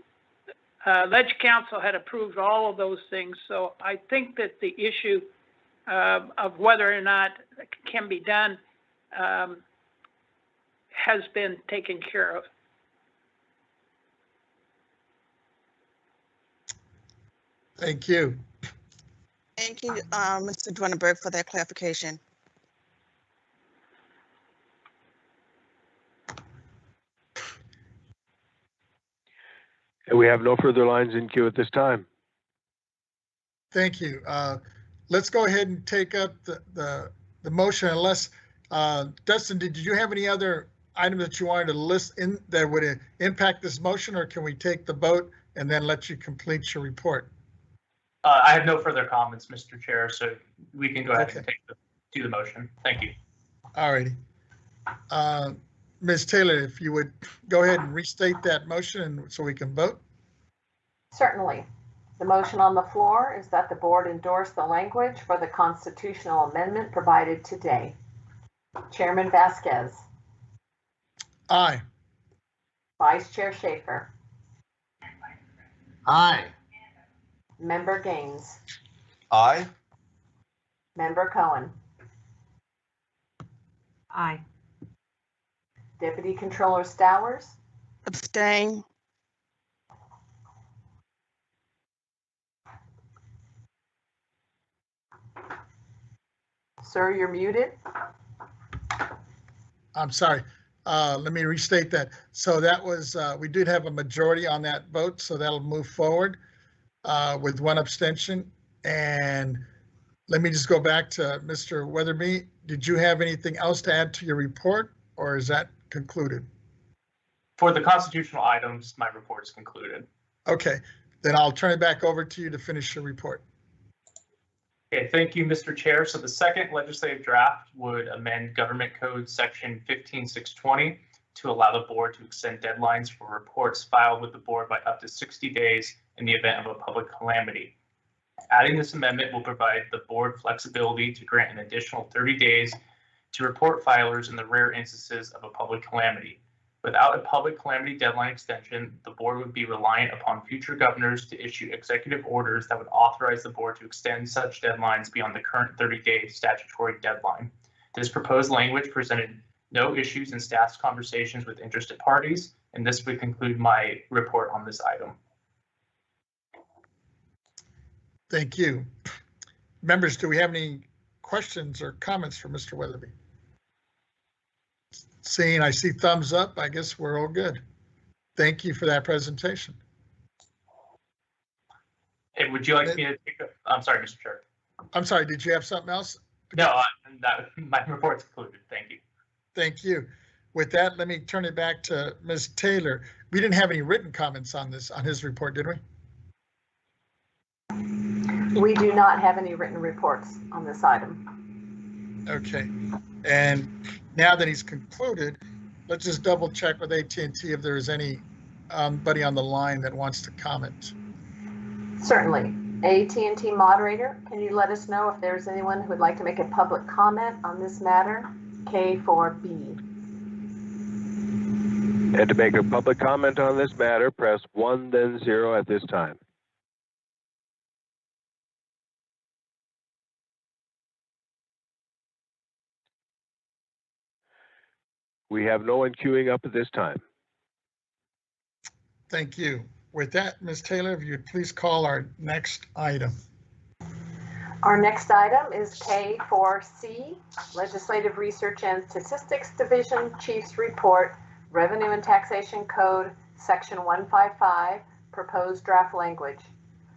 Ledge Council had approved all of those things. So I think that the issue of whether or not it can be done has been taken care of. Thank you. Thank you, Mr. Dronenberg, for that clarification. And we have no further lines in queue at this time. Thank you. Let's go ahead and take up the motion unless, Dustin, did you have any other item that you wanted to list in that would impact this motion, or can we take the vote and then let you complete your report? I have no further comments, Mr. Chair, so we can go ahead and do the motion. Thank you. All righty. Ms. Taylor, if you would go ahead and restate that motion so we can vote. Certainly. The motion on the floor is that the board endorse the language for the constitutional amendment provided today. Chairman Vasquez. Aye. Vice Chair Schaefer. Aye. Member Gaines. Aye. Member Cohen. Aye. Deputy Controller Stowers. Abstain. Sir, you're muted. I'm sorry. Let me restate that. So that was, we did have a majority on that vote, so that'll move forward with one abstention. And let me just go back to Mr. Weatherby. Did you have anything else to add to your report, or is that concluded? For the constitutional items, my report is concluded. Okay, then I'll turn it back over to you to finish your report. Okay, thank you, Mr. Chair. So the second legislative draft would amend Government Code Section 15620 to allow the board to extend deadlines for reports filed with the board by up to 60 days in the event of a public calamity. Adding this amendment will provide the board flexibility to grant an additional 30 days to report filers in the rare instances of a public calamity. Without a public calamity deadline extension, the board would be reliant upon future governors to issue executive orders that would authorize the board to extend such deadlines beyond the current 30-day statutory deadline. This proposed language presented no issues in staff's conversations with interested parties And this would conclude my report on this item. Thank you. Members, do we have any questions or comments for Mr. Weatherby? Seeing I see thumbs up, I guess we're all good. Thank you for that presentation. Hey, would you like me to take I'm sorry, Mr. Chair. I'm sorry, did you have something else? No, my report's concluded. Thank you. Thank you. With that, let me turn it back to Ms. Taylor. We didn't have any written comments on his report, did we? We do not have any written reports on this item. Okay. And now that he's concluded, let's just double check with AT&T if there's anybody on the line that wants to comment. Certainly. AT&T moderator, can you let us know if there's anyone who would like to make a public comment on this matter? K4B. And to make a public comment on this matter, press 1 then 0 at this time. We have no one queuing up at this time. Thank you. With that, Ms. Taylor, if you'd please call our next item. Our next item is K4C, Legislative Research and Statistics Division Chief's Report, Revenue and Taxation Code, Section 155, Proposed Draft Language.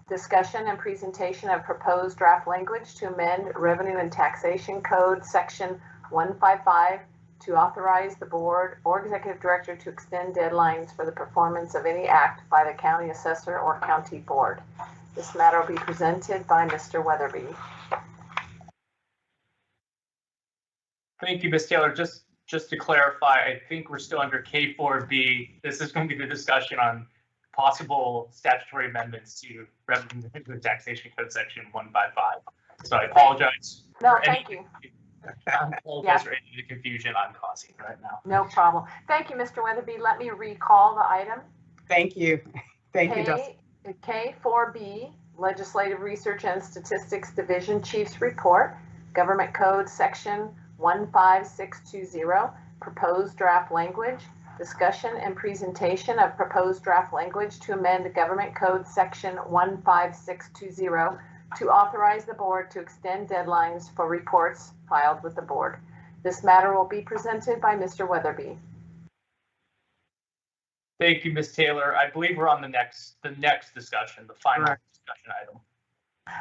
Discussion and presentation of proposed draft language to amend Revenue and Taxation Code, Section 155, to authorize the board or executive director to extend deadlines for the performance of any act by the county assessor or county board. This matter will be presented by Mr. Weatherby. Thank you, Ms. Taylor. Just to clarify, I think we're still under K4B. This is going to be the discussion on possible statutory amendments to Revenue and Taxation Code Section 155. So I apologize. No, thank you. I apologize for any of the confusion I'm causing right now. No problem. Thank you, Mr. Weatherby. Let me recall the item. Thank you. Thank you, Dustin. K4B, Legislative Research and Statistics Division Chief's Report, Government Code Section 15620, Proposed Draft Language, Discussion and Presentation of Proposed Draft Language to amend Government Code Section 15620 to authorize the board to extend deadlines for reports filed with the board. This matter will be presented by Mr. Weatherby. Thank you, Ms. Taylor. I believe we're on the next discussion, the final discussion item.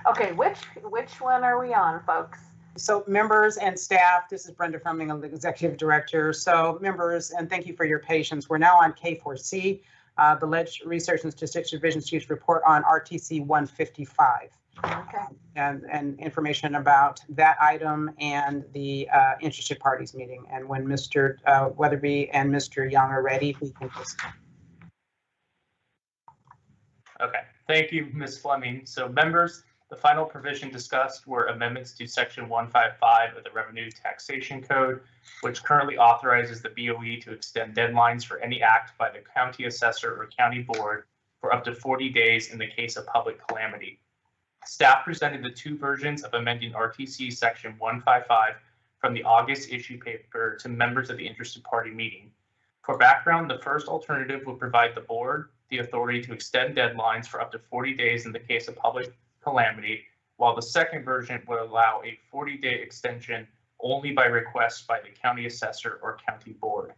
Okay, which one are we on, folks? So members and staff, this is Brenda Fleming, I'm the executive director. So members, and thank you for your patience. We're now on K4C, the Research and Statistics Division Chief's report on RTC 155. Okay. And information about that item and the interested parties meeting. And when Mr. Weatherby and Mr. Young are ready, we can proceed. Okay, thank you, Ms. Fleming. So members, the final provision discussed were amendments to Section 155 of the Revenue Taxation Code, which currently authorizes the BOE to extend deadlines for any act by the county assessor or county board for up to 40 days in the case of public calamity. Staff presented the two versions of amending RTC Section 155 from the August issue paper to members of the interested party meeting. For background, the first alternative would provide the board the authority to extend deadlines for up to 40 days in the case of public calamity, while the second version would allow a 40-day extension only by request by the county assessor or county board.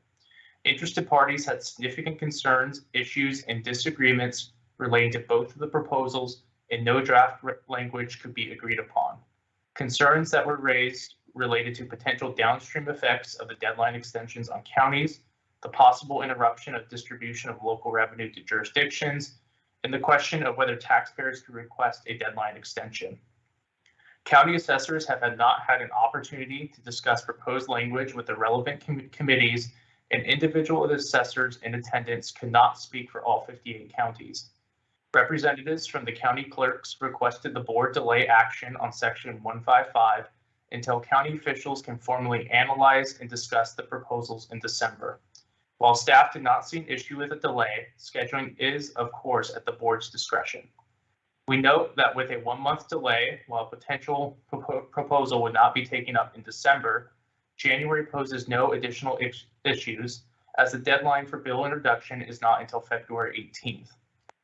Interested parties had significant concerns, issues, and disagreements relating to both of the proposals, and no draft language could be agreed upon. Concerns that were raised related to potential downstream effects of the deadline extensions on counties, the possible interruption of distribution of local revenue to jurisdictions, and the question of whether taxpayers could request a deadline extension. County assessors have not had an opportunity to discuss proposed language with the relevant committees, and individual assessors in attendance could not speak for all 58 counties. Representatives from the county clerks requested the board delay action on Section 155 until county officials can formally analyze and discuss the proposals in December. While staff did not see an issue with a delay, scheduling is, of course, at the board's discretion. We note that with a 1-month delay, while a potential proposal would not be taken up in December, January poses no additional issues, as the deadline for bill introduction is not until February 18th.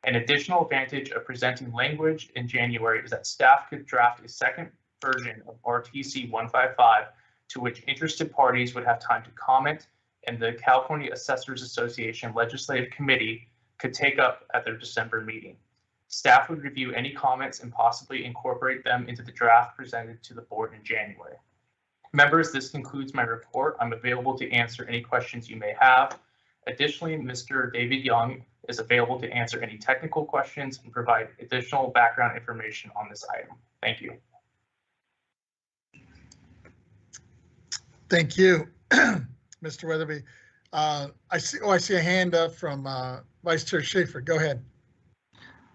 An additional advantage of presenting language in January is that staff could draft a second version of RTC 155 to which interested parties would have time to comment, and the California Assessors Association Legislative Committee could take up at their December meeting. Staff would review any comments and possibly incorporate them into the draft presented to the board in January. Members, this concludes my report. I'm available to answer any questions you may have. Additionally, Mr. David Young is available to answer any technical questions and provide additional background information on this item. Thank you. Thank you, Mr. Weatherby. I see a hand up from Vice Chair Schaefer. Go ahead.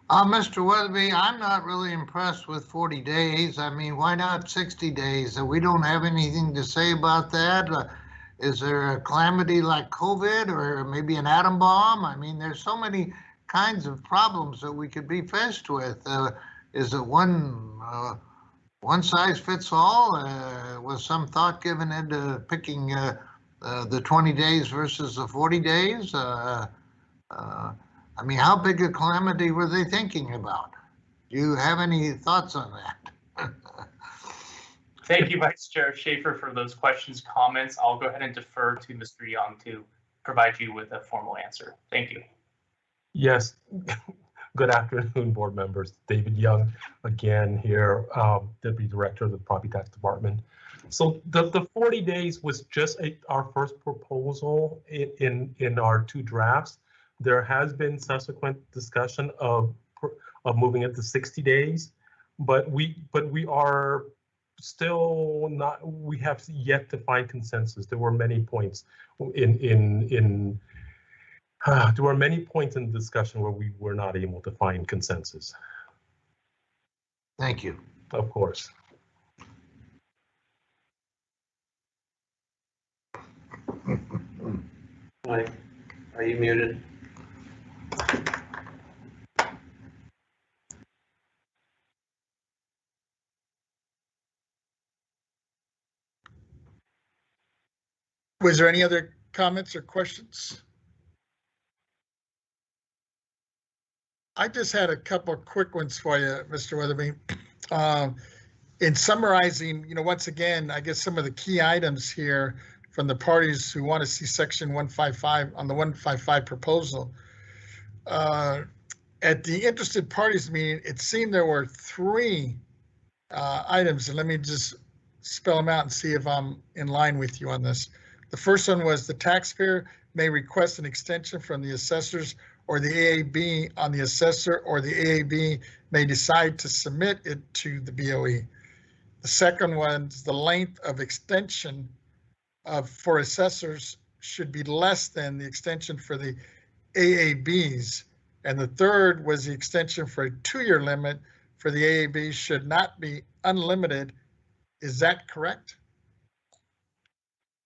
Mr. Weatherby, I'm not really impressed with 40 days. I mean, why not 60 days? We don't have anything to say about that. Is there a calamity like COVID or maybe an atom bomb? I mean, there's so many kinds of problems that we could be faced with. Is it one size fits all? Was some thought given into picking the 20 days versus the 40 days? I mean, how big a calamity were they thinking about? Do you have any thoughts on that? Thank you, Vice Chair Schaefer, for those questions, comments. I'll go ahead and defer to Mr. Young to provide you with a formal answer. Thank you. Yes. Good afternoon, board members. David Young again here, Deputy Director of the Property Tax Department. So the 40 days was just our first proposal in our two drafts. There has been subsequent discussion of moving it to 60 days, but we are still not. We have yet to find consensus. There were many points in discussion where we were not able to find consensus. Thank you. Of course. Mike, are you muted? Was there any other comments or questions? I just had a couple of quick ones for you, Mr. Weatherby. In summarizing, once again, I guess some of the key items here from the parties who want to see section 155 on the 155 proposal. At the interested parties meeting, it seemed there were three items, and let me just spell them out and see if I'm in line with you on this. The first one was the taxpayer may request an extension from the assessors or the AAB on the assessor, or the AAB may decide to submit it to the BOE. The second one is the length of extension for assessors should be less than the extension for the AABs. And the third was the extension for a 2-year limit for the AAB should not be unlimited. Is that correct?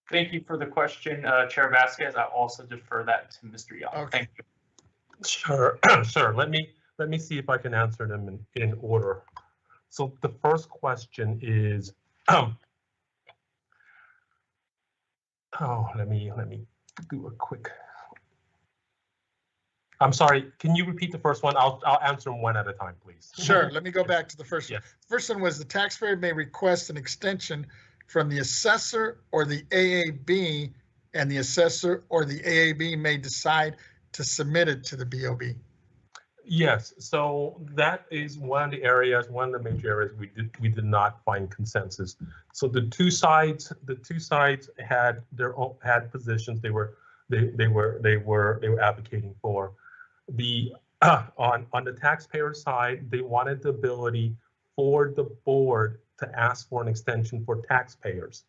Thank you for the question, Chair Vasquez. I'll also defer that to Mr. Young. Okay. Thank you. Sure, sure. Let me see if I can answer them in order. So the first question is, let me do a quick. I'm sorry, can you repeat the first one? I'll answer them one at a time, please. Sure, let me go back to the first one. Yes. First one was the taxpayer may request an extension from the assessor or the AAB, and the assessor or the AAB may decide to submit it to the BOB. Yes, so that is one of the areas, one of the major areas we did not find consensus. So the two sides had had positions they were advocating for. The on the taxpayer side, they wanted the ability for the board to ask for an extension for taxpayers.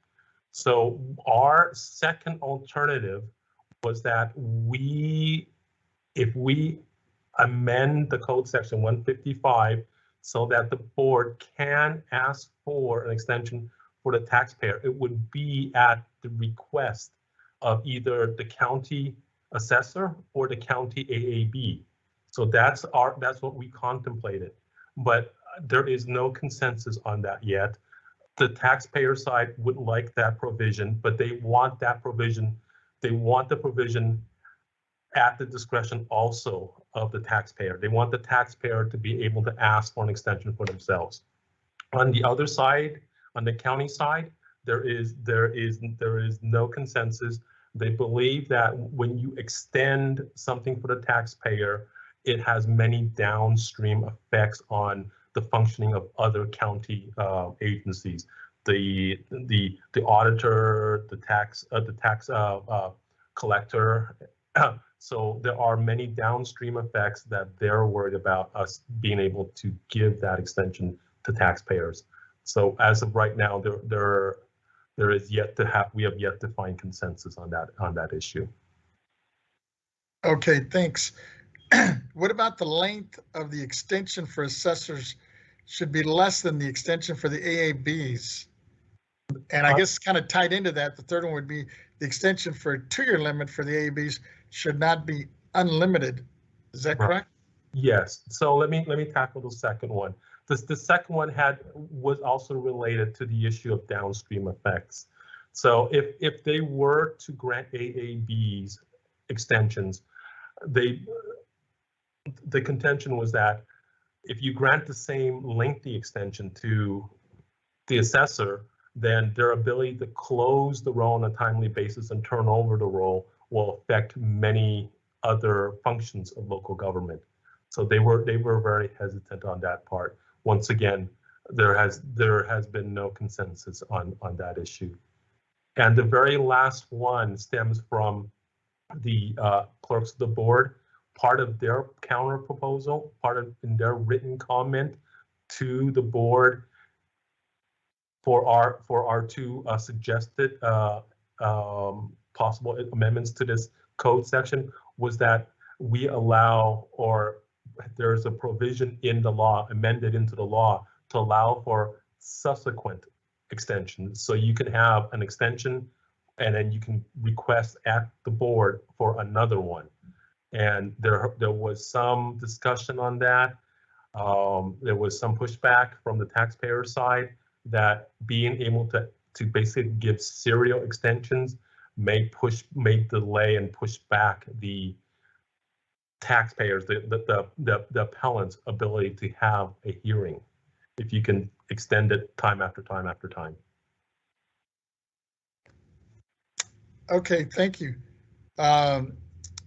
So our second alternative was that if we amend the code section 155 so that the board can ask for an extension for the taxpayer, it would be at the request of either the county assessor or the county AAB. So that's what we contemplated, but there is no consensus on that yet. The taxpayer side would like that provision, but they want that provision they want the provision at the discretion also of the taxpayer. They want the taxpayer to be able to ask for an extension for themselves. On the other side, on the county side, there is no consensus. They believe that when you extend something for the taxpayer, it has many downstream effects on the functioning of other county agencies, the auditor, the tax collector. So there are many downstream effects that they're worried about us being able to give that extension to taxpayers. So as of right now, we have yet to find consensus on that issue. Okay, thanks. What about the length of the extension for assessors should be less than the extension for the AABs? And I guess kind of tied into that, the third one would be the extension for a 2-year limit for the AABs should not be unlimited. Is that correct? Yes. So let me tackle the second one. The second one was also related to the issue of downstream effects. So if they were to grant AABs extensions, the contention was that if you grant the same lengthy extension to the assessor, then their ability to close the role on a timely basis and turn over the role will affect many other functions of local government. So they were very hesitant on that part. Once again, there has been no consensus on that issue. And the very last one stems from the clerks of the board. Part of their counter proposal, in their written comment to the board for our two suggested possible amendments to this code section was that we allow, or there's a provision in the law, amended into the law, to allow for subsequent extensions. So you can have an extension and then you can request at the board for another one. And there was some discussion on that. There was some pushback from the taxpayer side that being able to basically give serial extensions may delay and push back the taxpayers, the appellant's ability to have a hearing if you can extend it time after time after time. Okay, thank you.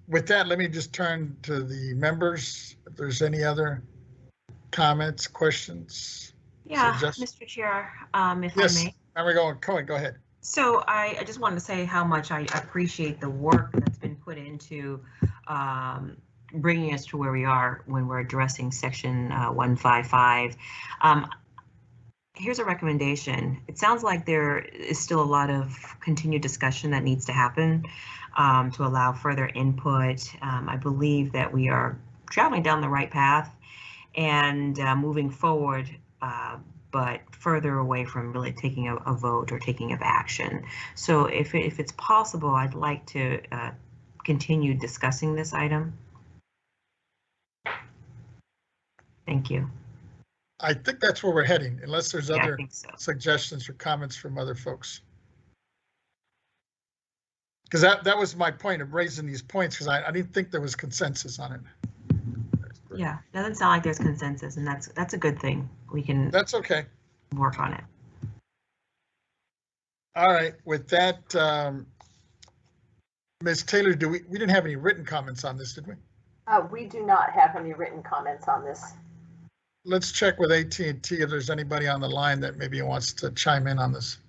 With that, let me just turn to the members. If there's any other comments, questions? Yeah, Mr. Chair, if I may. Now we're going, Cohen, go ahead. So I just wanted to say how much I appreciate the work that's been put into bringing us to where we are when we're addressing section 155. Here's a recommendation. It sounds like there is still a lot of continued discussion that needs to happen to allow further input. I believe that we are traveling down the right path and moving forward, but further away from really taking a vote or taking of action. So if it's possible, I'd like to continue discussing this item. Thank you. I think that's where we're heading, unless there's other suggestions or comments from other folks. Because that was my point of raising these points, because I didn't think there was consensus on it. Yeah, doesn't sound like there's consensus, and that's a good thing. We can. That's okay. Work on it. All right. With that, Ms. Taylor, we didn't have any written comments on this, did we? We do not have any written comments on this. Let's check with AT&T if there's anybody on the line that maybe wants to chime in on this.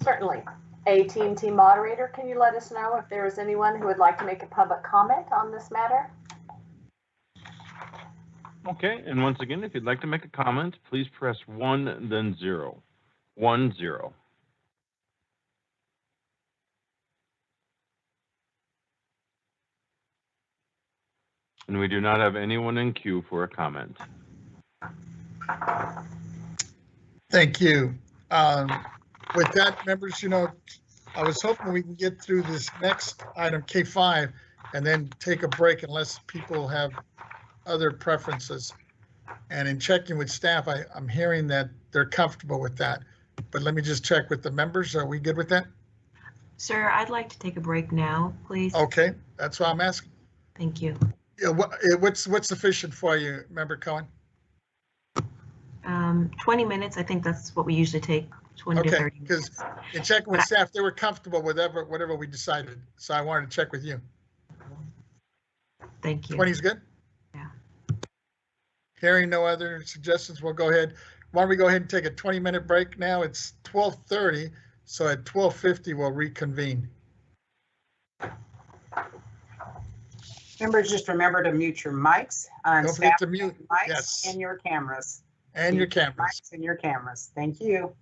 Certainly. AT&T moderator, can you let us know if there is anyone who would like to make a public comment on this matter? Okay, and once again, if you'd like to make a comment, please press 1, then 0. 1, 0. And we do not have anyone in queue for a comment. Thank you. With that, members, I was hoping we can get through this next item, K5, and then take a break unless people have other preferences. And in checking with staff, I'm hearing that they're comfortable with that. But let me just check with the members. Are we good with that? Sir, I'd like to take a break now, please. Okay, that's why I'm asking. Thank you. Yeah, what's sufficient for you, Member Cohen? 20 minutes, I think that's what we usually take, 20 to Okay, 30 because minutes. in checking with staff, they were comfortable with whatever we decided. So I wanted to check with you. Thank you. 20 is good? Yeah. Hearing no other suggestions, we'll go ahead. Why don't we go ahead and take a 20-minute break now? It's 12:30, so at 12:50 we'll reconvene. Members, just remember to mute your mics. Don't forget to mute. Mics Yes. and your cameras. And your Mute your cameras. mics and your cameras. Thank you.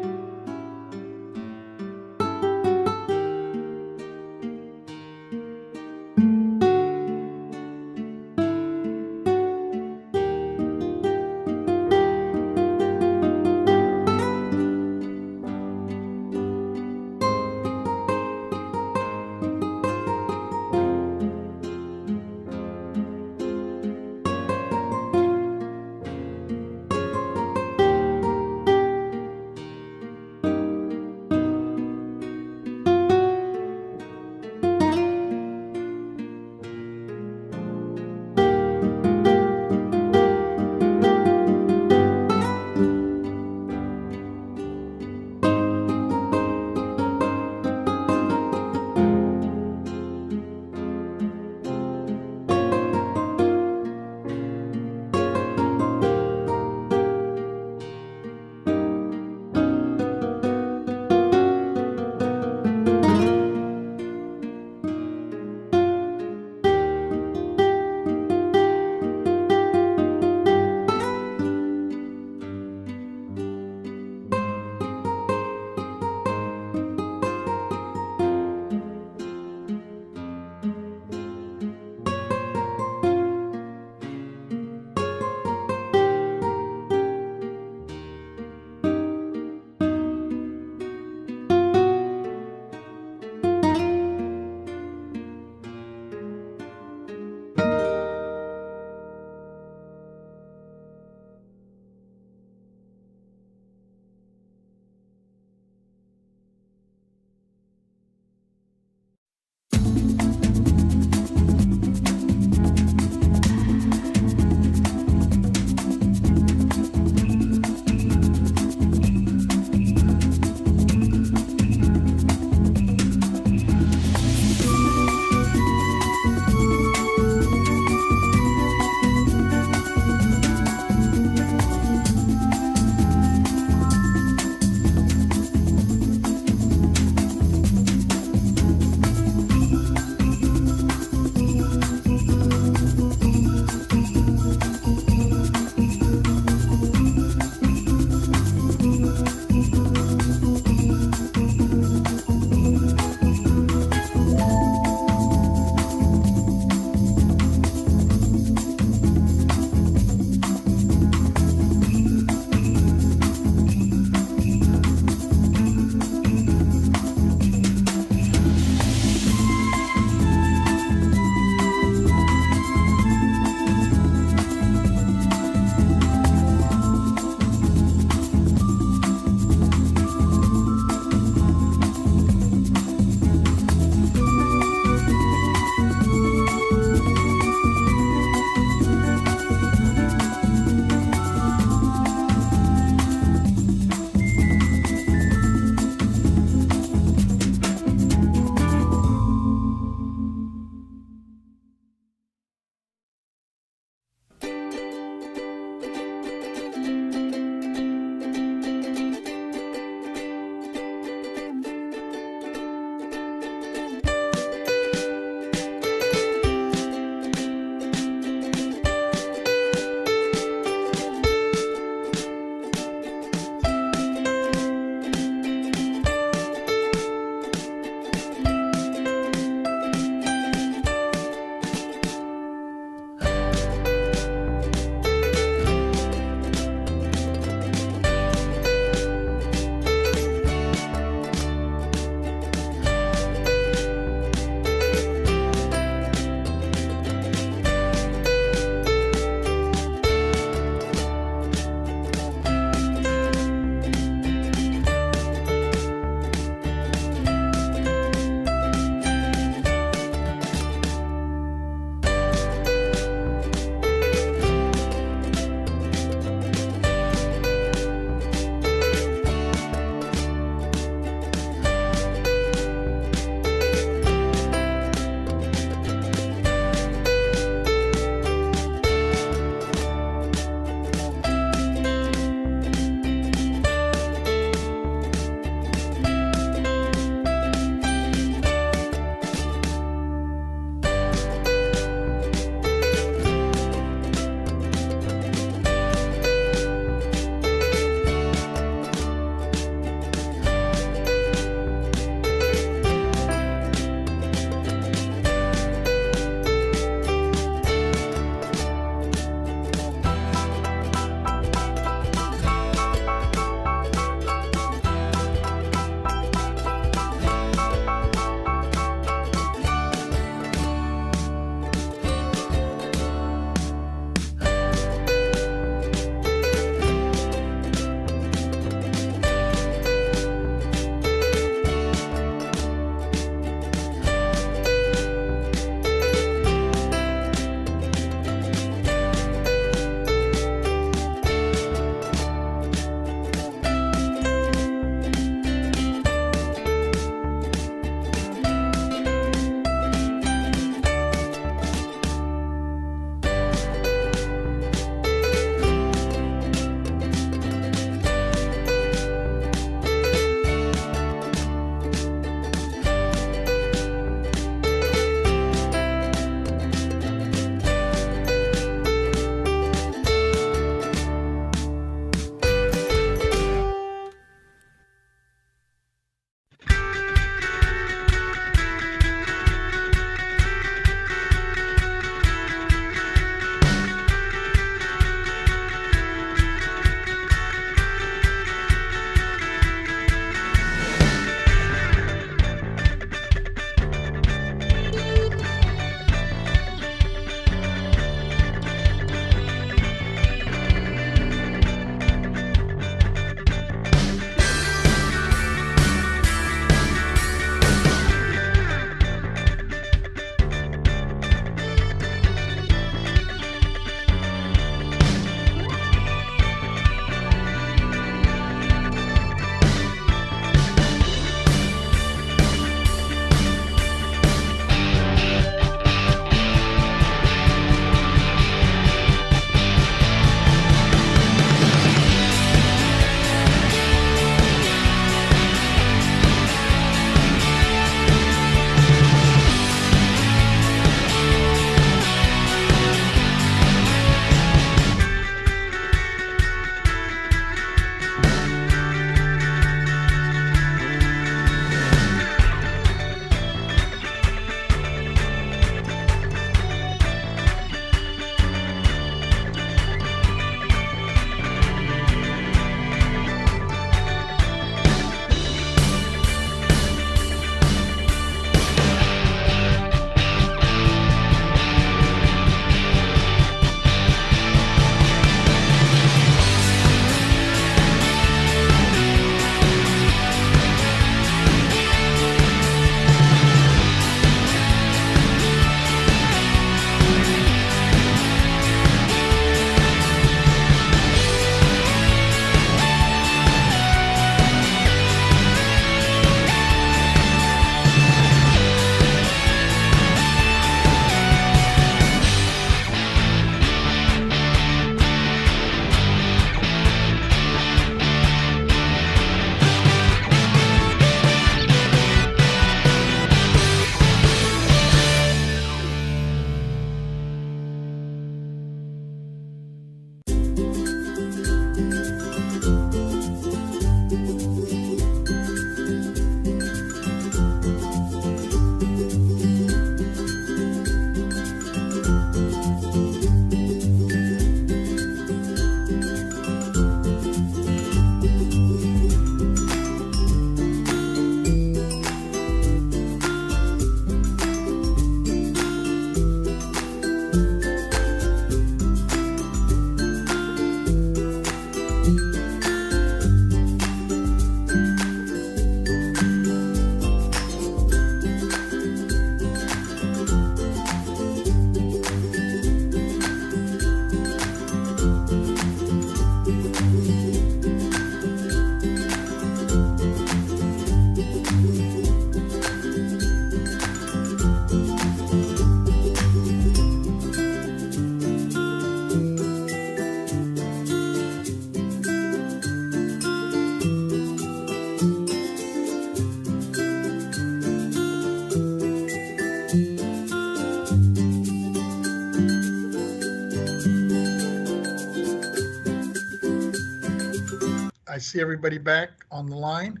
I see everybody back on the line.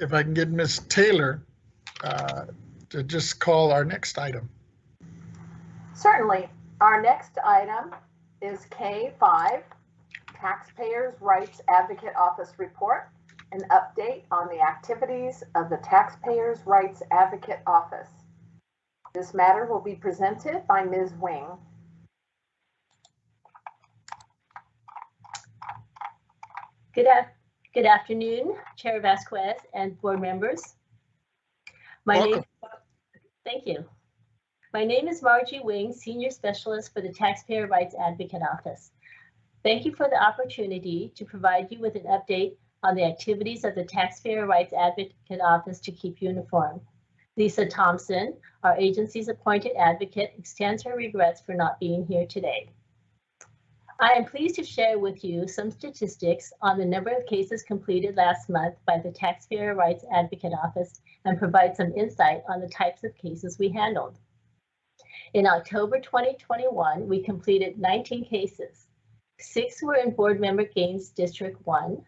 If I can get Ms. Taylor to just call our next item. Certainly. Our next item is K5, Taxpayers' Rights Advocate Office Report, an update on the activities of the Taxpayers' Rights Advocate Office. This matter will be presented by Ms. Wing. Good afternoon, Chair Vasquez and board members. Thank you. My name is Margie Wing, Senior Specialist for the Taxpayer Rights Advocate Office. Thank you for the opportunity to provide you with an update on the activities of the Taxpayer Rights Advocate Office to keep you informed. Lisa Thompson, our agency's appointed advocate, extends her regrets for not being here today. I am pleased to share with you some statistics on the number of cases completed last month by the Taxpayer Rights Advocate Office and provide some insight on the types of cases we handled. In October 2021, we completed 19 cases. 6 were in Board Member Gaines District 1,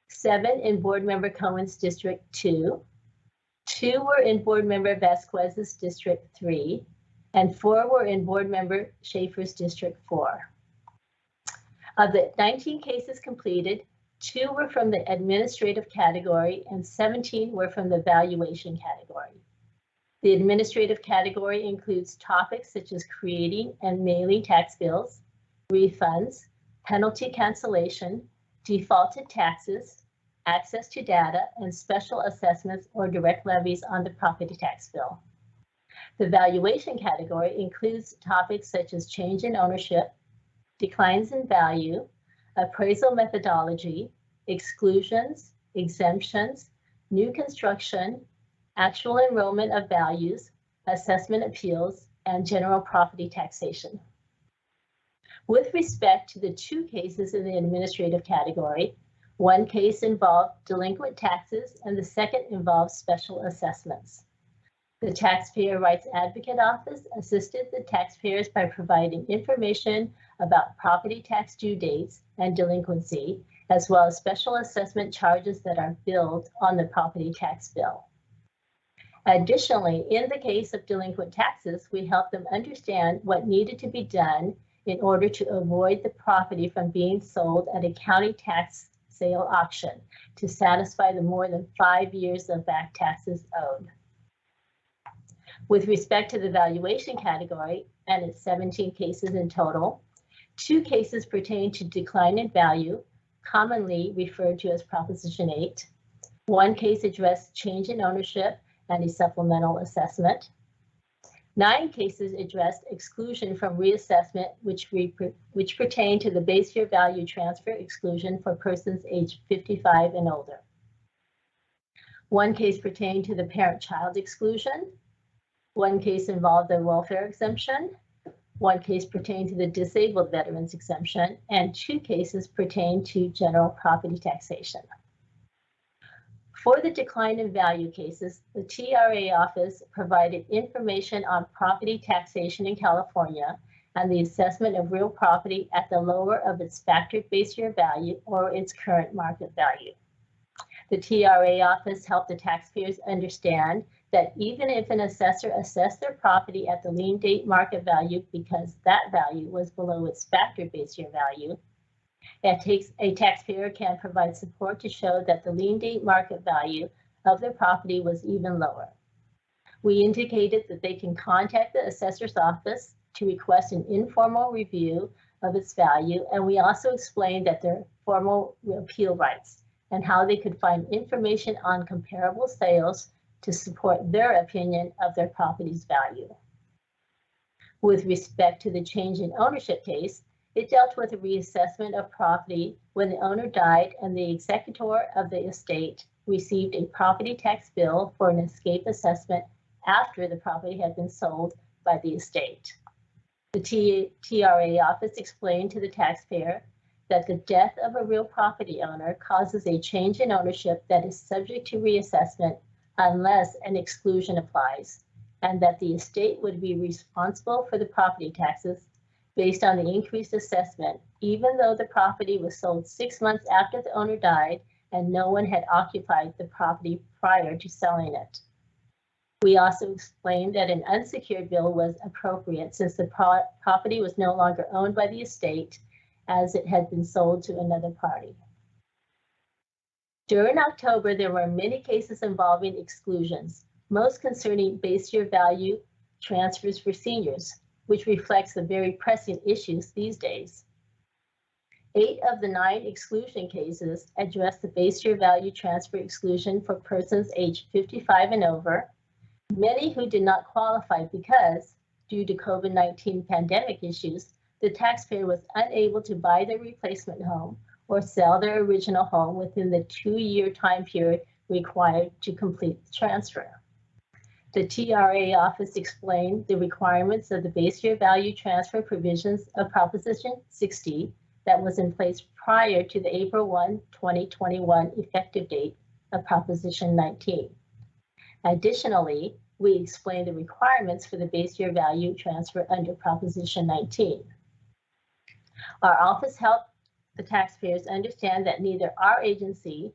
7 in Board Member Cohen's District 2, 2 were in Board Member Vasquez's District 3, and 4 were in Board Member Schaefer's District 4. Of the 19 cases completed, 2 were from the administrative category and 17 were from the valuation category. The administrative category includes topics such as creating and mailing tax bills, refunds, penalty cancellation, defaulted taxes, access to data, and special assessments or direct levies on the property tax bill. The valuation category includes topics such as change in ownership, declines in value, appraisal methodology, exclusions, exemptions, new construction, actual enrollment of values, assessment appeals, and general property taxation. With respect to the 2 cases in the administrative category, 1 case involved delinquent taxes and the second involved special assessments. The Taxpayer Rights Advocate Office assisted the taxpayers by providing information about property tax due dates and delinquency, as well as special assessment charges that are billed on the property tax bill. Additionally, in the case of delinquent taxes, we helped them understand what needed to be done in order to avoid the property from being sold at a county tax sale auction to satisfy the more than 5 years of back taxes owed. With respect to the valuation category, and its 17 cases in total, 2 cases pertain to decline in value, commonly referred to as Proposition 8. 1 case addressed change in ownership and a supplemental assessment. 9 cases addressed exclusion from reassessment, which pertain to the base year value transfer exclusion for persons aged 55 and older. 1 case pertained to the parent-child exclusion. 1 case involved the welfare exemption. 1 case pertained to the disabled veterans exemption, and 2 cases pertain to general property taxation. For the decline in value cases, the TRA office provided information on property taxation in California and the assessment of real property at the lower of its factored base year value or its current market value. The TRA office helped the taxpayers understand that even if an assessor assessed their property at the lien date market value because that value was below its factored base year value, a taxpayer can provide support to show that the lien date market value of their property was even lower. We indicated that they can contact the assessor's office to request an informal review of its value, and we also explained that their formal appeal rights and how they could find information on comparable sales to support their opinion of their property's value. With respect to the change in ownership case, it dealt with a reassessment of property when the owner died and the executor of the estate received a property tax bill for an escape assessment after the property had been sold by the estate. The TRA office explained to the taxpayer that the death of a real property owner causes a change in ownership that is subject to reassessment unless an exclusion applies, and that the estate would be responsible for the property taxes based on the increased assessment even though the property was sold 6 months after the owner died and no one had occupied the property prior to selling it. We also explained that an unsecured bill was appropriate since the property was no longer owned by the estate as it had been sold to another party. During October, there were many cases involving exclusions, most concerning base year value transfers for seniors, which reflects the very pressing issues these days. 8 of the 9 exclusion cases addressed the base year value transfer exclusion for persons aged 55 and over, many who did not qualify because, due to COVID-19 pandemic issues, the taxpayer was unable to buy their replacement home or sell their original home within the 2-year time period required to complete the transfer. The TRA office explained the requirements of the base year value transfer provisions of Proposition 60 that was in place prior to the April 1, 2021 effective date of Proposition 19. Additionally, we explained the requirements for the base year value transfer under Proposition 19. Our office helped the taxpayers understand that neither our agency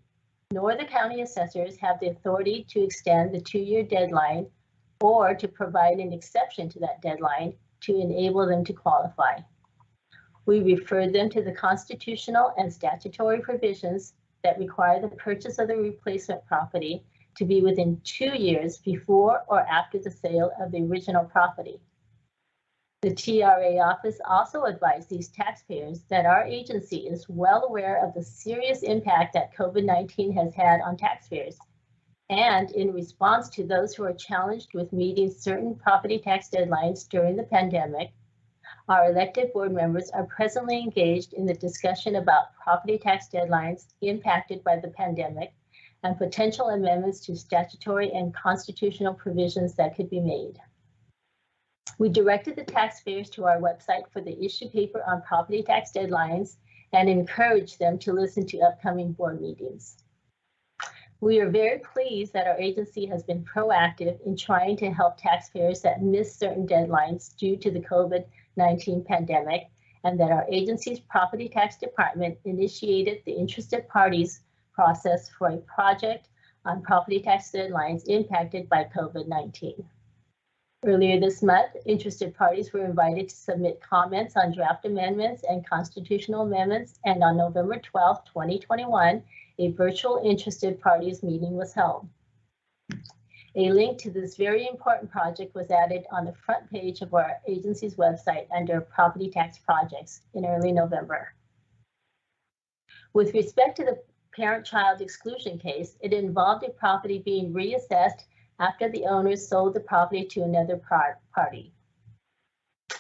nor the county assessors have the authority to extend the 2-year deadline or to provide an exception to that deadline to enable them to qualify. We referred them to the constitutional and statutory provisions that require the purchase of the replacement property to be within 2 years before or after the sale of the original property. The TRA office also advised these taxpayers that our agency is well aware of the serious impact that COVID-19 has had on taxpayers. And in response to those who are challenged with meeting certain property tax deadlines during the pandemic, our elected board members are presently engaged in the discussion about property tax deadlines impacted by the pandemic and potential amendments to statutory and constitutional provisions that could be made. We directed the taxpayers to our website for the issue paper on property tax deadlines and encouraged them to listen to upcoming board meetings. We are very pleased that our agency has been proactive in trying to help taxpayers that miss certain deadlines due to the COVID-19 pandemic, and that our agency's property tax department initiated the interested parties process for a project on property tax deadlines impacted by COVID-19. Earlier this month, interested parties were invited to submit comments on draft amendments and constitutional amendments, and on November 12, 2021, a virtual interested parties meeting was held. A link to this very important project was added on the front page of our agency's website under property tax projects in early November. With respect to the parent-child exclusion case, it involved a property being reassessed after the owners sold the property to another party.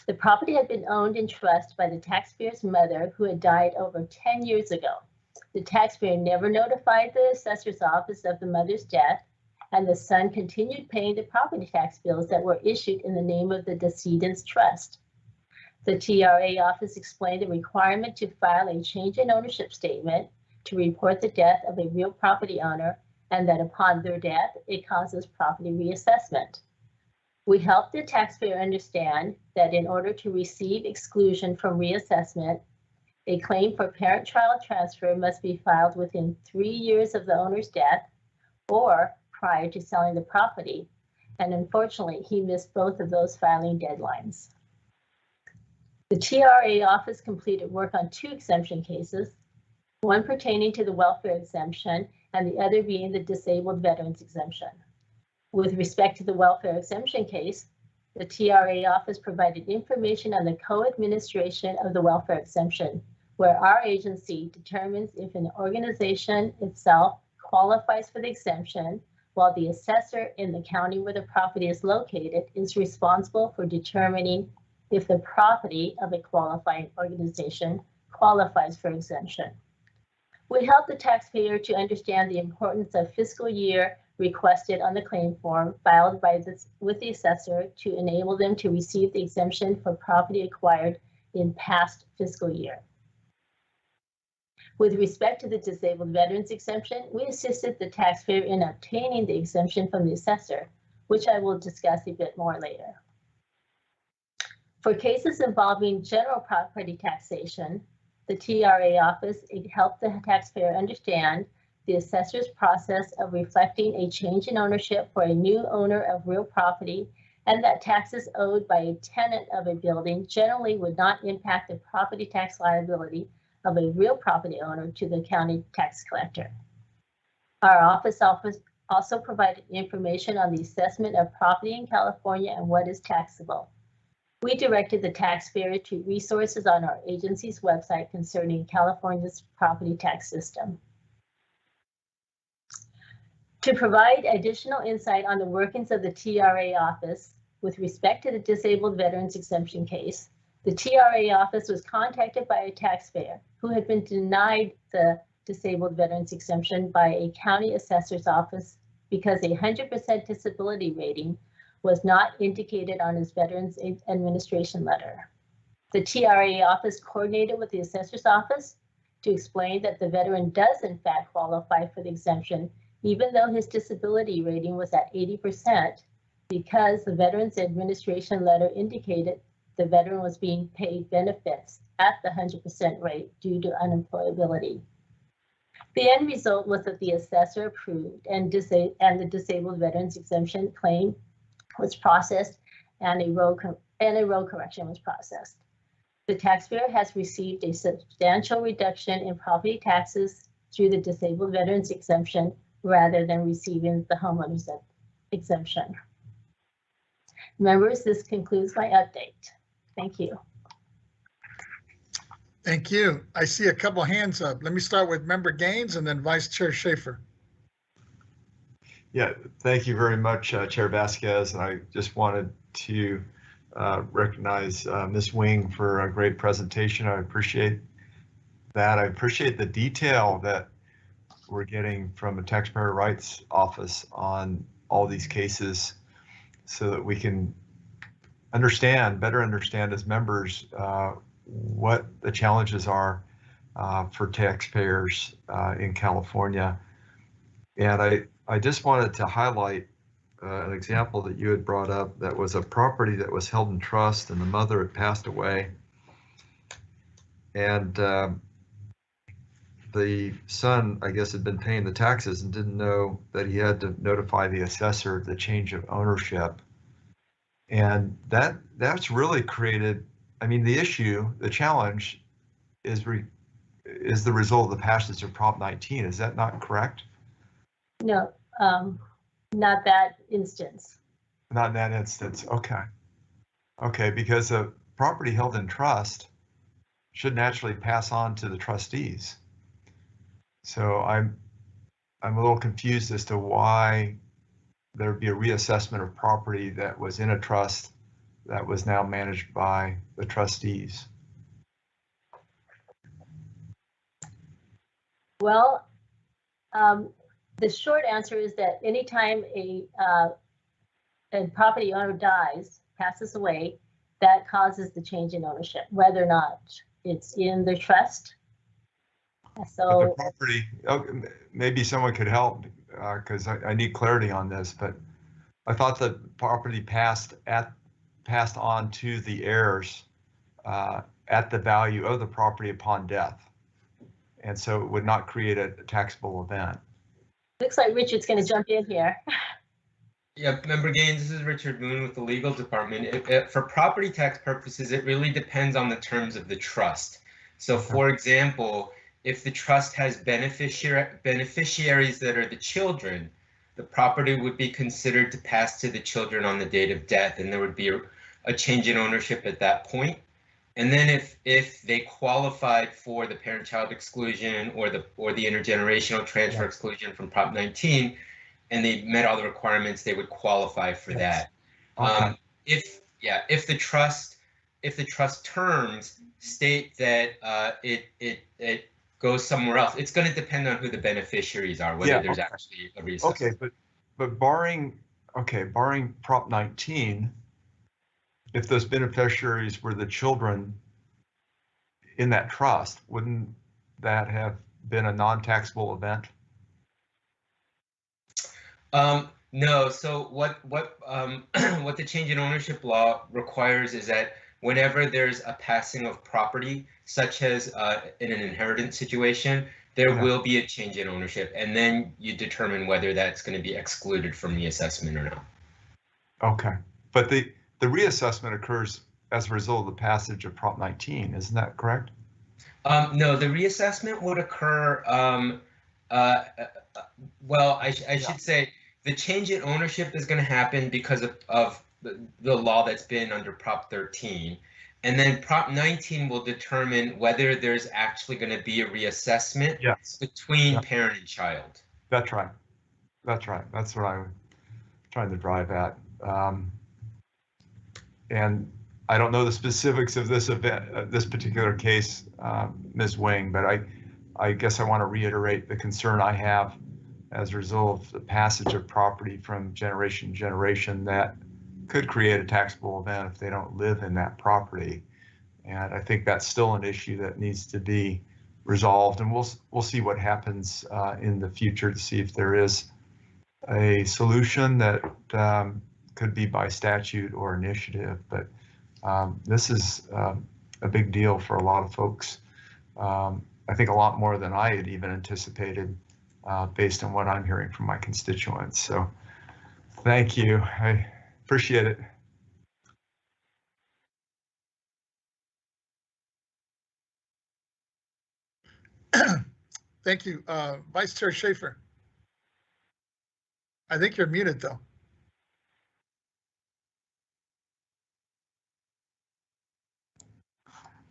The property had been owned in trust by the taxpayer's mother, who had died over 10 years ago. The taxpayer never notified the assessor's office of the mother's death, and the son continued paying the property tax bills that were issued in the name of the decedent's trust. The TRA office explained the requirement to file a change in ownership statement to report the death of a real property owner, and that upon their death, it causes property reassessment. We helped the taxpayer understand that in order to receive exclusion from reassessment, a claim for parent-child transfer must be filed within 3 years of the owner's death or prior to selling the property, and unfortunately, he missed both of those filing deadlines. The TRA office completed work on 2 exemption cases, one pertaining to the welfare exemption and the other being the disabled veterans exemption. With respect to the welfare exemption case, the TRA office provided information on the co-administration of the welfare exemption, where our agency determines if an organization itself qualifies for the exemption, while the assessor in the county where the property is located is responsible for determining if the property of a qualifying organization qualifies for exemption. We help the taxpayer to understand the importance of fiscal year requested on the claim form filed with the assessor to enable them to receive the exemption for property acquired in past fiscal year. With respect to the disabled veterans exemption, we assisted the taxpayer in obtaining the exemption from the assessor, which I will discuss a bit more later. For cases involving general property taxation, the TRA office, it helped the taxpayer understand the assessor's process of reflecting a change in ownership for a new owner of real property, and that taxes owed by a tenant of a building generally would not impact the property tax liability of a real property owner to the county tax collector. Our office also provided information on the assessment of property in California and what is taxable. We directed the taxpayer to resources on our agency's website concerning California's property tax system. To provide additional insight on the workings of the TRA office with respect to the disabled veterans exemption case, the TRA office was contacted by a taxpayer who had been denied the disabled veterans exemption by a county assessor's office because a 100% disability rating was not indicated on his Veterans Administration letter. The TRA office coordinated with the assessor's office to explain that the veteran does in fact qualify for the exemption, even though his disability rating was at 80%, because the Veterans Administration letter indicated the veteran was being paid benefits at the 100% rate due to unemployability. The end result was that the assessor approved and the disabled veterans exemption claim was processed and a road correction was processed. The taxpayer has received a substantial reduction in property taxes through the disabled veterans exemption rather than receiving the homeowner's exemption. Members, this concludes my update. Thank you. Thank you. I see a couple hands up. Let me start with Member Gaines and then Vice Chair Schaefer. Yeah, thank you very much, Chair Vasquez. And I just wanted to recognize Ms. Wing for a great presentation. I appreciate that. I appreciate the detail that we're getting from the Taxpayer Rights Office on all these cases so that we can better understand as members what the challenges are for taxpayers in California. And I just wanted to highlight an example that you had brought up that was a property that was held in trust and the mother had passed away. And the son, I guess, had been paying the taxes and didn't know that he had to notify the assessor of the change of ownership. And that's really created, I mean, the challenge is the result of the passage of Prop 19. Is that not correct? No, not that instance. Not in that instance. Okay. Okay, because a property held in trust should naturally pass on to the trustees. So I'm a little confused as to why there'd be a reassessment of property that was in a trust that was now managed by the trustees. Well, the short answer is that anytime a property owner dies, passes away, that causes the change in ownership, whether or not it's in the trust. So but the property, maybe someone could help because I need clarity on this, but I thought the property passed on to the heirs at the value of the property upon death. And so it would not create a taxable event. Looks like Richard's going to jump in here. Yeah, Member Gaines, this is Richard Moon with the legal department. For property tax purposes, it really depends on the terms of the trust. So for example, if the trust has beneficiaries that are the children, the property would be considered to pass to the children on the date of death, and there would be a change in ownership at that point. And then if they qualified for the parent-child exclusion or the intergenerational transfer exclusion from Prop 19, and they met all the requirements, they would qualify for that. Okay. If the trust terms state that it goes somewhere else, it's going to depend on who the beneficiaries are, whether there's actually a reason. Okay, but barring Prop 19, if those beneficiaries were the children in that trust, wouldn't that have been a non-taxable event? No. So what the change in ownership law requires is that whenever there's a passing of property, such as in an inheritance situation, there will be a change in ownership, and then you determine whether that's going to be excluded from reassessment or not. Okay, but the reassessment occurs as a result of the passage of Prop 19, isn't that correct? No, the reassessment would occur, well, I should say the change in ownership is going to happen because of the law that's been under Prop 13. And then Prop 19 will determine whether there's actually going to be a reassessment between parent and child. That's right. That's right. That's what I'm trying to drive at. And I don't know the specifics of this event, this particular case, Ms. Wing, but I guess I want to reiterate the concern I have as a result of the passage of property from generation to generation that could create a taxable event if they don't live in that property. And I think that's still an issue that needs to be resolved, and we'll see what happens in the future to see if there is a solution that could be by statute or initiative. But this is a big deal for a lot of folks. I think a lot more than I had even anticipated based on what I'm hearing from my constituents. So thank you. I appreciate it. Thank you. Vice Chair Schaefer. I think you're muted though.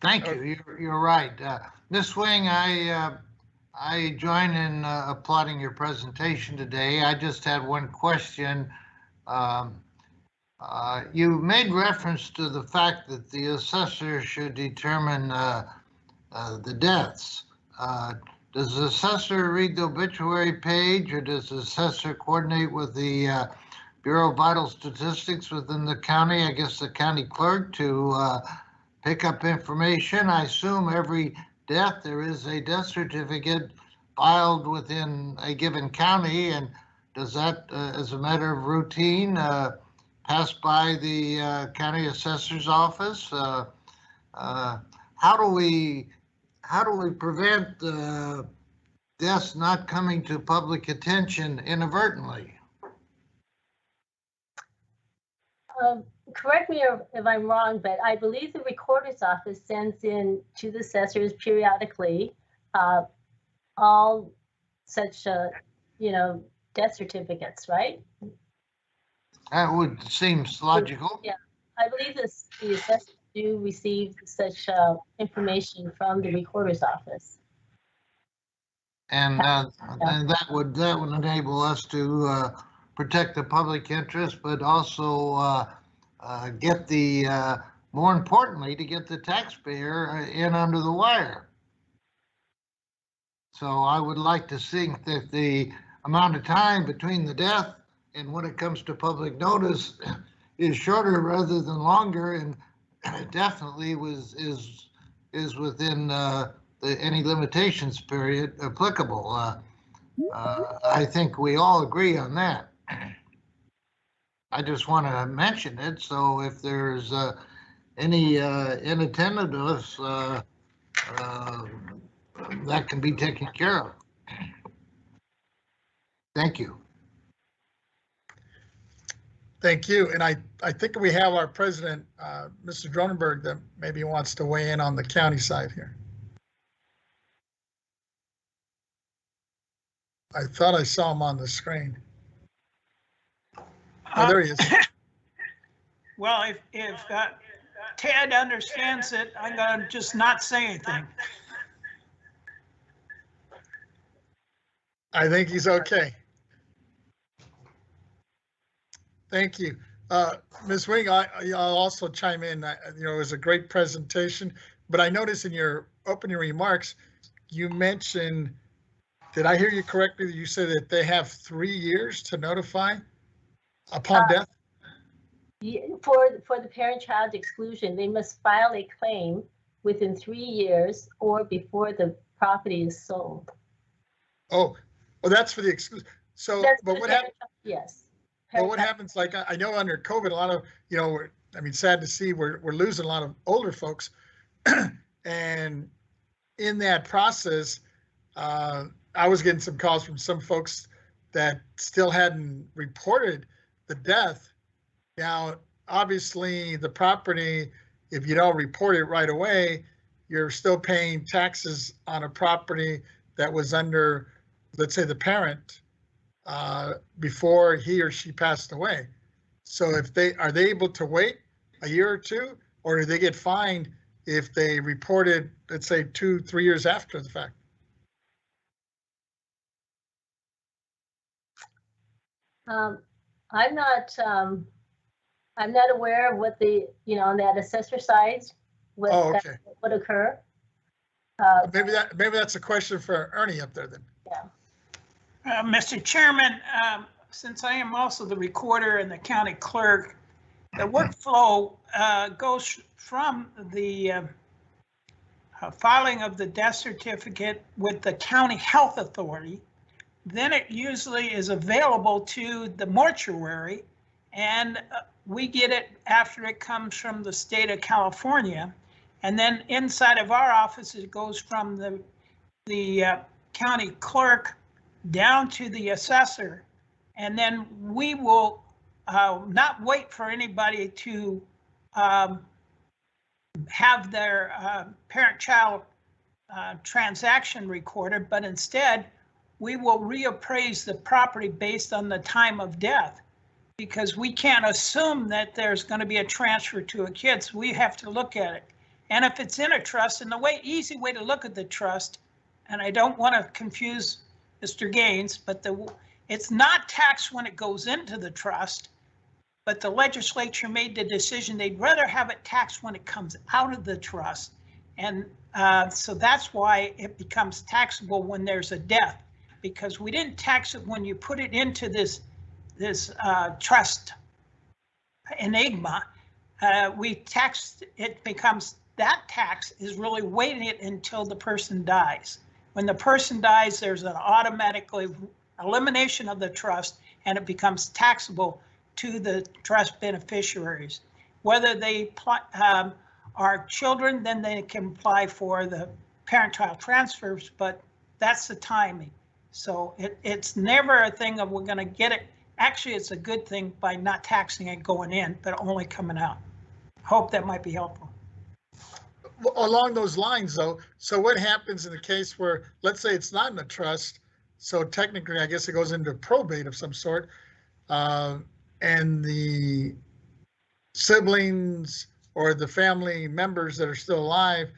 Thank you. You're right. Ms. Wing, I join in applauding your presentation today. I just had one question. You made reference to the fact that the assessor should determine the deaths. Does the assessor read the obituary page, or does the assessor coordinate with the Bureau of Vital Statistics within the county, I guess the county clerk, to pick up information? I assume every death there is a death certificate filed within a given county, and does that, as a matter of routine, pass by the county assessor's office? How do we prevent deaths not coming to public attention inadvertently? Correct me if I'm wrong, but I believe the recorder's office sends in to the assessors periodically all such, death certificates, right? That would seem logical. Yeah, I believe the assessors do receive such information from the recorder's office. And that would enable us to protect the public interest, but also get more importantly, to get the taxpayer in under the wire. So I would like to think that the amount of time between the death and when it comes to public notice is shorter rather than longer, and it definitely is within any limitations period applicable. I think we all agree on that. I just want to mention it, so if there's any inattentiveness, that can be taken care of. Thank you. Thank you. And I think we have our president, Mr. Dronenberg, that maybe wants to weigh in on the county side here. I thought I saw him on the screen. Oh, there he is. Well, if Ted understands it, I'm gonna just not say anything. I think he's okay. Thank you. Ms. Wing, I'll also chime in. It was a great presentation, but I noticed in your opening remarks, you mentioned, did I hear you correctly, that you said that they have 3 years to notify upon death? For the parent-child exclusion, they must file a claim within 3 years or before the property is sold. Oh, well, that's for the exclusion. So, but what happens? Yes. Well, what happens? Like I know under COVID, a lot of I mean, sad to see we're losing a lot of older folks. And in that process, I was getting some calls from some folks that still hadn't reported the death. Now, obviously, the property, if you don't report it right away, you're still paying taxes on a property that was under, let's say, the parent before he or she passed away. So if are they able to wait a year or two, or do they get fined if they reported, let's say, 2-3 years after the fact? I'm not aware of what the, on that assessor side, what okay. would occur. Maybe that's a question for Ernie up there then. Yeah. Mr. Chairman, since I am also the recorder and the county clerk, the workflow goes from the filing of the death certificate with the county health authority. Then it usually is available to the mortuary, and we get it after it comes from the state of California. And then inside of our office, it goes from the county clerk down to the assessor. And then we will not wait for anybody to have their parent-child transaction recorded, but instead we will reappraise the property based on the time of death, because we can't assume that there's going to be a transfer to a kid. So we have to look at it. And if it's in a trust, and the easy way to look at the trust, and I don't want to confuse Mr. Gaines, but it's not taxed when it goes into the trust, but the legislature made the decision they'd rather have it taxed when it comes out of the trust. And so that's why it becomes taxable when there's a death, because we didn't tax it when you put it into this trust enigma. We taxed it, becomes that tax is really waiting it until the person dies. When the person dies, there's an automatic elimination of the trust, and it becomes taxable to the trust beneficiaries. Whether they are children, then they can apply for the parent-child transfers, but that's the timing. So it's never a thing of we're going to get it. Actually, it's a good thing by not taxing it going in, but only coming out. Hope that might be helpful. Along those lines, though, so what happens in the case where, let's say it's not in a trust, so technically, I guess it goes into probate of some sort, and the siblings or the family members that are still alive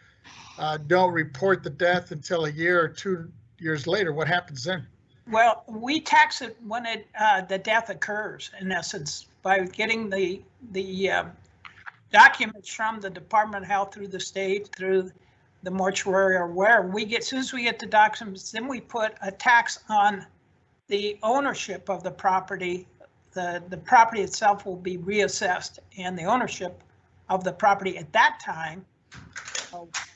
don't report the death until a year or 2 years later, what happens then? Well, we tax it when the death occurs, in essence, by getting the documents from the Department of Health through the state, through the mortuary, or where we get. As soon as we get the documents, then we put a tax on the ownership of the property. The property itself will be reassessed, and the ownership of the property at that time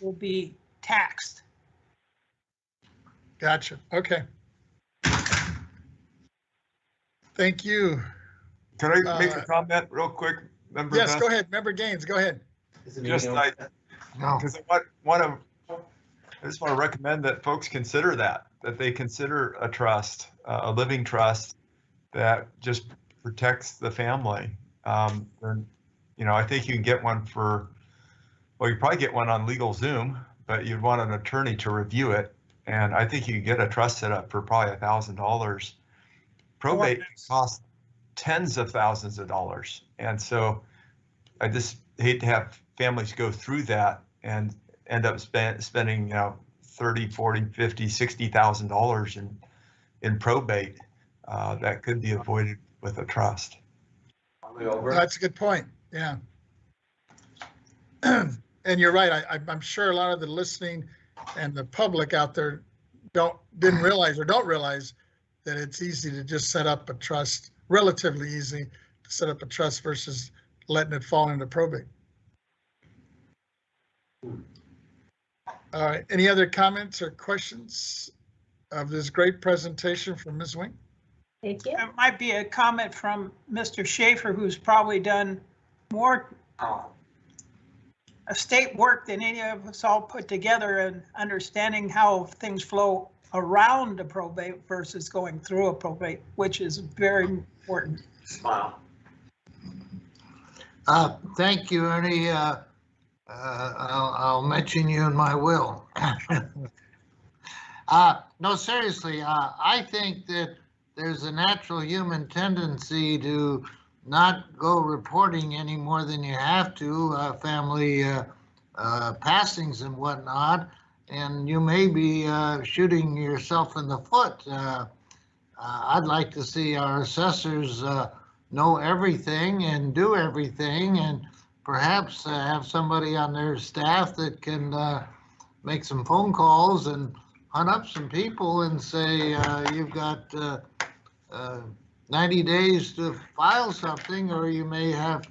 will be taxed. Gotcha. Okay. Thank you. Can I make a comment real quick? Yes, go ahead. Member Gaines, go ahead. Just I just want to recommend that folks consider that they consider a trust, a living trust that just protects the family. And, I think you can get one you probably get one on LegalZoom, but you'd want an attorney to review it. And I think you can get a trust set up for probably $1,000. Probate costs tens of thousands of dollars. And so I just hate to have families go through that and end up spending, $30, $40, $50, $60,000 in probate that could be avoided with a trust. That's a good point. Yeah. And you're right. I'm sure a lot of the listening and the public out there didn't realize or don't realize that it's easy to just set up a trust, relatively easy to set up a trust versus letting it fall into probate. All right. Any other comments or questions of this great presentation from Ms. Wing? Thank you. It might be a comment from Mr. Schaefer, who's probably done more estate work than any of us all put together, and understanding how things flow around a probate versus going through a probate, which is very important. Smile. Thank you, Ernie. I'll mention you in my will. No, seriously, I think that there's a natural human tendency to not go reporting any more than you have to, family passings and whatnot, and you may be shooting yourself in the foot. I'd like to see our assessors know everything and do everything, and perhaps have somebody on their staff that can make some phone calls and hunt up some people and say, you've got 90 days to file something, or you may have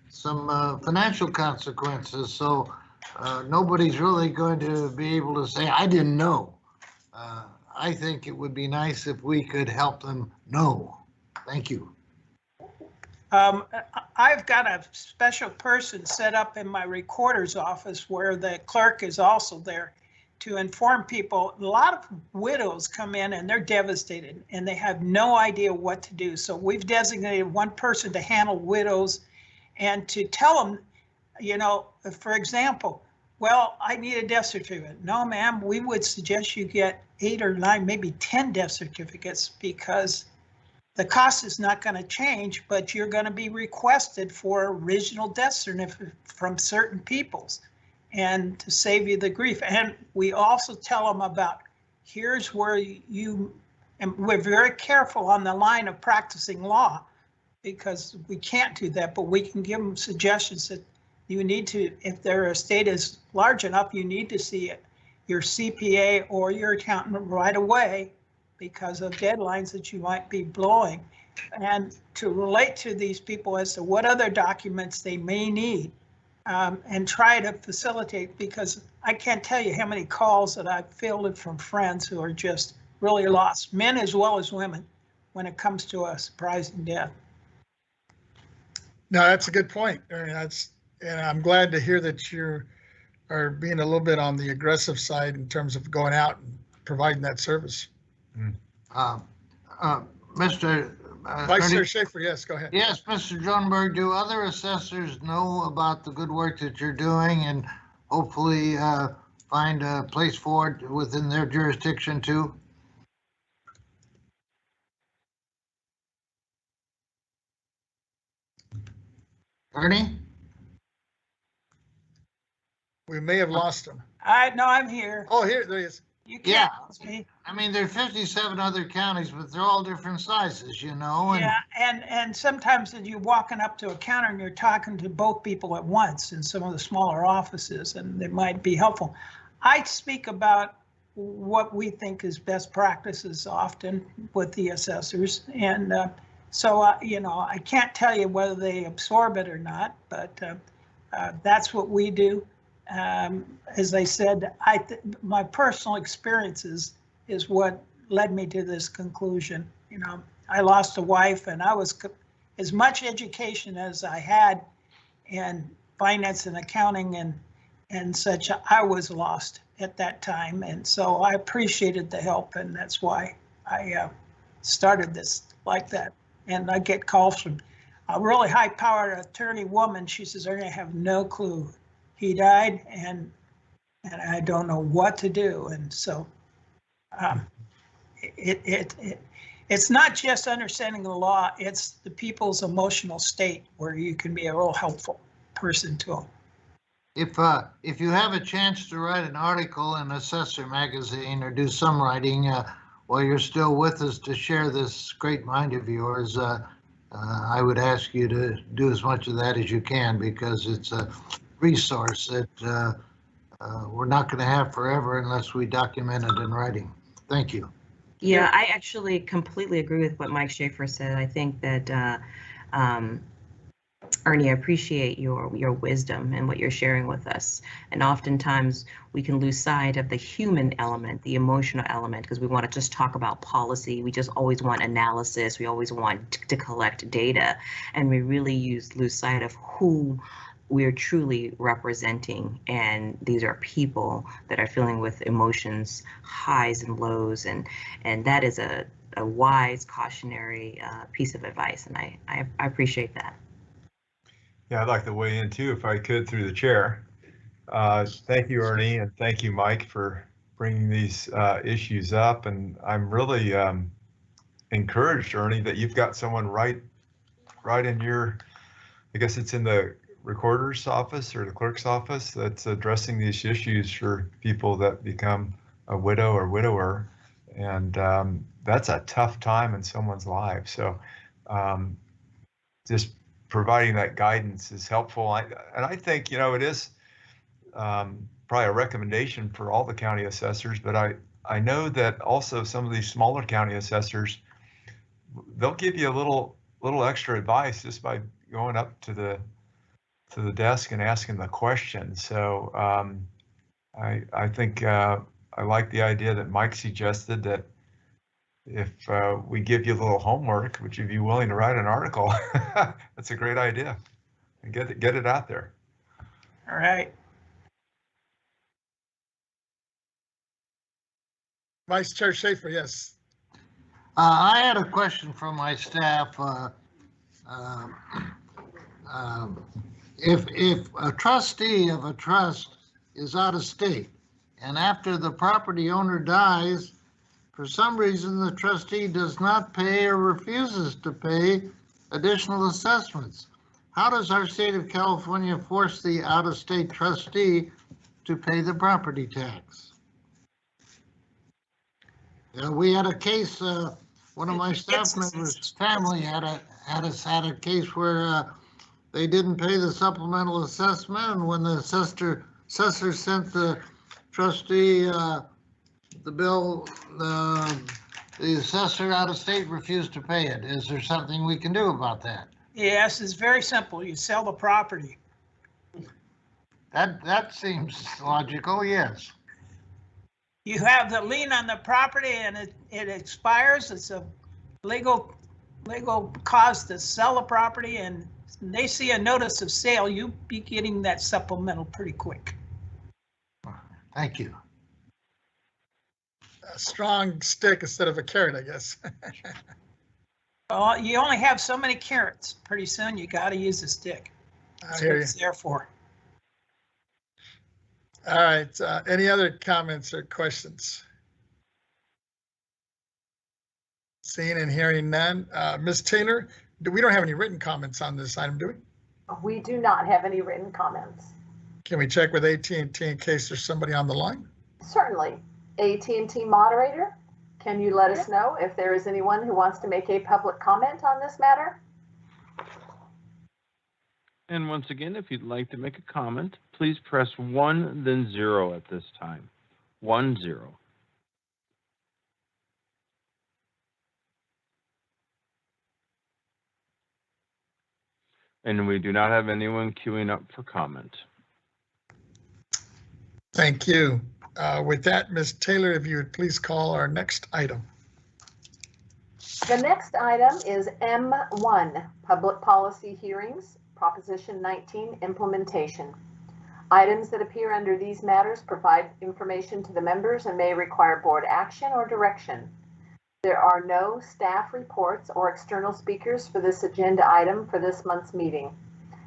some financial consequences. So nobody's really going to be able to say, I didn't know. I think it would be nice if we could help them know. Thank you. I've got a special person set up in my recorder's office where the clerk is also there to inform people. A lot of widows come in and they're devastated and they have no idea what to do. So we've designated one person to handle widows and to tell them, you know, for example, well, I need a death certificate. No, ma'am, we would suggest you get 8 or 9, maybe 10 death certificates, because the cost is not going to change, but you're going to be requested for original death certificate from certain peoples, and to save you the grief. And we also tell them about, here's where you, and we're very careful on the line of practicing law, because we can't do that, but we can give them suggestions that you need to, if their estate is large enough, you need to see it, your CPA or your accountant right away, because of deadlines that you might be blowing, and to relate to these people as to what other documents they may need, and try to facilitate, because I can't tell you how many calls that I've fielded from friends who are just really lost, men as well as women, when it comes to a surprising death. No, that's a good point. And I'm glad to hear that you are being a little bit on the aggressive side in terms of going out and providing that service. Mr. Vice Chair Schaefer, yes, go ahead. Yes, Mr. Johnberg, do other assessors know about the good work that you're doing and hopefully find a place for it within their jurisdiction too? Ernie? We may have lost him. No, I'm here. Oh, here, there he is. You can't lose me. I mean, there are 57 other counties, but they're all different sizes, you know? And yeah, and sometimes you're walking up to a counter and you're talking to both people at once in some of the smaller offices, and it might be helpful. I speak about what we think is best practices often with the assessors, and you know, I can't tell you whether they absorb it or not, but that's what we do. As I said, my personal experiences is what led me to this conclusion. You know, I lost a wife, and I was as much education as I had in finance and accounting and such. I was lost at that time, and so I appreciated the help, and that's why I started this like that. And I get calls from a really high-powered attorney woman. She says, "I have no clue. He died, and I don't know what to do." And so it's not just understanding the law, it's the people's emotional state where you can be a real helpful person to them. If you have a chance to write an article in Assessor Magazine or do some writing while you're still with us to share this great mind of yours, I would ask you to do as much of that as you can, because it's a resource that we're not going to have forever unless we document it in writing. Thank you. Yeah, I actually completely agree with what Mike Schaefer said. I think that Ernie, I appreciate your wisdom and what you're sharing with us. And oftentimes we can lose sight of the human element, the emotional element, because we want to just talk about policy. We just always want analysis. We always want to collect data, and we really lose sight of who we're truly representing. And these are people that are feeling with emotions, highs and lows, and that is a wise cautionary piece of advice, and I appreciate that. Yeah, I'd like to weigh in too, if I could, through the chair. Thank you, Ernie, and thank you, Mike, for bringing these issues up. And I'm really encouraged, Ernie, that you've got someone right in your, I guess it's in the recorder's office or the clerk's office, that's addressing these issues for people that become a widow or widower. And that's a tough time in someone's life. So just providing that guidance is helpful. And I think, it is probably a recommendation for all the county assessors, but I know that also some of these smaller county assessors, they'll give you a little extra advice just by going up to the desk and asking the question. So I think I like the idea that Mike suggested, that if we give you a little homework, would you be willing to write an article? That's a great idea, and get it out there. All right. Vice Chair Schaefer, yes. I had a question from my staff. If a trustee of a trust is out of state, and after the property owner dies, for some reason the trustee does not pay or refuses to pay additional assessments, how does our state of California force the out-of-state trustee to pay the property tax? We had a case, one of my staff members' family had a case where they didn't pay the supplemental assessment, and when the assessor sent the trustee the bill, the assessor out of state refused to pay it. Is there something we can do about that? Yes, it's very simple. You sell the property. That seems logical, yes. You have the lien on the property and it expires. It's a legal cause to sell the property, and they see a notice of sale, you'll be getting that supplemental pretty quick. Thank you. A strong stick instead of a carrot, I guess. Well, you only have so many carrots. Pretty soon you got to use a stick. That's what it's there for. All right. Any other comments or questions? Seeing and hearing none. Ms. Taylor, we don't have any written comments on this item, do we? We do not have any written comments. Can we check with AT&T in case there's somebody on the line? Certainly. AT&T moderator, can you let us know if there is anyone who wants to make a public comment on this matter? And once again, if you'd like to make a comment, please press 1, then 0 at this time. 1, 0. And we do not have anyone queuing up for comment. Thank you. With that, Ms. Taylor, if you would please call our next item. The next item is M1, Public Policy Hearings, Proposition 19, Implementation. Items that appear under these matters provide information to the members and may require board action or direction. There are no staff reports or external speakers for this agenda item for this month's meeting.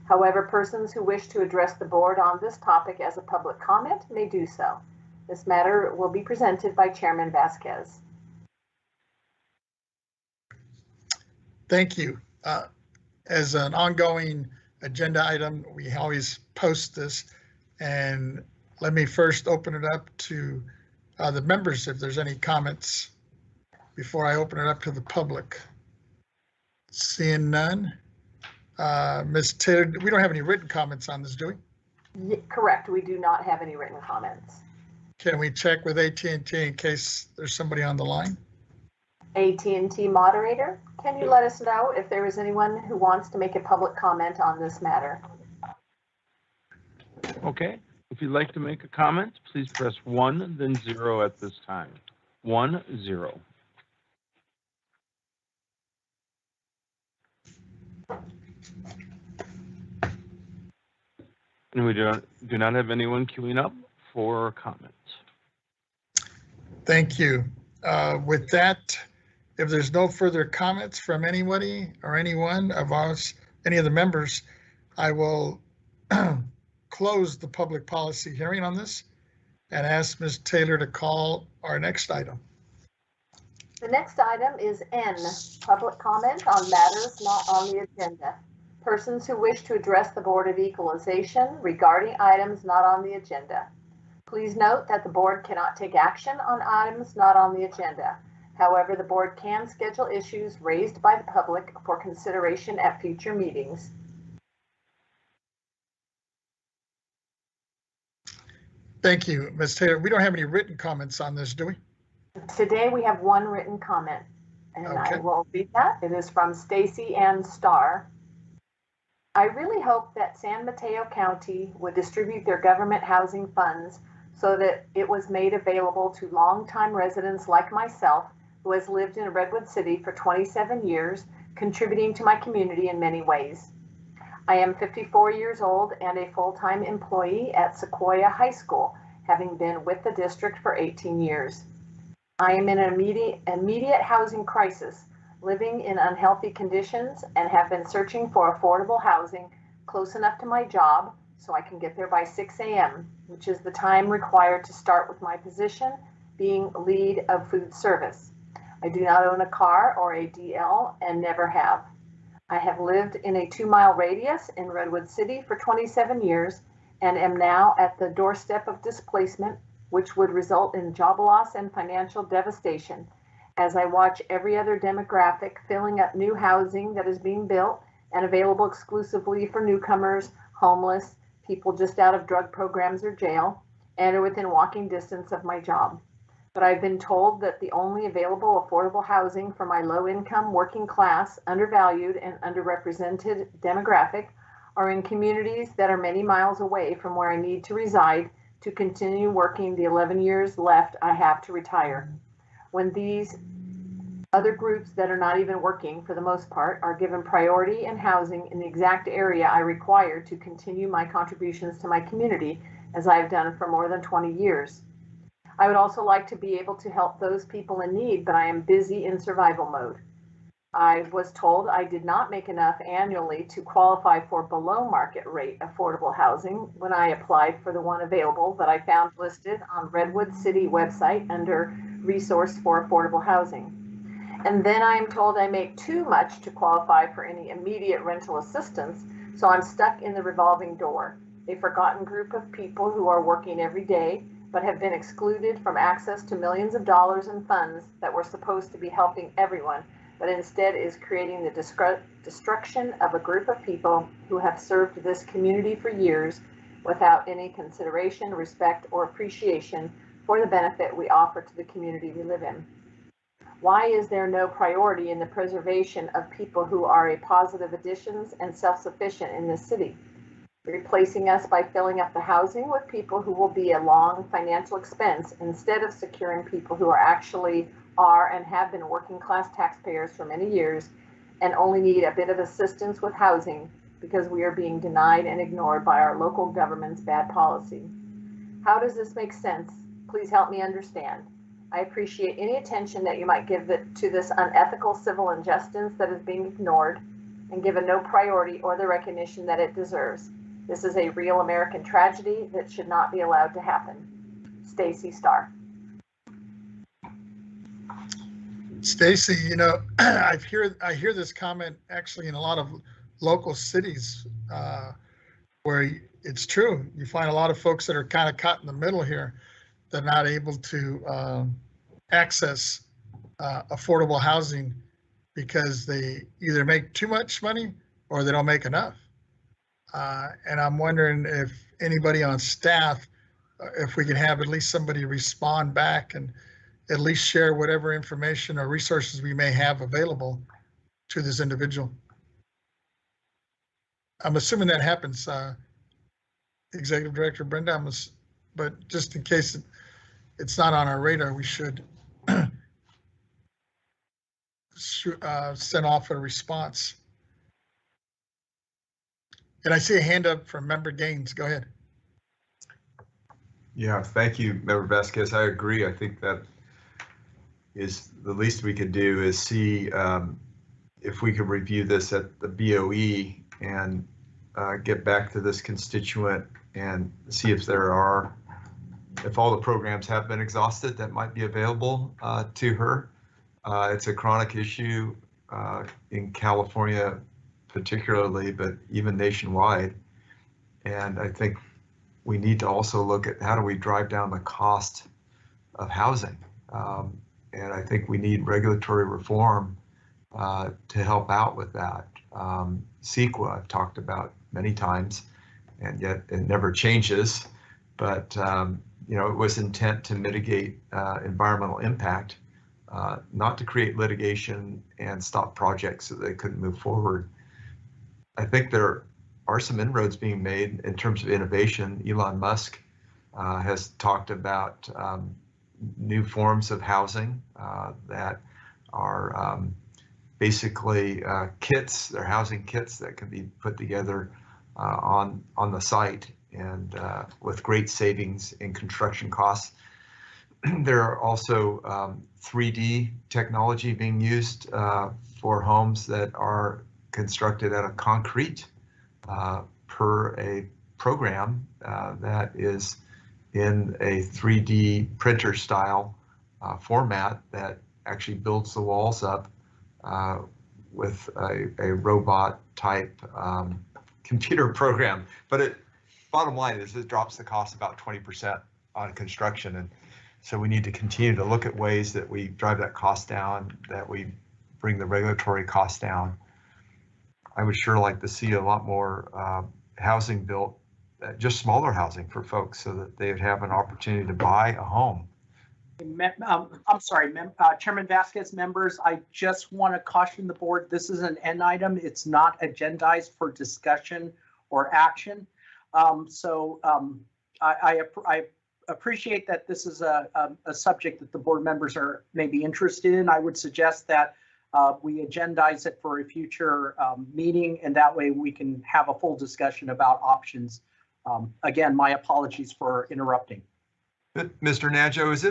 However, persons who wish to address the board on this topic as a public comment may do so. This matter will be presented by Chairman Vasquez. Thank you. As an ongoing agenda item, we always post this, and let me first open it up to the members if there's any comments before I open it up to the public. Seeing none. Ms. Taylor, we don't have any written comments on this, do we? Correct, we do not have any written comments. Can we check with AT&T in case there's somebody on the line? AT&T moderator, can you let us know if there is anyone who wants to make a public comment on this matter? Okay, if you'd like to make a comment, please press 1, then 0 at this time. 1, 0. And we do not have anyone queuing up for comments. Thank you. With that, if there's no further comments from anybody or anyone of us, any of the members, I will close the public policy hearing on this and ask Ms. Taylor to call our next item. The next item is N, public comment on matters not on the agenda. Persons who wish to address the Board of Equalization regarding items not on the agenda. Please note that the board cannot take action on items not on the agenda. However, the board can schedule issues raised by the public for consideration at future meetings. Thank you, Ms. Taylor. We don't have any written comments on this, do we? Today we have one written comment, and Okay. I will read that. It is from Stacy Ann Starr. I really hope that San Mateo County would distribute their government housing funds so that it was made available to longtime residents like myself, who has lived in Redwood City for 27 years, contributing to my community in many ways. I am 54 years old and a full-time employee at Sequoia High School, having been with the district for 18 years. I am in an immediate housing crisis, living in unhealthy conditions, and have been searching for affordable housing close enough to my job so I can get there by 6 a.m., which is the time required to start with my position, being lead of food service. I do not own a car or a DL and never have. I have lived in a 2-mile radius in Redwood City for 27 years and am now at the doorstep of displacement, which would result in job loss and financial devastation, as I watch every other demographic filling up new housing that is being built and available exclusively for newcomers, homeless, people just out of drug programs or jail, and are within walking distance of my job. But I've been told that the only available affordable housing for my low-income, working class, undervalued, and underrepresented demographic are in communities that are many miles away from where I need to reside to continue working the 11 years left I have to retire. When these other groups that are not even working, for the most part, are given priority in housing in the exact area I require to continue my contributions to my community, as I have done for more than 20 years. I would also like to be able to help those people in need, but I am busy in survival mode. I was told I did not make enough annually to qualify for below market rate affordable housing when I applied for the one available that I found listed on Redwood City website under Resource for Affordable Housing. And then I am told I make too much to qualify for any immediate rental assistance, so I'm stuck in the revolving door, a forgotten group of people who are working every day but have been excluded from access to millions of dollars in funds that were supposed to be helping everyone, but instead is creating the destruction of a group of people who have served this community for years without any consideration, respect, or appreciation for the benefit we offer to the community we live in. Why is there no priority in the preservation of people who are a positive additions and self-sufficient in this city? Replacing us by filling up the housing with people who will be a long financial expense instead of securing people who are and have been working class taxpayers for many years and only need a bit of assistance with housing because we are being denied and ignored by our local government's bad policy. How does this make sense? Please help me understand. I appreciate any attention that you might give to this unethical civil injustice that is being ignored and given no priority or the recognition that it deserves. This is a real American tragedy that should not be allowed to happen. Stacy Starr. Stacy, you know, I hear this comment actually in a lot of local cities where it's true. You find a lot of folks that are kind of caught in the middle here. They're not able to access affordable housing because they either make too much money or they don't make enough. And I'm wondering if anybody on staff, if we can have at least somebody respond back and at least share whatever information or resources we may have available to this individual. I'm assuming that happens, Executive Director Brenda, but just in case it's not on our radar, we should send off a response. And I see a hand up from Member Gaines. Go ahead. Yeah, thank you, Member Vasquez. I agree. I think that is the least we could do is see if we could review this at the BOE and get back to this constituent and see if if all the programs have been exhausted that might be available to her. It's a chronic issue in California particularly, but even nationwide. And I think we need to also look at how do we drive down the cost of housing. And I think we need regulatory reform to help out with that. CEQA I've talked about many times, and yet it never changes. But it was intent to mitigate environmental impact, not to create litigation and stop projects so they couldn't move forward. I think there are some inroads being made in terms of innovation. Elon Musk has talked about new forms of housing that are basically kits. They're housing kits that can be put together on the site and with great savings in construction costs. There are also 3D technology being used for homes that are constructed out of concrete per a program that is in a 3D printer style format that actually builds the walls up with a robot type computer program. But bottom line is it drops the cost about 20% on construction. And so we need to continue to look at ways that we drive that cost down, that we bring the regulatory costs down. I would sure like to see a lot more housing built, just smaller housing for folks so that they would have an opportunity to buy a home. I'm sorry, Chairman Vasquez, members, I just want to caution the board, this is an N item. It's not agendized for discussion or action. I appreciate that this is a subject that the board members are maybe interested in. I would suggest that we agendize it for a future meeting, and that way we can have a full discussion about options. Again, my apologies for interrupting. Mr. Najo, is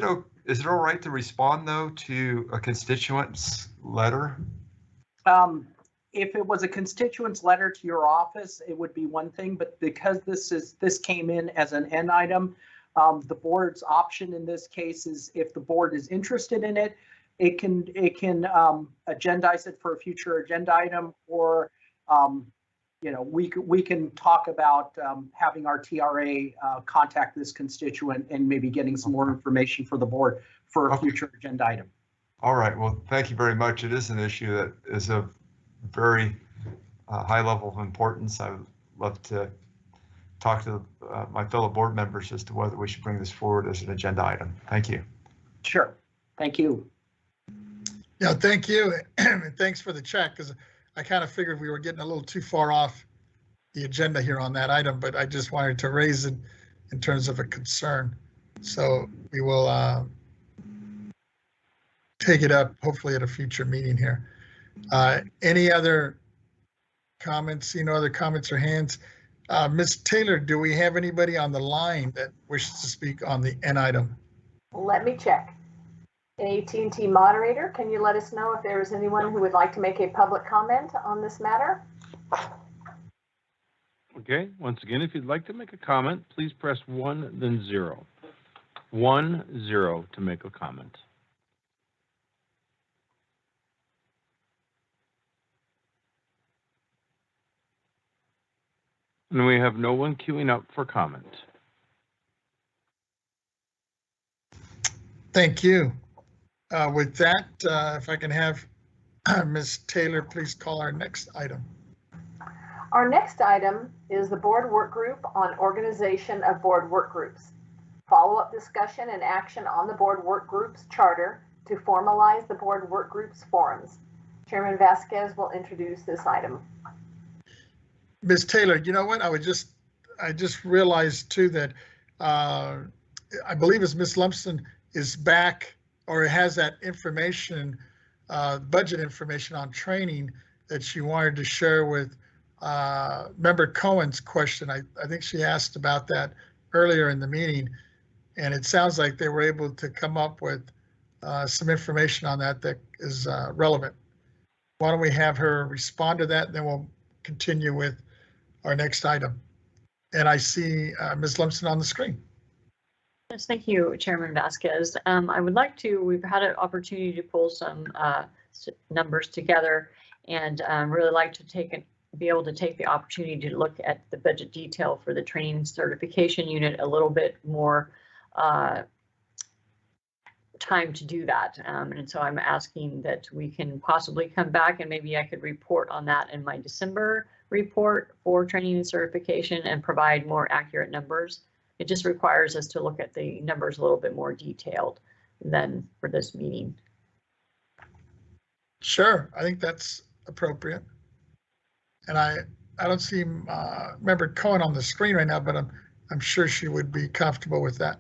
it all right to respond though to a constituent's letter? If it was a constituent's letter to your office, it would be one thing, but because this came in as an N item, the board's option in this case is if the board is interested in it, it can agendize it for a future agenda item, or we can talk about having our TRA contact this constituent and maybe getting some more information for the board for a future agenda item. All right, well, thank you very much. It is an issue that is of very high level of importance. I would love to talk to my fellow board members as to whether we should bring this forward as an agenda item. Thank you. Sure, thank you. Yeah, thank you. And thanks for the check, because I kind of figured we were getting a little too far off the agenda here on that item, but I just wanted to raise it in terms of a concern. So we will take it up hopefully at a future meeting here. Any other comments? See no other comments or hands? Ms. Taylor, do we have anybody on the line that wishes to speak on the N item? Let me check. AT&T moderator, can you let us know if there is anyone who would like to make a public comment on this matter? Okay, once again, if you'd like to make a comment, please press 1, then 0. 1, 0 to make a comment. And we have no one queuing up for comment. Thank you. With that, if I can have Ms. Taylor, please call our next item. Our next item is the board work group on organization of board work groups. Follow-up discussion and action on the board work group's charter to formalize the board work group's forums. Chairman Vasquez will introduce this item. Ms. Taylor, you know what? I just realized too that I believe as Ms. Lumpson is back or has that information, budget information on training that she wanted to share with Member Cohen's question. I think she asked about that earlier in the meeting, and it sounds like they were able to come up with some information on that that is relevant. Why don't we have her respond to that, and then we'll continue with our next item. And I see Ms. Lumpson on the screen. Yes, thank you, Chairman Vasquez. I would like to, we've had an opportunity to pull some numbers together, and really like to be able to take the opportunity to look at the budget detail for the training certification unit a little bit more time to do that. And so I'm asking that we can possibly come back and maybe I could report on that in my December report for training and certification and provide more accurate numbers. It just requires us to look at the numbers a little bit more detailed than for this meeting. Sure, I think that's appropriate. And I don't see Member Cohen on the screen right now, but I'm sure she would be comfortable with that.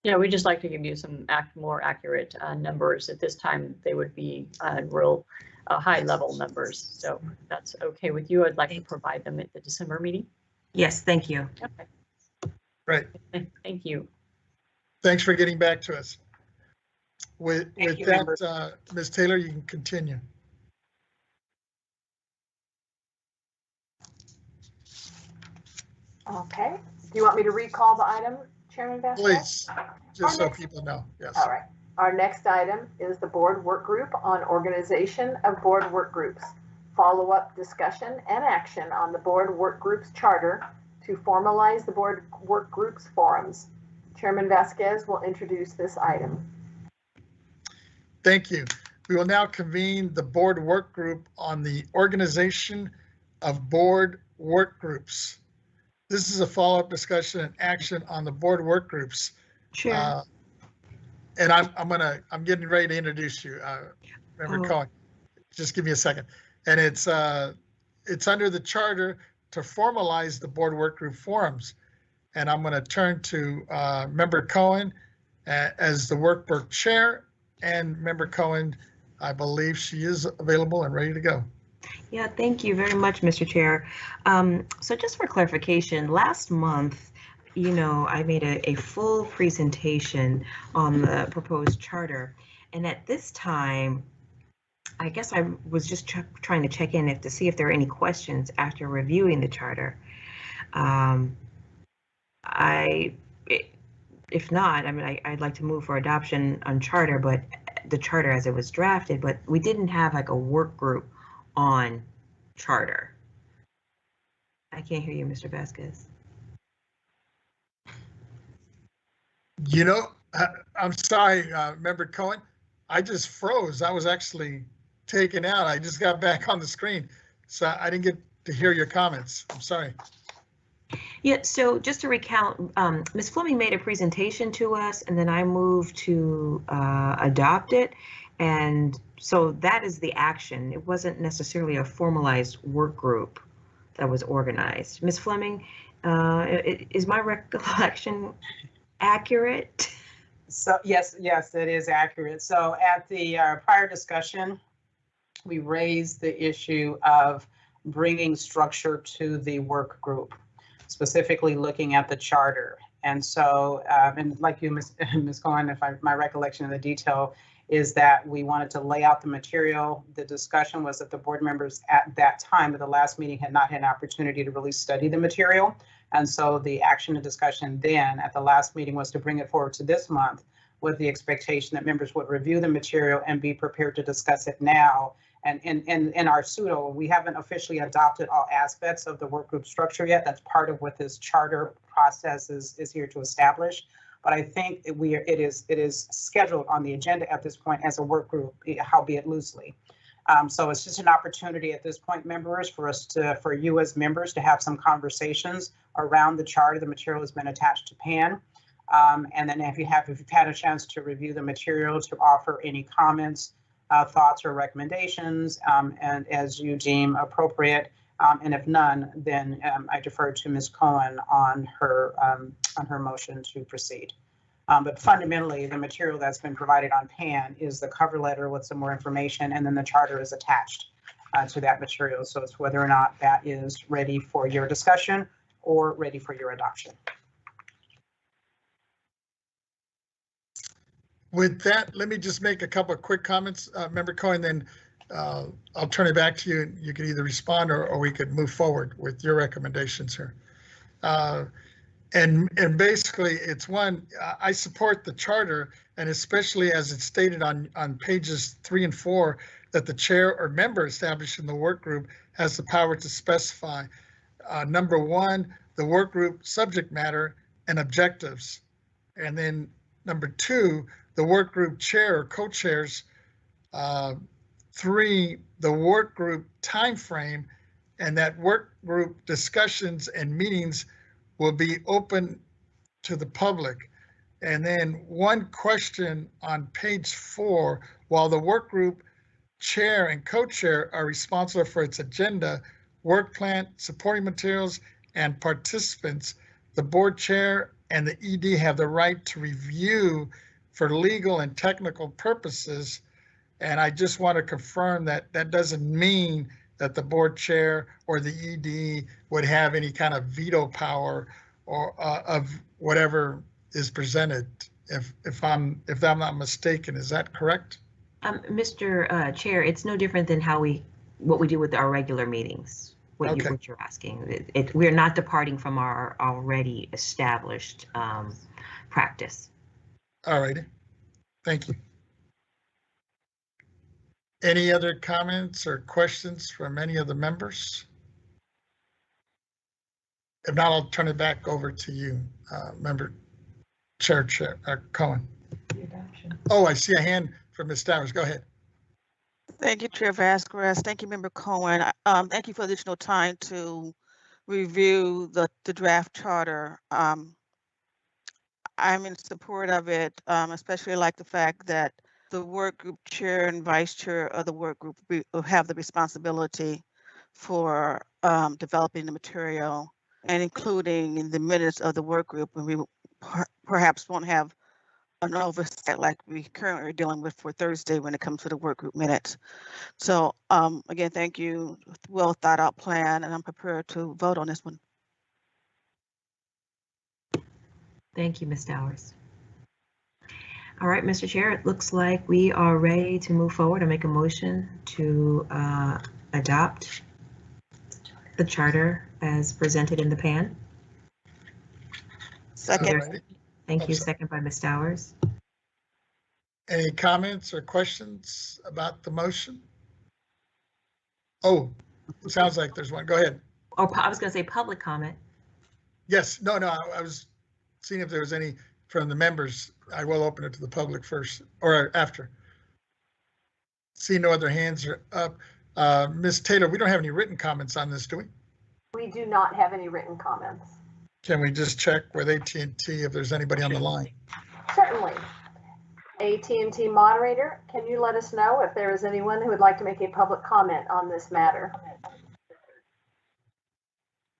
Yeah, we just like to give you some more accurate numbers. At this time, they would be real high level numbers. So if that's okay with you, I'd like to provide them at the December meeting. Yes, thank you. Okay. Right. Thank you. Thanks for getting back to us. With you, that, Ms. Taylor, you can continue. Okay. Do you want me to recall the item, Chairman Vasquez? Please, just so people know. Yes. All right. Our next item is the board work group on organization of board work groups. Follow-up discussion and action on the board work group's charter to formalize the board work group's forums. Chairman Vasquez will introduce this item. Thank you. We will now convene the board work group on the organization of board work groups. This is a follow-up discussion and action on the board work groups. Sure. And I'm getting ready to introduce you, Member Cohen. Just give me a second. And it's under the charter to formalize the board work group forums. And I'm going to turn to Member Cohen as the work group chair, and Member Cohen, I believe she is available and ready to go. Yeah, thank you very much, Mr. Chair. So just for clarification, last month, I made a full presentation on the proposed charter. And at this time, I guess I was just trying to check in to see if there are any questions after reviewing the charter. If not, I'd like to move for adoption on charter, but the charter as it was drafted, but we didn't have like a work group on charter. I can't hear you, Mr. Vasquez. I'm sorry, Member Cohen, I just froze. I was actually taken out. I just got back on the screen, so I didn't get to hear your comments. I'm sorry. Yeah, so just to recount, Ms. Fleming made a presentation to us, and then I moved to adopt it. And so that is the action. It wasn't necessarily a formalized work group that was organized. Ms. Fleming, is my recollection accurate? So yes, it is accurate. So at the prior discussion, we raised the issue of bringing structure to the work group, specifically looking at the charter. And so, and like you, Ms. Cohen, my recollection of the detail is that we wanted to lay out the material. The discussion was that the board members at that time, at the last meeting, had not had an opportunity to really study the material. And so the action and discussion then at the last meeting was to bring it forward to this month with the expectation that members would review the material and be prepared to discuss it now. And in our pseudo, we haven't officially adopted all aspects of the work group structure yet. That's part of what this charter process is here to establish. But I think it is scheduled on the agenda at this point as a work group, albeit loosely. So it's just an opportunity at this point, members, for you as members to have some conversations around the charter. The material has been attached to PAN. And then if you've had a chance to review the material, to offer any comments, thoughts or recommendations, and as you deem appropriate. And if none, then I defer to Ms. Cohen on her motion to proceed. But fundamentally, the material that's been provided on PAN is the cover letter with some more information, and then the charter is attached to that material. So it's whether or not that is ready for your discussion or ready for your adoption. With that, let me just make a couple of quick comments, Member Cohen, then I'll turn it back to you. You can either respond or we could move forward with your recommendations here. And basically, it's one, I support the charter, and especially as it's stated on pages 3 and 4, that the chair or member established in the work group has the power to specify, number 1, the work group subject matter and objectives. And then number 2, the work group chair or co-chairs. 3, the work group time frame, and that work group discussions and meetings will be open to the public. And then one question on page 4, while the work group chair and co-chair are responsible for its agenda, work plan, supporting materials, and participants, the board chair and the ED have the right to review for legal and technical purposes. And I just want to confirm that that doesn't mean that the board chair or the ED would have any kind of veto power or of whatever is presented. If I'm not mistaken, is that correct? Mr. Chair, it's no different than what we do with our regular meetings. What you're asking. We're not departing from our already established practice. All righty. Thank you. Any other comments or questions from any of the members? If not, I'll turn it back over to you, Member Chair Cohen. Oh, I see a hand from Ms. Stowers. Go ahead. Thank you, Chair Vasquez. Thank you, Member Cohen. Thank you for additional time to review the draft charter. I'm in support of it, especially like the fact that the work group chair and vice chair of the work group will have the responsibility for developing the material and including in the minutes of the work group, and we perhaps won't have an oversight like we currently are dealing with for Thursday when it comes to the work group minutes. So again, thank you. Well thought out plan, and I'm prepared to vote on this one. Thank you, Ms. Stowers. All right, Mr. Chair, it looks like we are ready to move forward and make a motion to adopt the charter as presented in the PAN. Second. Thank you. Second by Ms. Stowers. Any comments or questions about the motion? Oh, it sounds like there's one. Go ahead. Oh, I was going to say public comment. Yes. No, I was seeing if there was any from the members. I will open it to the public first or after. See no other hands are up. Ms. Taylor, we don't have any written comments on this, do we? We do not have any written comments. Can we just check with AT&T if there's anybody on the line? Certainly. AT&T moderator, can you let us know if there is anyone who would like to make a public comment on this matter?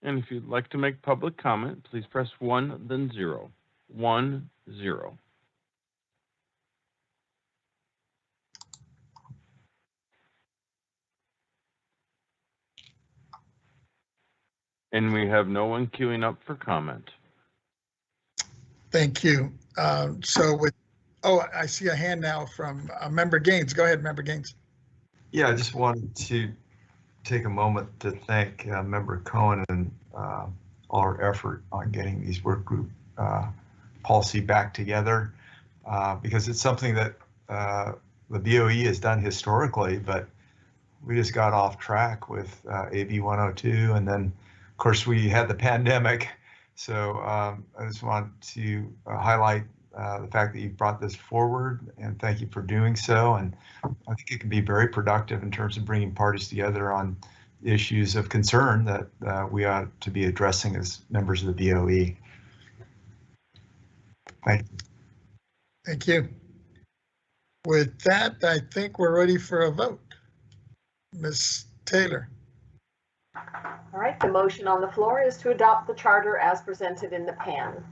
And if you'd like to make public comment, please press 1, then 0. 1, 0. And we have no one queuing up for comment. Thank you. I see a hand now from Member Gaines. Go ahead, Member Gaines. Yeah, I just wanted to take a moment to thank Member Cohen and all our effort on getting these work group policy back together because it's something that the BOE has done historically, but we just got off track with AB 102, and then of course we had the pandemic. So I just want to highlight the fact that you've brought this forward, and thank you for doing so. And I think it can be very productive in terms of bringing parties together on issues of concern that we ought to be addressing as members of the BOE. Thank you. Thank you. With that, I think we're ready for a vote. Ms. Taylor. All right, the motion on the floor is to adopt the charter as presented in the pan.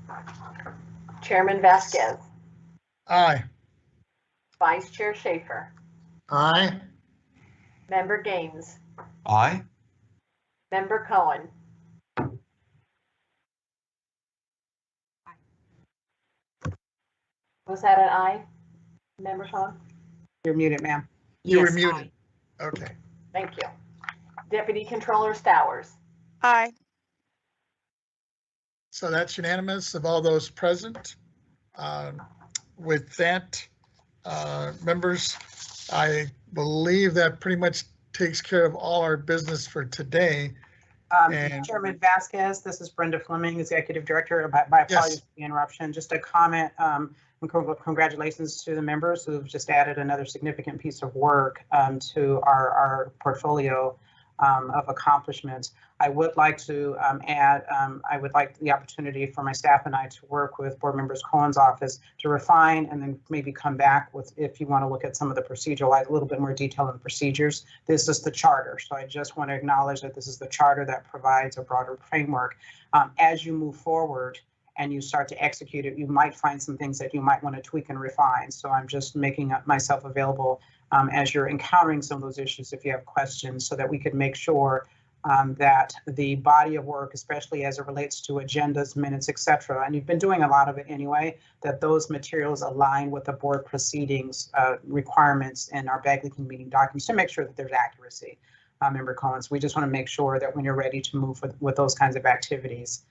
Chairman Vasquez. Aye. Vice Chair Schaefer. Aye. Member Gaines. Aye. Member Cohen. Was that an aye? Member Cohen? You're muted, ma'am. You were muted. Okay. Thank you. Deputy Controller Stowers. Aye. So that's unanimous of all those present. With that, members, I believe that pretty much takes care of all our business for today. And Chairman Vasquez, this is Brenda Fleming, Executive Director. My apologies for the interruption. Just a comment. Congratulations to the members who've just added another significant piece of work to our portfolio of accomplishments. I would like to add, I would like the opportunity for my staff and I to work with Board Members Cohen's office to refine and then maybe come back with, if you want to look at some of the procedural, a little bit more detail on the procedures. This is the charter. So I just want to acknowledge that this is the charter that provides a broader framework. As you move forward and you start to execute it, you might find some things that you might want to tweak and refine. So I'm just making myself available as you're encountering some of those issues, if you have questions, so that we could make sure that the body of work, especially as it relates to agendas, minutes, etc., and you've been doing a lot of it anyway, that those materials align with the board proceedings requirements in our Bagley meeting documents to make sure that there's accuracy. Member Collins, we just want to make sure that when you're ready to move with those kinds of activities,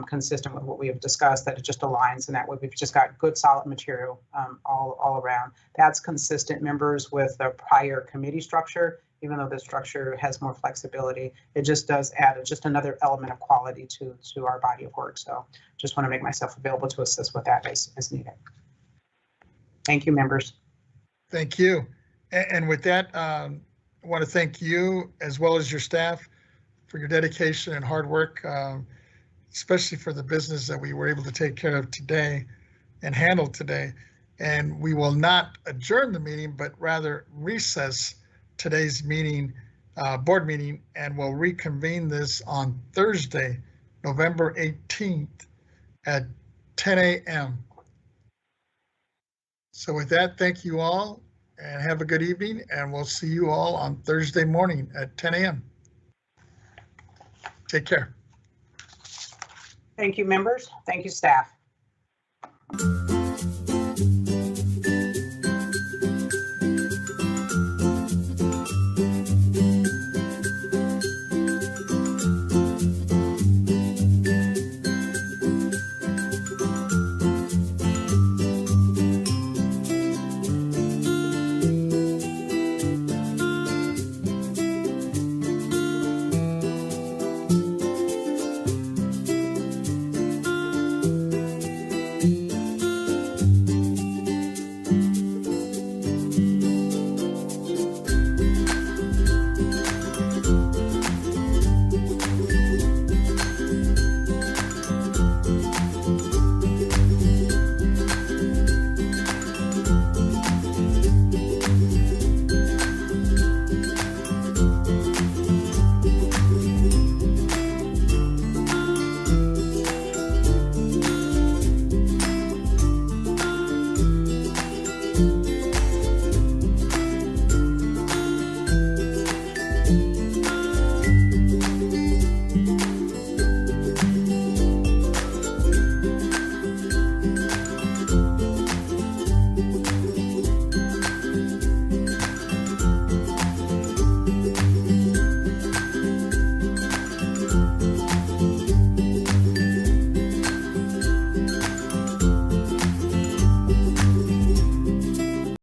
consistent with what we have discussed, that it just aligns, and that way we've just got good solid material all around. That's consistent, members, with the prior committee structure. Even though the structure has more flexibility, it just does add just another element of quality to our body of work. So just want to make myself available to assist with that as needed. Thank you, members. thank you. And with that, I want to thank you as well as your staff for your dedication and hard work, especially for the business that we were able to take care of today and handle today. And we will not adjourn the meeting, but rather recess today's meeting, board meeting, and we'll reconvene this on Thursday, November 18th at 10 a.m. So with that, thank you all and have a good evening, and we'll see you all on Thursday morning at 10 a.m. Take care. Thank you, members. Thank you, staff.